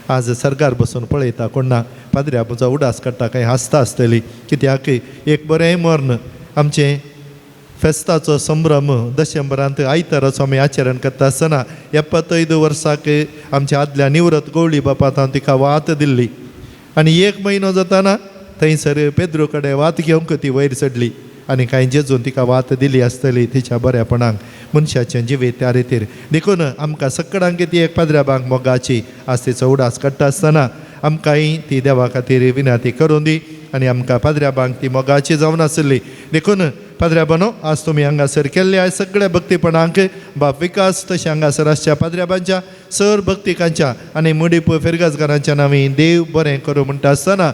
आज सरकार बसून पळयता कोण ना पाद्र्याबाचो उडास काडटा काय हांसता आसतली, कित्याक एक बरें मर्ण आमचें फेस्ताचो संभ्रम डिसेंबरांत आयताराचो आमी आचरण करता आसतना 75 वर्साक आमच्या आदल्या निवृत्त गवळी बापात हांव तिका वात दिल्ली. आनी 1 म्हयनो जाताना थंयसर पेद्रू कडेन वात घेवंक ती वयर चडली आनी कांय जेजून तिका वात दिली आसतली तिच्या बऱ्यापणाक मनशाचें जिवीत त्या रितीर. देखून आमकां सगळ्यांक ती एक पाद्र्याबांक मोगाची आज तिचो उडास काडटा आसतना आमकांय ती देवा खातीर विनंती करून दी आनी आमकां पाद्र्याबांक ती मोगाची जावन आसली. देखून पाद्र्याबानो, आज तुमी हांगासर केल्ल्या सगळ्या भक्तीपणांक बाप विकास तशें हांगासर आसच्या पाद्र्याबांच्या सर भक्तिकांच्या आनी मुडीप फिरगजकारांच्या नांवी देव बरें करूं म्हणटा आसतना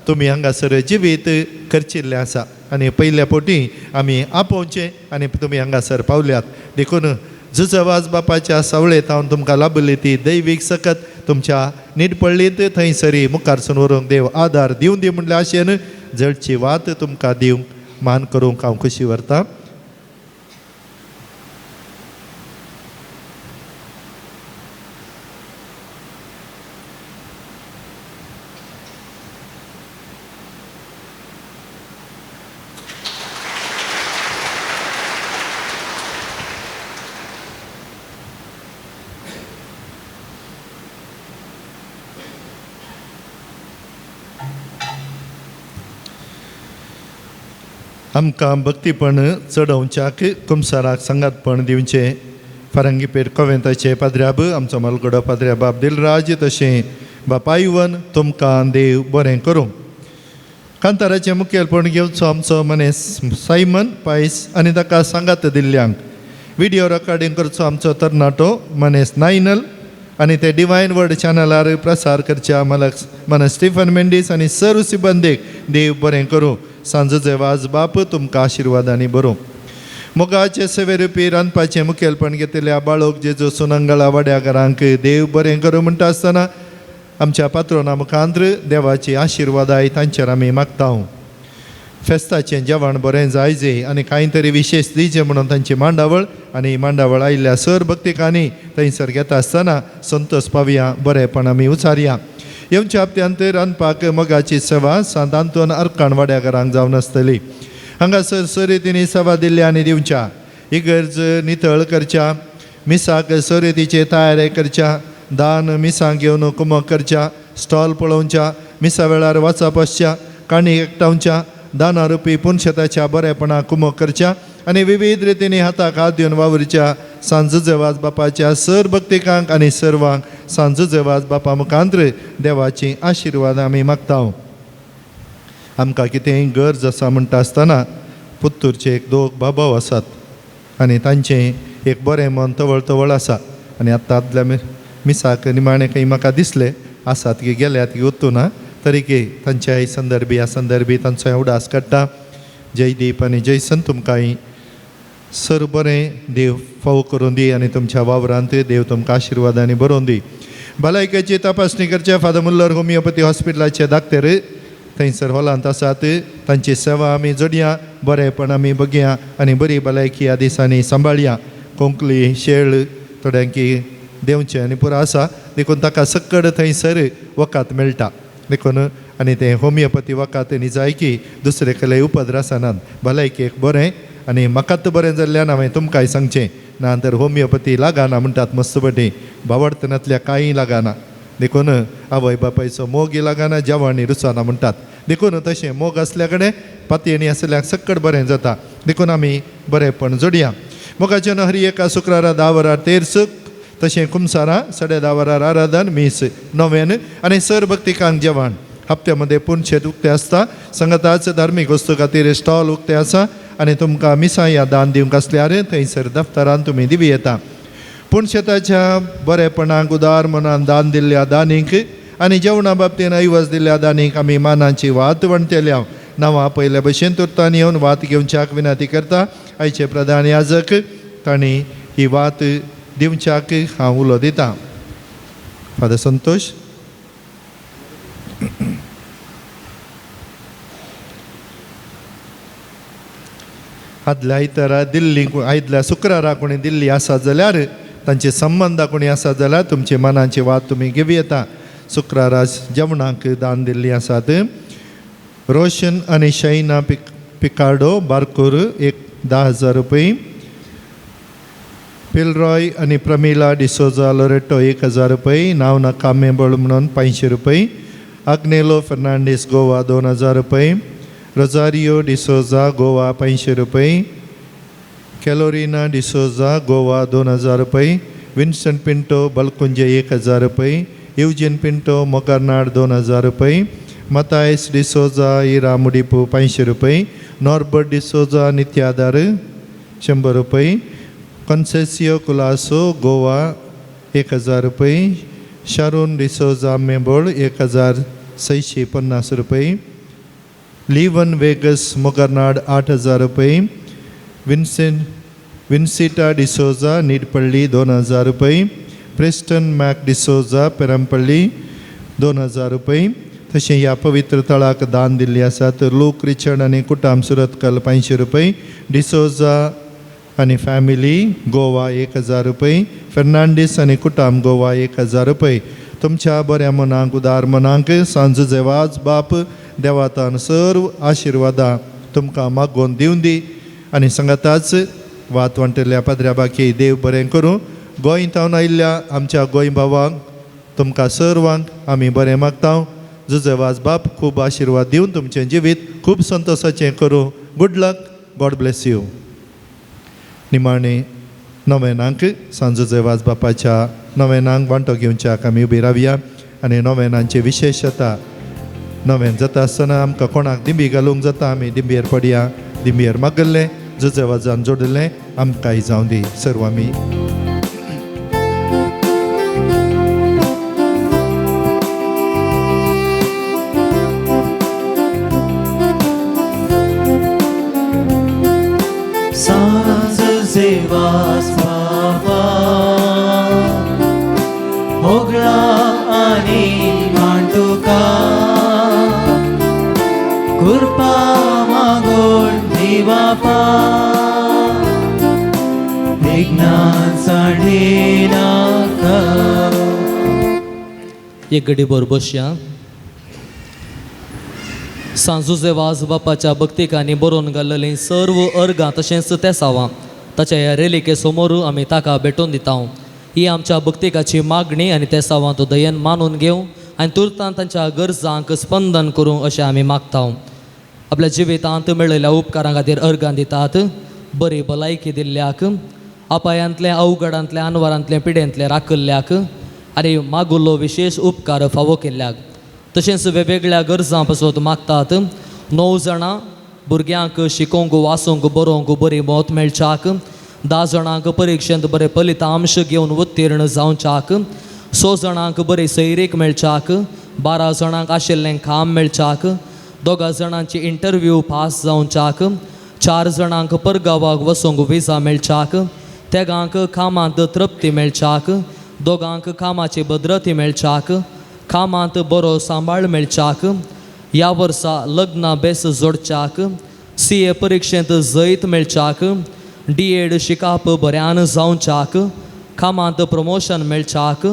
तुमी हांगासर जिवीत करचिल्लें आसा आनी पयल्या पोटी आमी आपोवचें आनी तुमी हांगासर पावल्यात. देखून जुजवाज बापाच्या सावळेत हांव तुमकां लाभली ती दैवीक सकत तुमच्या निडपळ्ळीत थंयसरी मुखारसून व्हरूंक देव आदार दिवं दी म्हणल्या आशेन जडची वात तुमकां दिवंक मान करूंक हांव खुशी व्हरतां. आमकां भक्तीपण चडोवच्याक कुमसाराक संगातपण दिवचें. फारांगी पेर कॉवेंताचे पाद्र्याब आमचो मालगडो पाद्र्याब दिलराज तशें बापा इवन तुमकां देव बरें करूं. कांताराचें मुखेलपण घेवचो आमचो मनीस सायमन पायस आनी ताका सांगात दिल्ल्यांक. व्हिडिओ रेकॉर्डिंग करचो आमचो तरणाटो मनीस नायनल आनी ते डिवायन वर्ड चॅनलार प्रसार करच्या मन स्टीफन मेंडीस आनी सर्व सिबंदेक देव बरें करूं. सांजचे वाज बाप तुमकां आशिर्वादांनी बरों. मोगाचे सेवेरुपी रांदपाचें मुखेलपण घेतिल्ल्या बाळोक जेजू सुनंगळा वाड्याकारांक देव बरें करूं म्हणटा आसतना आमच्या पात्रोना मुखांत्र देवाची आशिर्वादाय तांचेर आमी मागता. फेस्ताचें जेवण बरें जायजे आनी कांय तरी विशेश दिवचें म्हणून तांची मांडावळ आनी मांडावळ आयिल्ल्या सर भक्तिकांनी थंयसर घेता आसतना संतोश पावया बरेंपण आमी उचारया. येवच्या हप्त्यांत रांदपाक मोगाची सेवा सांतांतून अर्काण वाड्याकारांक जावन आसतली. हांगासर सरितींनी सेवा दिल्ल्या आनी दिवच्या. इगर्ज नितळ करच्या मिसाक सोयरेतीचे तयारी करच्या, दान मिसां घेवन कुमक करच्या, स्टॉल पळोवच्या, मिसा वेळार वचप आसच्या, काणी एकठांवच्या, दाना रुपी पुणशेताच्या बरेपणा कुमक करच्या आनी विविध रितींनी हाताक हात दिवन वावरच्या. सांज जेवाज बापाच्या सर भक्तिकांक आनी सर्वांक सांज जेवाज बापा मुखांत्र देवाची आशिर्वाद आमी मागता. आमकां कितेंय गरज आसा म्हणटा आसतना पुत्तूरचे एक दोग बाबाव आसात आनी तांचें एक बरें मन तवळ तवळ आसा. आनी आतां आदल्या मिसाक निमाणें खंय म्हाका दिसलें आसात की गेल्यात की वतू ना तरीके तांच्या ह्या संदर्भी तांचो हांव उडास काडटा. जयदीप आनी जयसन तुमकांय सर बरें देव फावो करून दी आनी तुमच्या वावरांत देव तुमकां आशिर्वादांनी बरोवन दी. भलायकेची तपासणी करच्या फादर मुल्लर होमिओपॅथी हॉस्पिटलाचे धाकटेर थंयसर हॉलांत आसात. तांची सेवा आमी जोडया, बरेपण आमी बगया आनी बरी भलायकी ह्या दिसांनी सांबाळया. कोंकली शेळ थोड्यांकी देंवचें आनी पुरो आसा देखून ताका सक्कड थंयसर वकात मेळटा देखून आनी तें होमिओपॅथी वकात न्ही जाय की दुसरे कडले उपद्र आसनात. भलायकेक बरें आनी म्हाकात बरें जाल्ल्यान हांवें तुमकांय सांगचें ना तर होमिओपॅथी लागना म्हणटात मस्त बटी भावार्थनांतल्या कांय लागना देखून आवय बापायचो मोग लागना जेवण रुचना म्हणटात. देखून तशें मोग आसल्या कडेन पातयेणी आसल्याक सक्कड बरें जाता देखून आमी बरेंपण जोडया. मोगाच्या हरी एका शुक्रारा 10 वरार तेरसूक तशें कुमसारा 10:30 वरार आराधन मीस 9 आनी सर भक्तिकांक जेवण. हप्त्यामध्ये पुणशेत उक्ते आसता. संगताच धार्मीक वस्तू खातीर स्टॉल उक्ते आसा आनी तुमकां मिसां या दान दिवंक आसल्यार थंयसर दफ्तरान तुमी दिवी येता. पुणशेताच्या बरेपणाक उदार मनान दान दिल्ल्या दानीक आनी जेवणा बाबतीन ऐवज दिल्ल्या दानीक आमी मानाची वात वणटेल्या. नांवां पयल्या भशेन तुर्तान येवन वात घेवच्याक विनंती करता. आयचे प्रधान याजक तांणी ही वात दिवच्याक हांव उलो दितां. फादर संतोश. आदल्या आयतारा दिल्ली आदल्या शुक्रारा कोणी दिल्ली आसा जाल्यार तांचे संबंद कोणी आसा जाल्यार तुमचे मनाची वात तुमी घेवी येता. शुक्रारा जेवणाक दान दिल्ली आसात. रोशन आनी शैना पिकार्डो बारकोर 10,000 रुपये. पिलरॉय आनी प्रमिला डिसोजा लोरेटो 1,000 रुपये. नांव नाका मेबळ म्हणून 500 रुपये. अग्नेलो फर्नांडीस गोवा 2,000 रुपये. रोजारियो डिसोजा गोवा 500 रुपये. कॅलोरिना डिसोजा गोवा 2,000 रुपये. विन्सेंट पिंटो बलकुंजे 1,000 रुपये. युजीन पिंटो मोगारनाड 2,000 रुपये. मतायस डिसोजा इरा मुडिपू 500 रुपये. नॉर्बर्ट डिसोजा नित्यादार 100 रुपये. कॉन्सेसियो कुलासो गोवा 1,000 रुपये. शारून डिसोजा मेबोळ 1,650 रुपये. लिवन वेगस मोगारनाड 8,000 रुपये. विन्सिटा डिसोजा निडपल्ली 2,000 रुपये. प्रेस्टन मॅक डिसोजा पेरंपल्ली 2,000 रुपये. तशें ह्या पवित्र तळाक दान दिल्ली आसात. लूक रिचर्ड आनी कुटाम सुरतकल 500 रुपये. डिसोजा आनी फॅमिली गोवा 1,000 रुपये. फेर्नांडीस आनी कुटाम गोवा 1,000 रुपये. तुमच्या बऱ्या मनाक उदार मनाक सांज जेवाज बाप देवातान सर्व आशिर्वादां तुमकां मागोवन दिवन दी आनी सांगाताच वात वणटेल्या पाद्र्या बाकी देव बरें करूं. गोंयतावन आयिल्ल्या आमच्या गोंय भावांक तुमकां सर्वांक आमी बरें मागता. जेवाज बाप खूब आशिर्वाद दिवन तुमचें जिवीत खूब संतोशाचें करूं. Good luck. God bless you. निमाणे नोवेनांक सांज जेवाज बापाच्या नोवेनांक वांटो घेवच्याक आमी उबी रावया आनी नोवेनांची विशेशता नोवेन जाता आसतना आमकां कोणाक दिंबी घालूंक जाता आमी दिंबयेर पडया. दिंबयेर मागल्लें जेवाजान जोडलें आमकांय जावं दी. सर्व आमी सांज जेवास बाबा होगळा आनी मांडुका कृपा मागोड दिवापा विज्ञान साडे नाका. एक घडी बरोबर बसया. सांजुजे वाज बापाच्या भक्तिकांनी बरोवन घाल्लेलीं सर्व अर्गां तशेंच तेसावां ताच्या ह्या रेलिके समोर आमी ताका भेटून दिता ही आमच्या भक्तिकाची मागणी आनी ते सावा तो दयेन मानून घेवं आनी तुर्तान तांच्या गरजांक स्पंदन करूं अशें आमी मागता आपल्या जिवितांत मेळयल्या उपकारां खातीर अर्गां दितात बरी भलायकी दिल्ल्याक अपायांतले अवघडांतले अनवरांतले पिडेंतले राखल्ल्याक आनी मागुल्लो विशेष उपकार फावो केल्ल्याक तशेंच वेगवेगळ्या गरजां पासून मागतात 9 जाणां भुरग्यांक शिकोवंक वाचूंक बरोवंक बरी मत मेळच्याक 10 जाणांक परिक्षेंत बरे फलितांश घेवन उत्तीर्ण जावच्याक 6 जाणांक बरी सैरीक मेळच्याक 12 जाणांक आशिल्लें काम मेळच्याक 2 जाणांची इंटरव्यू पास जावच्याक 4 जाणांक परगांवाक वचूंक विजा मेळच्याक तेगांक कामांत तृप्ती मेळच्याक 2 कामाची भद्रती मेळच्याक कामांत बरो सांबाळ मेळच्याक ह्या वर्सा लग्ना बेस जोडच्याक CA परिक्षेंत जैत मेळच्याक D.Ed शिकाप बऱ्यान जावच्याक कामांत प्रमोशन मेळच्याक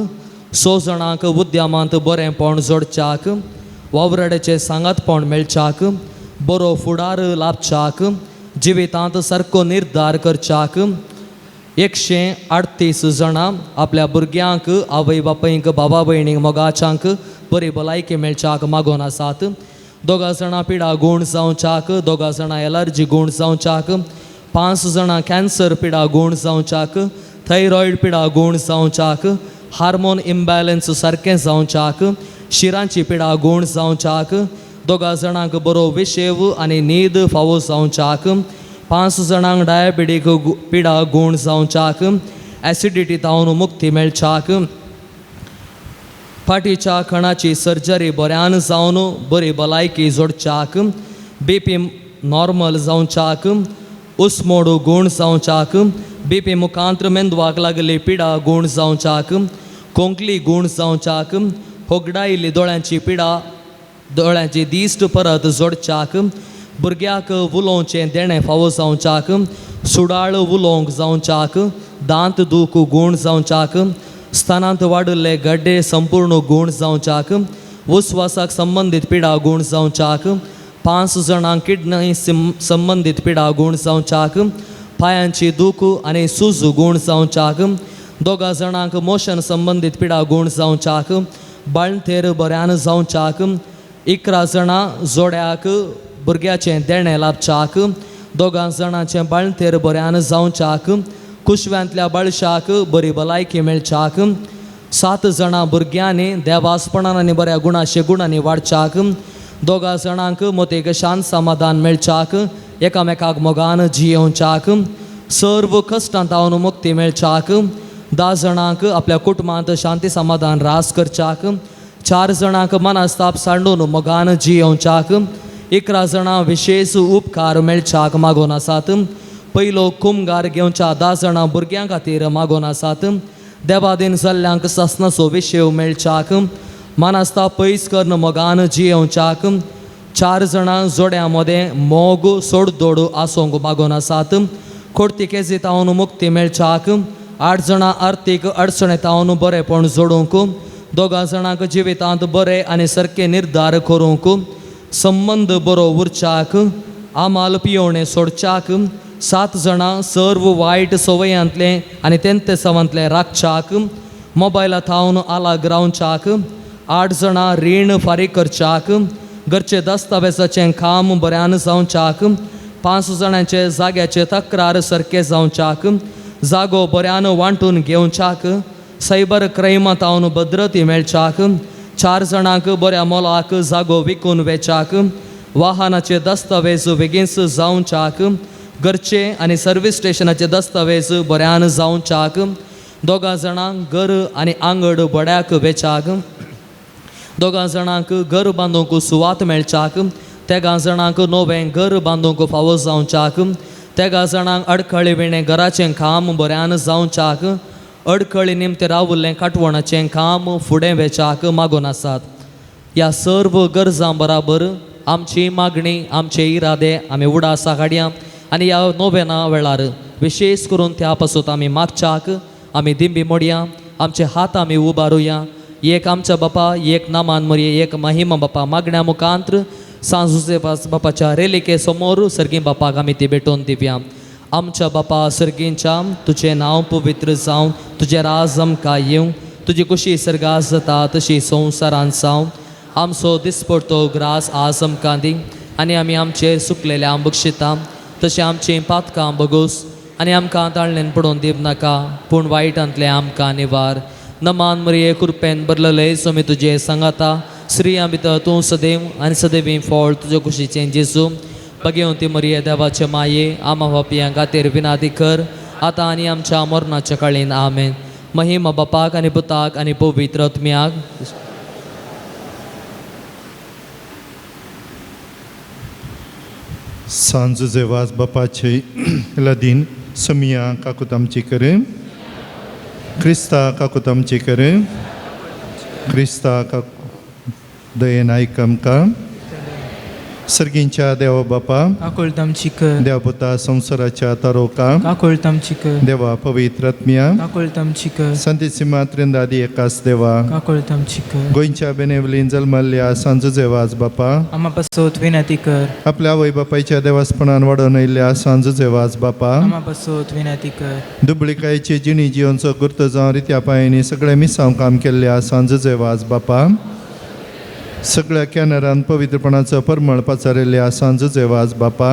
6 जाणांक उद्यमांत बरेंपण जोडच्याक वावराड्याचें सांगातपण मेळच्याक बरो फुडार लाभच्याक जिवितांत सारको निर्धार करच्याक 138 जाणां आपल्या भुरग्यांक आवय बापायंक बाबा भयणींक मोगाच्यांक बरी भलायकी मेळच्याक मागोन आसात 2 जाणां पिडा गूण जावच्याक 2 जाणां एलर्जी गूण जावच्याक 5 जाणां कॅन्सर पिडा गूण जावच्याक थायरॉयड पिडा गूण जावच्याक हार्मोन इम्बॅलन्स सारकें जावच्याक शिरांची पिडा गूण जावच्याक 2 जाणांक बरो विशेव आनी न्हीद फावो जावच्याक 5 जाणांक डायबिटीक पिडा गूण जावच्याक एसिडिटी तावन मुक्ती मेळच्याक फाटीच्या खणाची सर्जरी बऱ्यान जावन बरी भलायकी जोडच्याक BP नॉर्मल जावच्याक उस्मोड गूण जावच्याक BP मुखांत्र मेंदवाक लागली पिडा गूण जावच्याक कोंकली गूण जावच्याक होगडायिल्ली दोळ्यांची पिडा दोळ्यांची दिश्ट परत जोडच्याक भुरग्याक उलोवचें देणें फावो जावच्याक सुडाळ उलोवंक जावच्याक दांत दूख गूण जावच्याक स्थानांत वाडिल्ले गड्डे संपूर्ण गूण जावच्याक उस्वासाक संबंदीत पिडा गूण जावच्याक 5 जाणांक किडनी संबंदीत पिडा गूण जावच्याक पांयांची दूख आनी सूज गूण जावच्याक 2 जाणांक मोशन संबंदीत पिडा गूण जावच्याक बाळंतेर बऱ्यान जावच्याक 11 जाणां जोड्याक भुरग्याचें देणें लाभच्याक 2 जाणांचें बाळंतेर बऱ्यान जावच्याक कुशव्यांतल्या बाळशाक बरी भलायकी मेळच्याक 7 जाणां भुरग्यांनी देवासपणान आनी बऱ्या गुणाशे गुणांनी वाडच्याक 2 जाणांक मोतीक शांत समाधान मेळच्याक एकामेकाक मोगान जियोवच्याक सर्व कश्टांत तावन मुक्ती मेळच्याक 10 जाणांक आपल्या कुटुंबांत शांती समाधान रास करच्याक 4 जाणांक मनास्ताप सांडून मोगान जियोवच्याक 11 जाणां विशेष उपकार मेळच्याक मागोन आसात पयलो कुमगार घेवच्या 10 जाणां भुरग्यां खातीर मागोन आसात देवादीन जाल्ल्यांक ससनाचो विशेव मेळच्याक मनास्ताप पयस करन मोगान जियोवच्याक 4 जाणां जोड्यां मदें मोग सोडदोड आसोंक मागोन आसात खोडतिकेजी तावन मुक्ती मेळच्याक 8 जाणां आर्थीक अडचणे तावन बरेपण जोडूंक 2 जाणांक जिवितांत बरे आनी सारके निर्धार करूंक संबंद बरो उरच्याक आमाल पियोवणें सोडच्याक 7 जाणां सर्व वायट सवयांतले आनी तेंते सवांतले राखच्याक मोबायला थावन आलाग रावच्याक 8 जाणां रीण फारीक करच्याक घरचे दस्तावेजाचें काम बऱ्यान जावच्याक 5 जाणांचे जाग्याचे तक्रार सारके जावच्याक जागो बऱ्यान वांटून घेवच्याक सायबर क्रायमा तावन भद्रती मेळच्याक 4 जाणांक बऱ्या मोलाक जागो विकून वेचाक वाहनाचे दस्तावेज बेगीनच जावच्याक घरचे आनी सर्वीस स्टेशनाचे दस्तावेज बऱ्यान जावच्याक 2 जाणांक घर आनी आंगड बड्याक वेचाक 2 जाणांक घर बांदूंक सुवात मेळच्याक 3 जाणांक नवें घर बांदूंक फावो जावच्याक 3 जाणांक अडखळी विणे घराचें काम बऱ्यान जावच्याक अडखळी निमते रावुल्लें काटवणाचें काम फुडें वेचाक मागोन आसात ह्या सर्व गरजां बराबर आमची मागणी आमचे इरादे आमी उडासा काडया आनी ह्या नोवेना वेळार विशेष करून त्या पासून आमी मागच्याक आमी दिंबी मोडया आमचे हात आमी उबारुया एक आमच्या बापा एक नामान मरये एक महिमा बापा मागण्या मुखांत्र सांजुसे बापाच्या रेलिके समोर सर्गी बापाक आमी ती भेटोवन दिवया आमच्या बापा सर्गेंच्या तुझें नांव पवित्र जावं, तुजें राज आमकां येवं, तुजी कशी सर्गास जाता तशी संवसारांत जावं. आमचो दिसपडटो ग्रास आज आमकां दी, आनी आमी आमचेर सुकलेल्या बक्षिता तशें आमचीं पातकां बगोस, आनी आमकां ताळणेन पडोवन दिवं नाका, पूण वायटांतले आमकां निवार. नमान मरिये कृपेन भरलेले सोमी तुजे सांगाता, स्त्रियां भितर तूं सदैव आनी सदैवी फळ तुज्या कुशीचें जेजू. भगवंती मरिये देवाचे माये, आमा बापयां खातीर विनाती कर, आतां आनी आमच्या मरणाच्या काळीन आमेन. महिमा बापाक आनी पुताक आनी पवित्र आत्म्याक. सांज जेवाज बापाचे लदीन समिया काकूत आमची कर, क्रिस्ता काकूत आमची कर, क्रिस्ता दयेन आयक आमकां. सर्गींच्या देवा बापा, काकूळत आमची कर, देवा पुता संवसाराच्या तारोका, काकूळत आमची कर, देवा पवित्र आत्म्या, काकूळत आमची कर, संतीसिमा त्रिंदादी एकाच देवा, काकूळत आमची कर. गोंयच्या बेनेवलीन जल्मल्ल्या सांज जेवाज बापा, आमा पासोत विनंती कर, आपल्या आवय बापायच्या देवासपणान वाडोवन येयल्ल्या सांज जेवाज बापा, आमा पासोत विनंती कर. दुबळिकायेची जिणी जियोंचो गुर्त जावं रित्या पायांनी सगळे मिसांव काम केल्ल्या सांज जेवाज बापा, सगळ्या कॅनरान पवित्रपणाचो परमळ पचारिल्ल्या सांज जेवाज बापा,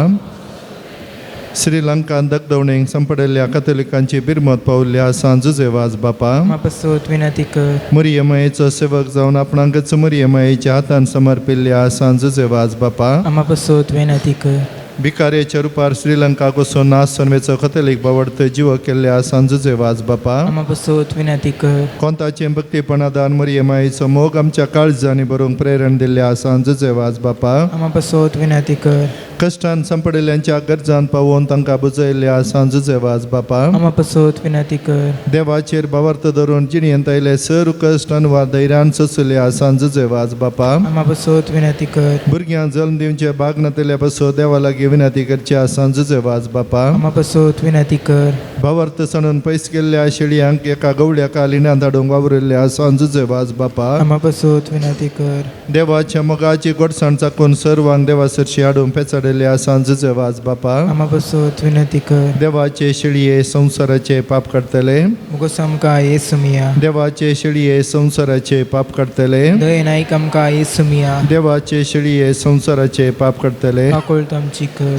श्रीलंकान दगदवणेक संपडिल्ल्या कथोलिकांची बिरमत पावल्ल्या सांज जेवाज बापा, आमा पासोत विनंती कर, मरियमायेचो सेवक जावन आपणाकच मरियमायेच्या हातान समर्पिल्ल्या सांज जेवाज बापा, आमा पासोत विनंती कर. भिकाऱ्याच्या रुपार श्रीलंका वचून नास सनवेचो कथोलीक बावडत जिवो केल्ल्या सांज जेवाज बापा, आमा पासोत विनंती कर. कोंताचें भक्तीपणादान मरियमायेचो मोग आमच्या काळजांनी बरोवंक प्रेरण दिल्ल्या सांज जेवाज बापा, आमा पासोत विनंती कर. कश्टान संपडिल्ल्यांच्या गरजान पावोवन तांकां बुजयल्ल्या सांज जेवाज बापा, आमा पासोत विनंती कर. देवाचेर बावर्त धरून जिणयेंत आयले सर कश्टान वा धैर्यान सोंसल्या सांज जेवाज बापा, आमा पासोत विनंती कर. भुरग्यांक जल्म दिवचे भाग नातेल्या पासो देवा लागीं विनंती करच्या सांज जेवाज बापा, आमा पासोत विनंती कर. भावार्थ सणून पयस गेल्ल्या शेळयांक एका गवड्या कालिनांत हाडूंक वावरिल्ल्या सांज जेवाज बापा, आमा पासोत विनंती कर. देवाच्या मोगाची गोडसाण चाकून सर्वांक देवासरशी हाडूंक पेचाडिल्ल्या सांज जेवाज बापा, आमा पासोत विनंती कर. देवाचे शेळये संवसाराचे पाप काडतले, मुगोस आमकां येसू मिया, देवाचे शेळये संवसाराचे पाप काडतले, दय नायक आमकां येसू मिया, देवाचे शेळये संवसाराचे पाप काडतले. काकूळत आमची कर.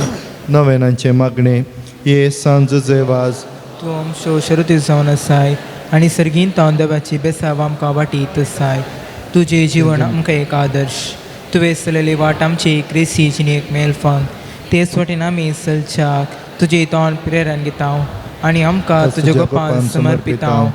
नवेनांचे मागणे ये सांज जेवाज तूं आमच्यो शरती जावन आसाय आनी सर्गीन तावन देवाची बेसाव आमकां वाटीत आसाय. तुजें जिवन आमकां एक आदर्श, तुवें चलयली वाट आमची क्रिसी जिणेक मेलफांग, तेच वाटेन आमी चलच्याक तुजें तोंड प्रेरण घेतांव आनी आमकां तुज्या गोपान समर्पितांव.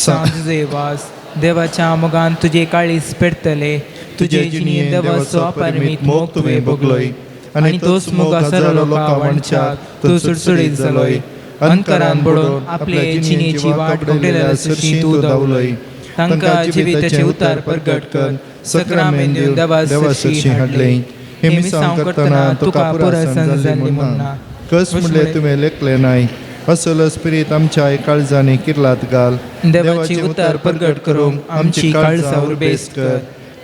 सांज जेवाज देवाच्या मोगान तुजे काळीज पेटतले, तुजे जिणेन देवाचो अपरिमीत मोग तुवें भोगलोय आनी तोच मोग हजारो लोकां वांगच्याक तूं सुडसुडीत जालोय. अंतरान बुडोवन आपले जिणेची वाट घोटेल्या सरशी तूं धांवलोय. तांकां जिविताचे उतार प्रगट कर, सक्रामेंत दिवन देवा सरशी हाडले. हे मिसांव करतना तुका पुरासन जाल्ली म्हणना. कस म्हणले तुवें लेखले नाय, असल स्पिरीत आमच्या काळजांनी किर्लात घाल. देवाची उतार प्रगट करूंक आमची काळजा उर्बेस कर.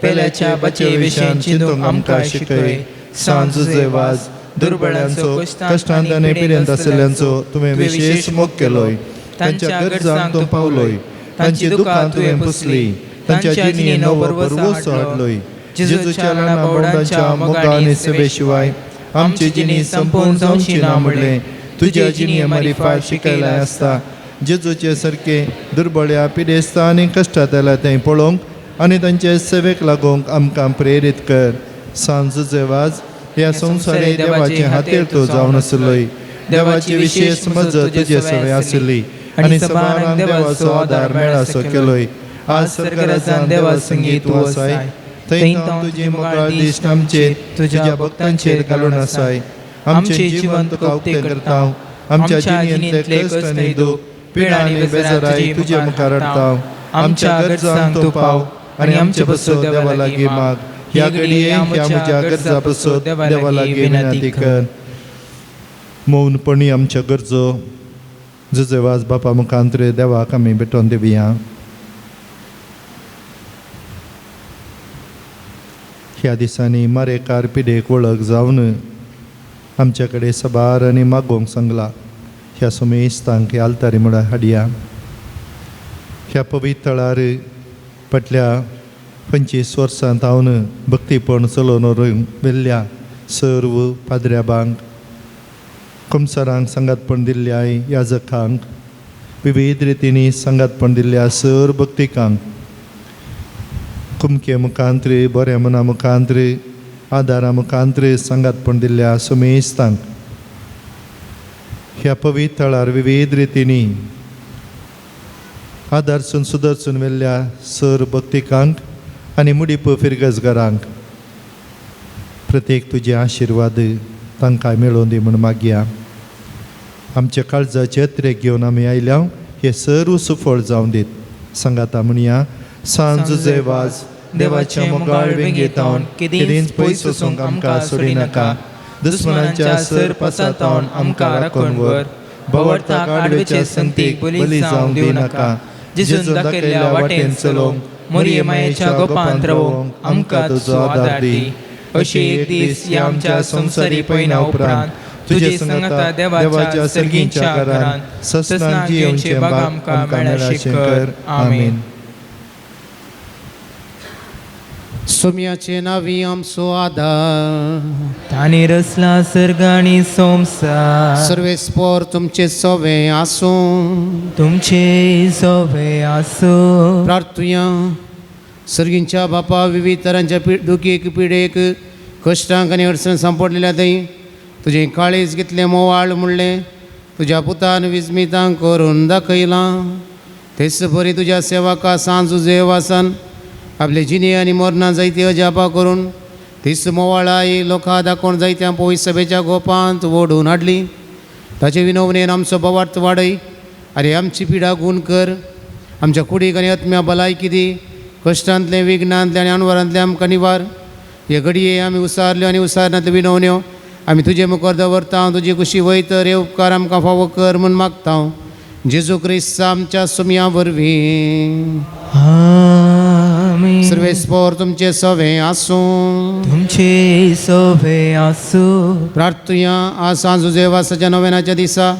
पेल्याच्या बचे विशयेन चिंतूंक आमकां शिकय. सांज जेवाज दुर्बळांचो कश्टांत आनी पिडेंत आशिल्ल्यांचो तुवें विशेश मोग केलोय. तांच्या गरजांक तूं पावलोय, तांची दुखां तुवें पुसली, तांच्या जिणेन नवो परवसो हाडलोय. जेजूच्या ल्हान बावडांच्या मोगा आनी सेवे शिवाय आमची जिणी संपूर्ण जावची ना म्हणलें तुज्या जिणी आमी फाट शिकयलाय आसता. जेजूचे सारके दुर्बळ्या पिडेस्त आनी कश्टांत आयल्या तें पळोवंक आनी तांचे सेवेक लागूंक आमकां प्रेरीत कर. सांज जेवाज ह्या संवसारी देवाचे हातीर तूं जावन आसलोय. देवाची विशेष मजत तुजे सवय आसली आनी सबारांक देवाचो आदार मेळासो केलोय. आज सर्गराजान देवा संगी तूं आसाय, थंय तुजी मोगाळ दिश्ट आमचेर तुज्या भक्तांचेर घालून आसाय. आमचे जीवन तुका उक्ते करतांव, आमच्या जिणेंतले कश्ट आनी दूख पिडा आनी बेजाराय तुजे मुखार हाडतांव. आमच्या गरजांक तूं पाव आनी आमचे बसो देवा लागीं माग. ह्या घडये ह्या म्हज्या गरजा बसो देवा लागीं विनंती कर. मौनपणी आमच्या गरजो जेवाज बापा मुखांतरे देवाक आमी भेटोवन दिवया. ह्या दिसांनी मारेकार पिडेक वळख जावन आमचे कडेन सबार आनी मागोवंक सांगला. ह्या सोमेस्तांक ह्या आलतारी म्हळ्यार हाडया. ह्या पवित्रळार फाटल्या 25 वर्सांत हांवन भक्तीपण चलोवन वेल्ल्या सर्व पाद्र्याबांक, कमसारांक संगातपण दिल्ल्या याजकांक, विविध रितींनी संगातपण दिल्ल्या सर भक्तिकांक, कुमके मुखांत्र, बऱ्या मना मुखांत्र, आदारा मुखांत्र संगातपण दिल्ल्या सोमेस्तांक ह्या पवित्रळार विविध रितींनी आदारसून सुदर्सून वेल्ल्या सर भक्तिकांक आनी मुडीप फिरगजगारांक प्रत्येक तुजे आशिर्वाद तांकां मेळोवन दी म्हूण मागया. आमच्या काळजाचे यत्रेक घेवन आमी आयल्या हे सर्व सुफळ जावं दीत. सांगाता म्हणया सांज जेवाज देवाच्या मोगाळ वेंगेतावन किदेंच पयस वचूंक आमकां सोडिनाका. दुस्मनांच्या सर पसातावन आमकां राखून व्हर. भवडता काडवेचे संगतीक बली जावंक दिवं नाका. जेजून दाखयल्ल्या वाटेन चलोवंक मोरये मायेच्या गोपांत रावोंक आमकां तुजो आदार दी. अशें एक दीस ह्या आमच्या संवसारी पयना उपरांत तुजे संगता देवाच्या सर्गींच्या घरांत ससनाक जियोवचे भाग आमकां मेळशें कर. आमीन. सोम्याचे नावी आमचो आदार, तांणी रचला सर्ग आनी संवसार. सर्वेस्पर तुमचे सवे आसूं, तुमचे सवे आसूं. प्रार्थुया. सर्गींच्या बापा, विविध तरांच्या दुखीक पिडेक कश्टांक आनी अडचण सांपडलेल्या दई तुजें काळीज कितलें मोवाळ म्हणलें तुज्या पुतान विस्मितांक करून दाखयलां. तेच बरी तुज्या सेवका सांज जेवासान आपले जिणे आनी मरणां जायती अजापा करून तीस मोवाळाय लोकां दाखोवन जायत्या पवित्र सभेच्या गोपांत ओडून हाडली. ताचे विनवणेन आमचो भवार्थ वाडय आनी आमची पिडा गूण कर. आमच्या कुडीक आनी आत्म्या भलायकी दी. कश्टांतले, विघ्नांतले आनी अनवरांतले आमकां निवार. हे घडये आमी उसारल्यो आनी उसारनांतल्यो विनवण्यो आमी तुजे मुखार दवरता. तुजी कुशी वयतर हे उपकार आमकां फावो कर म्हूण मागता. जेजू क्रिस्त आमच्या सोम्या वरवीं. आमीन. सर्वेस्पर तुमचे सवे आसूं, तुमचे सवे आसूं. प्रार्थुया. आज सांजू जेवासाच्या नव्यानाच्या दिसा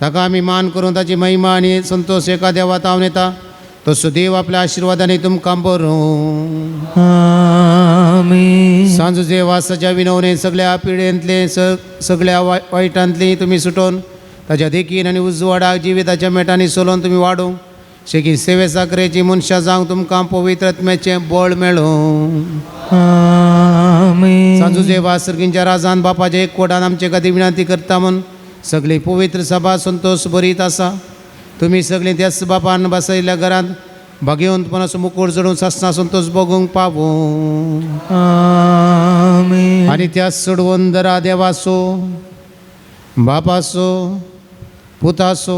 ताका आमी मान करून ताची महिमा आनी संतोष एका देवा तावन येता. तसो देव आपल्या आशिर्वादाने तुमकां बरो. आमीन. सांजू जेवासाच्या विनवणे सगळ्या पिडेंतले सगळ्या वायटांतली तुमी सुटोवन ताच्या देखीन आनी उजवाडाक जिविताच्या मेटांनी सोलोवन तुमी वाडूंक शेकी सेवे साकरेची मनशां जावंक तुमकां पवित्र आत्म्याचें बळ मेळो. आमीन. सांजू जेवा सर्गींच्या राजान बापाच्या एक कोटान आमचे खातीर विनंती करता म्हूण सगळी पवित्र सभा संतोष बरीत आसा. तुमी सगळीं त्याच बापान बसयल्ल्या घरांत भाग्यवंतपणाचो मुकुट जडून सासना संतोष भोगूंक पावो. आमीन. आनी त्या सोडवून दरा देवाचो, बापाचो, पुताचो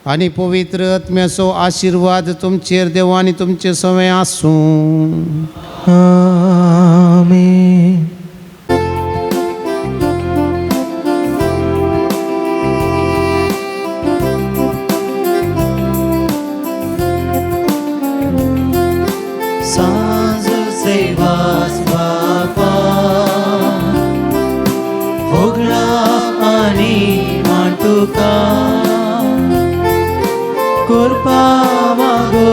आनी पवित्र आत्म्याचो आशिर्वाद तुमचेर देव आनी तुमचे सवे आसूं. आमीन. सांज सेवास बापा होगळा आनी मांडुका कृपा मागो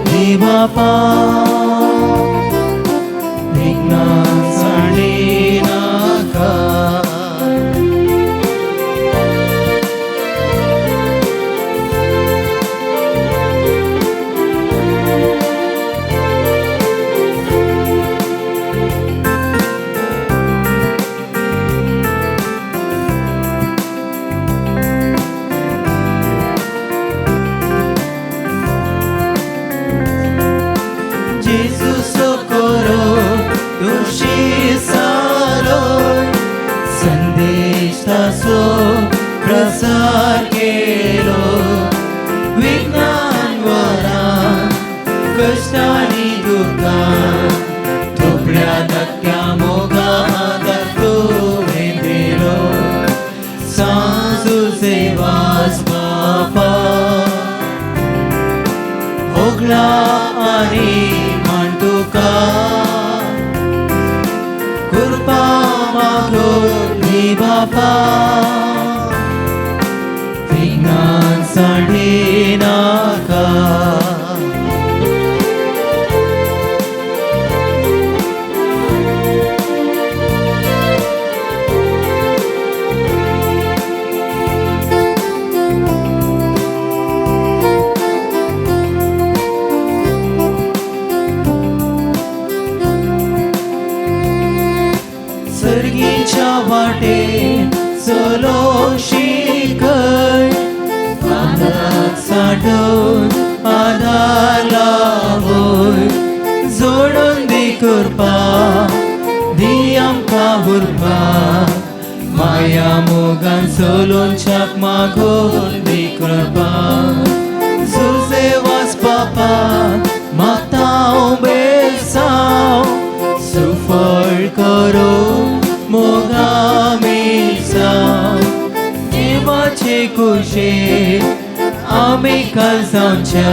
दी बापा विघ्न साडी नाका. प्रसार केलो विज्ञान वरा कष्टानी दुखा थोपड्या धक्क्या मोगात तुवें दिलो. सांजू सेवास बापा होगळा आनी मांडुका कृपा मागो दी बापा सांडे नाका सर्गीच्या वाटेन चलो शिखर आदार सांडून आधार लावोय जोडून दी कृपा दी आमकां उर्बा माया मोगान चलून छाक मागून दी कृपा झुजे वाचपापा मागता हांव बेसांव सुफळ करो मोगामी जाव देवाचे कुशे आमी काल जावच्या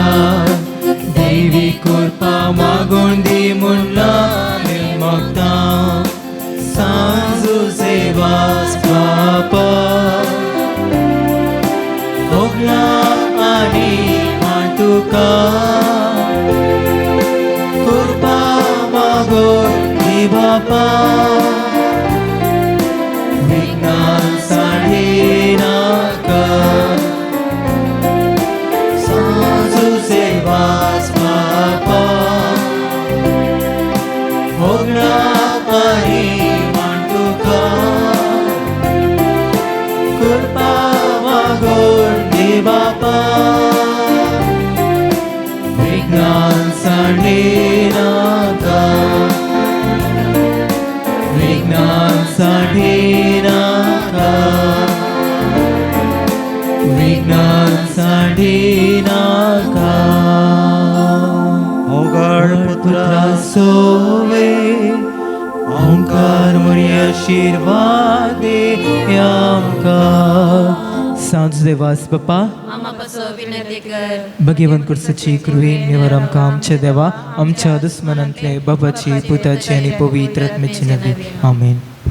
देवी कृपा मागून दी म्हणला मागता सांजू सेवास बापा भोगला आनी मातुका कृपा मागून दी बापा विज्ञान साडे नाका सांजू सेवास बापा भोगला आनी मातुका कृपा मागून दी बापा विज्ञान साडे नाका विज्ञान साडे नाका विज्ञान साडे नाका मोगाळ पुत्रा सोवे ओंकार मरी आशीर्वाद दे आमकां सांज देवास बापा आम्हा पासो विनंती कर भगवंत कुर्साची कृपेन निवार आमकां आमच्या देवा आमच्या दुस्मनांतले बाबाची पुताची आनी पवित्र आत्म्याची नवी आमेन.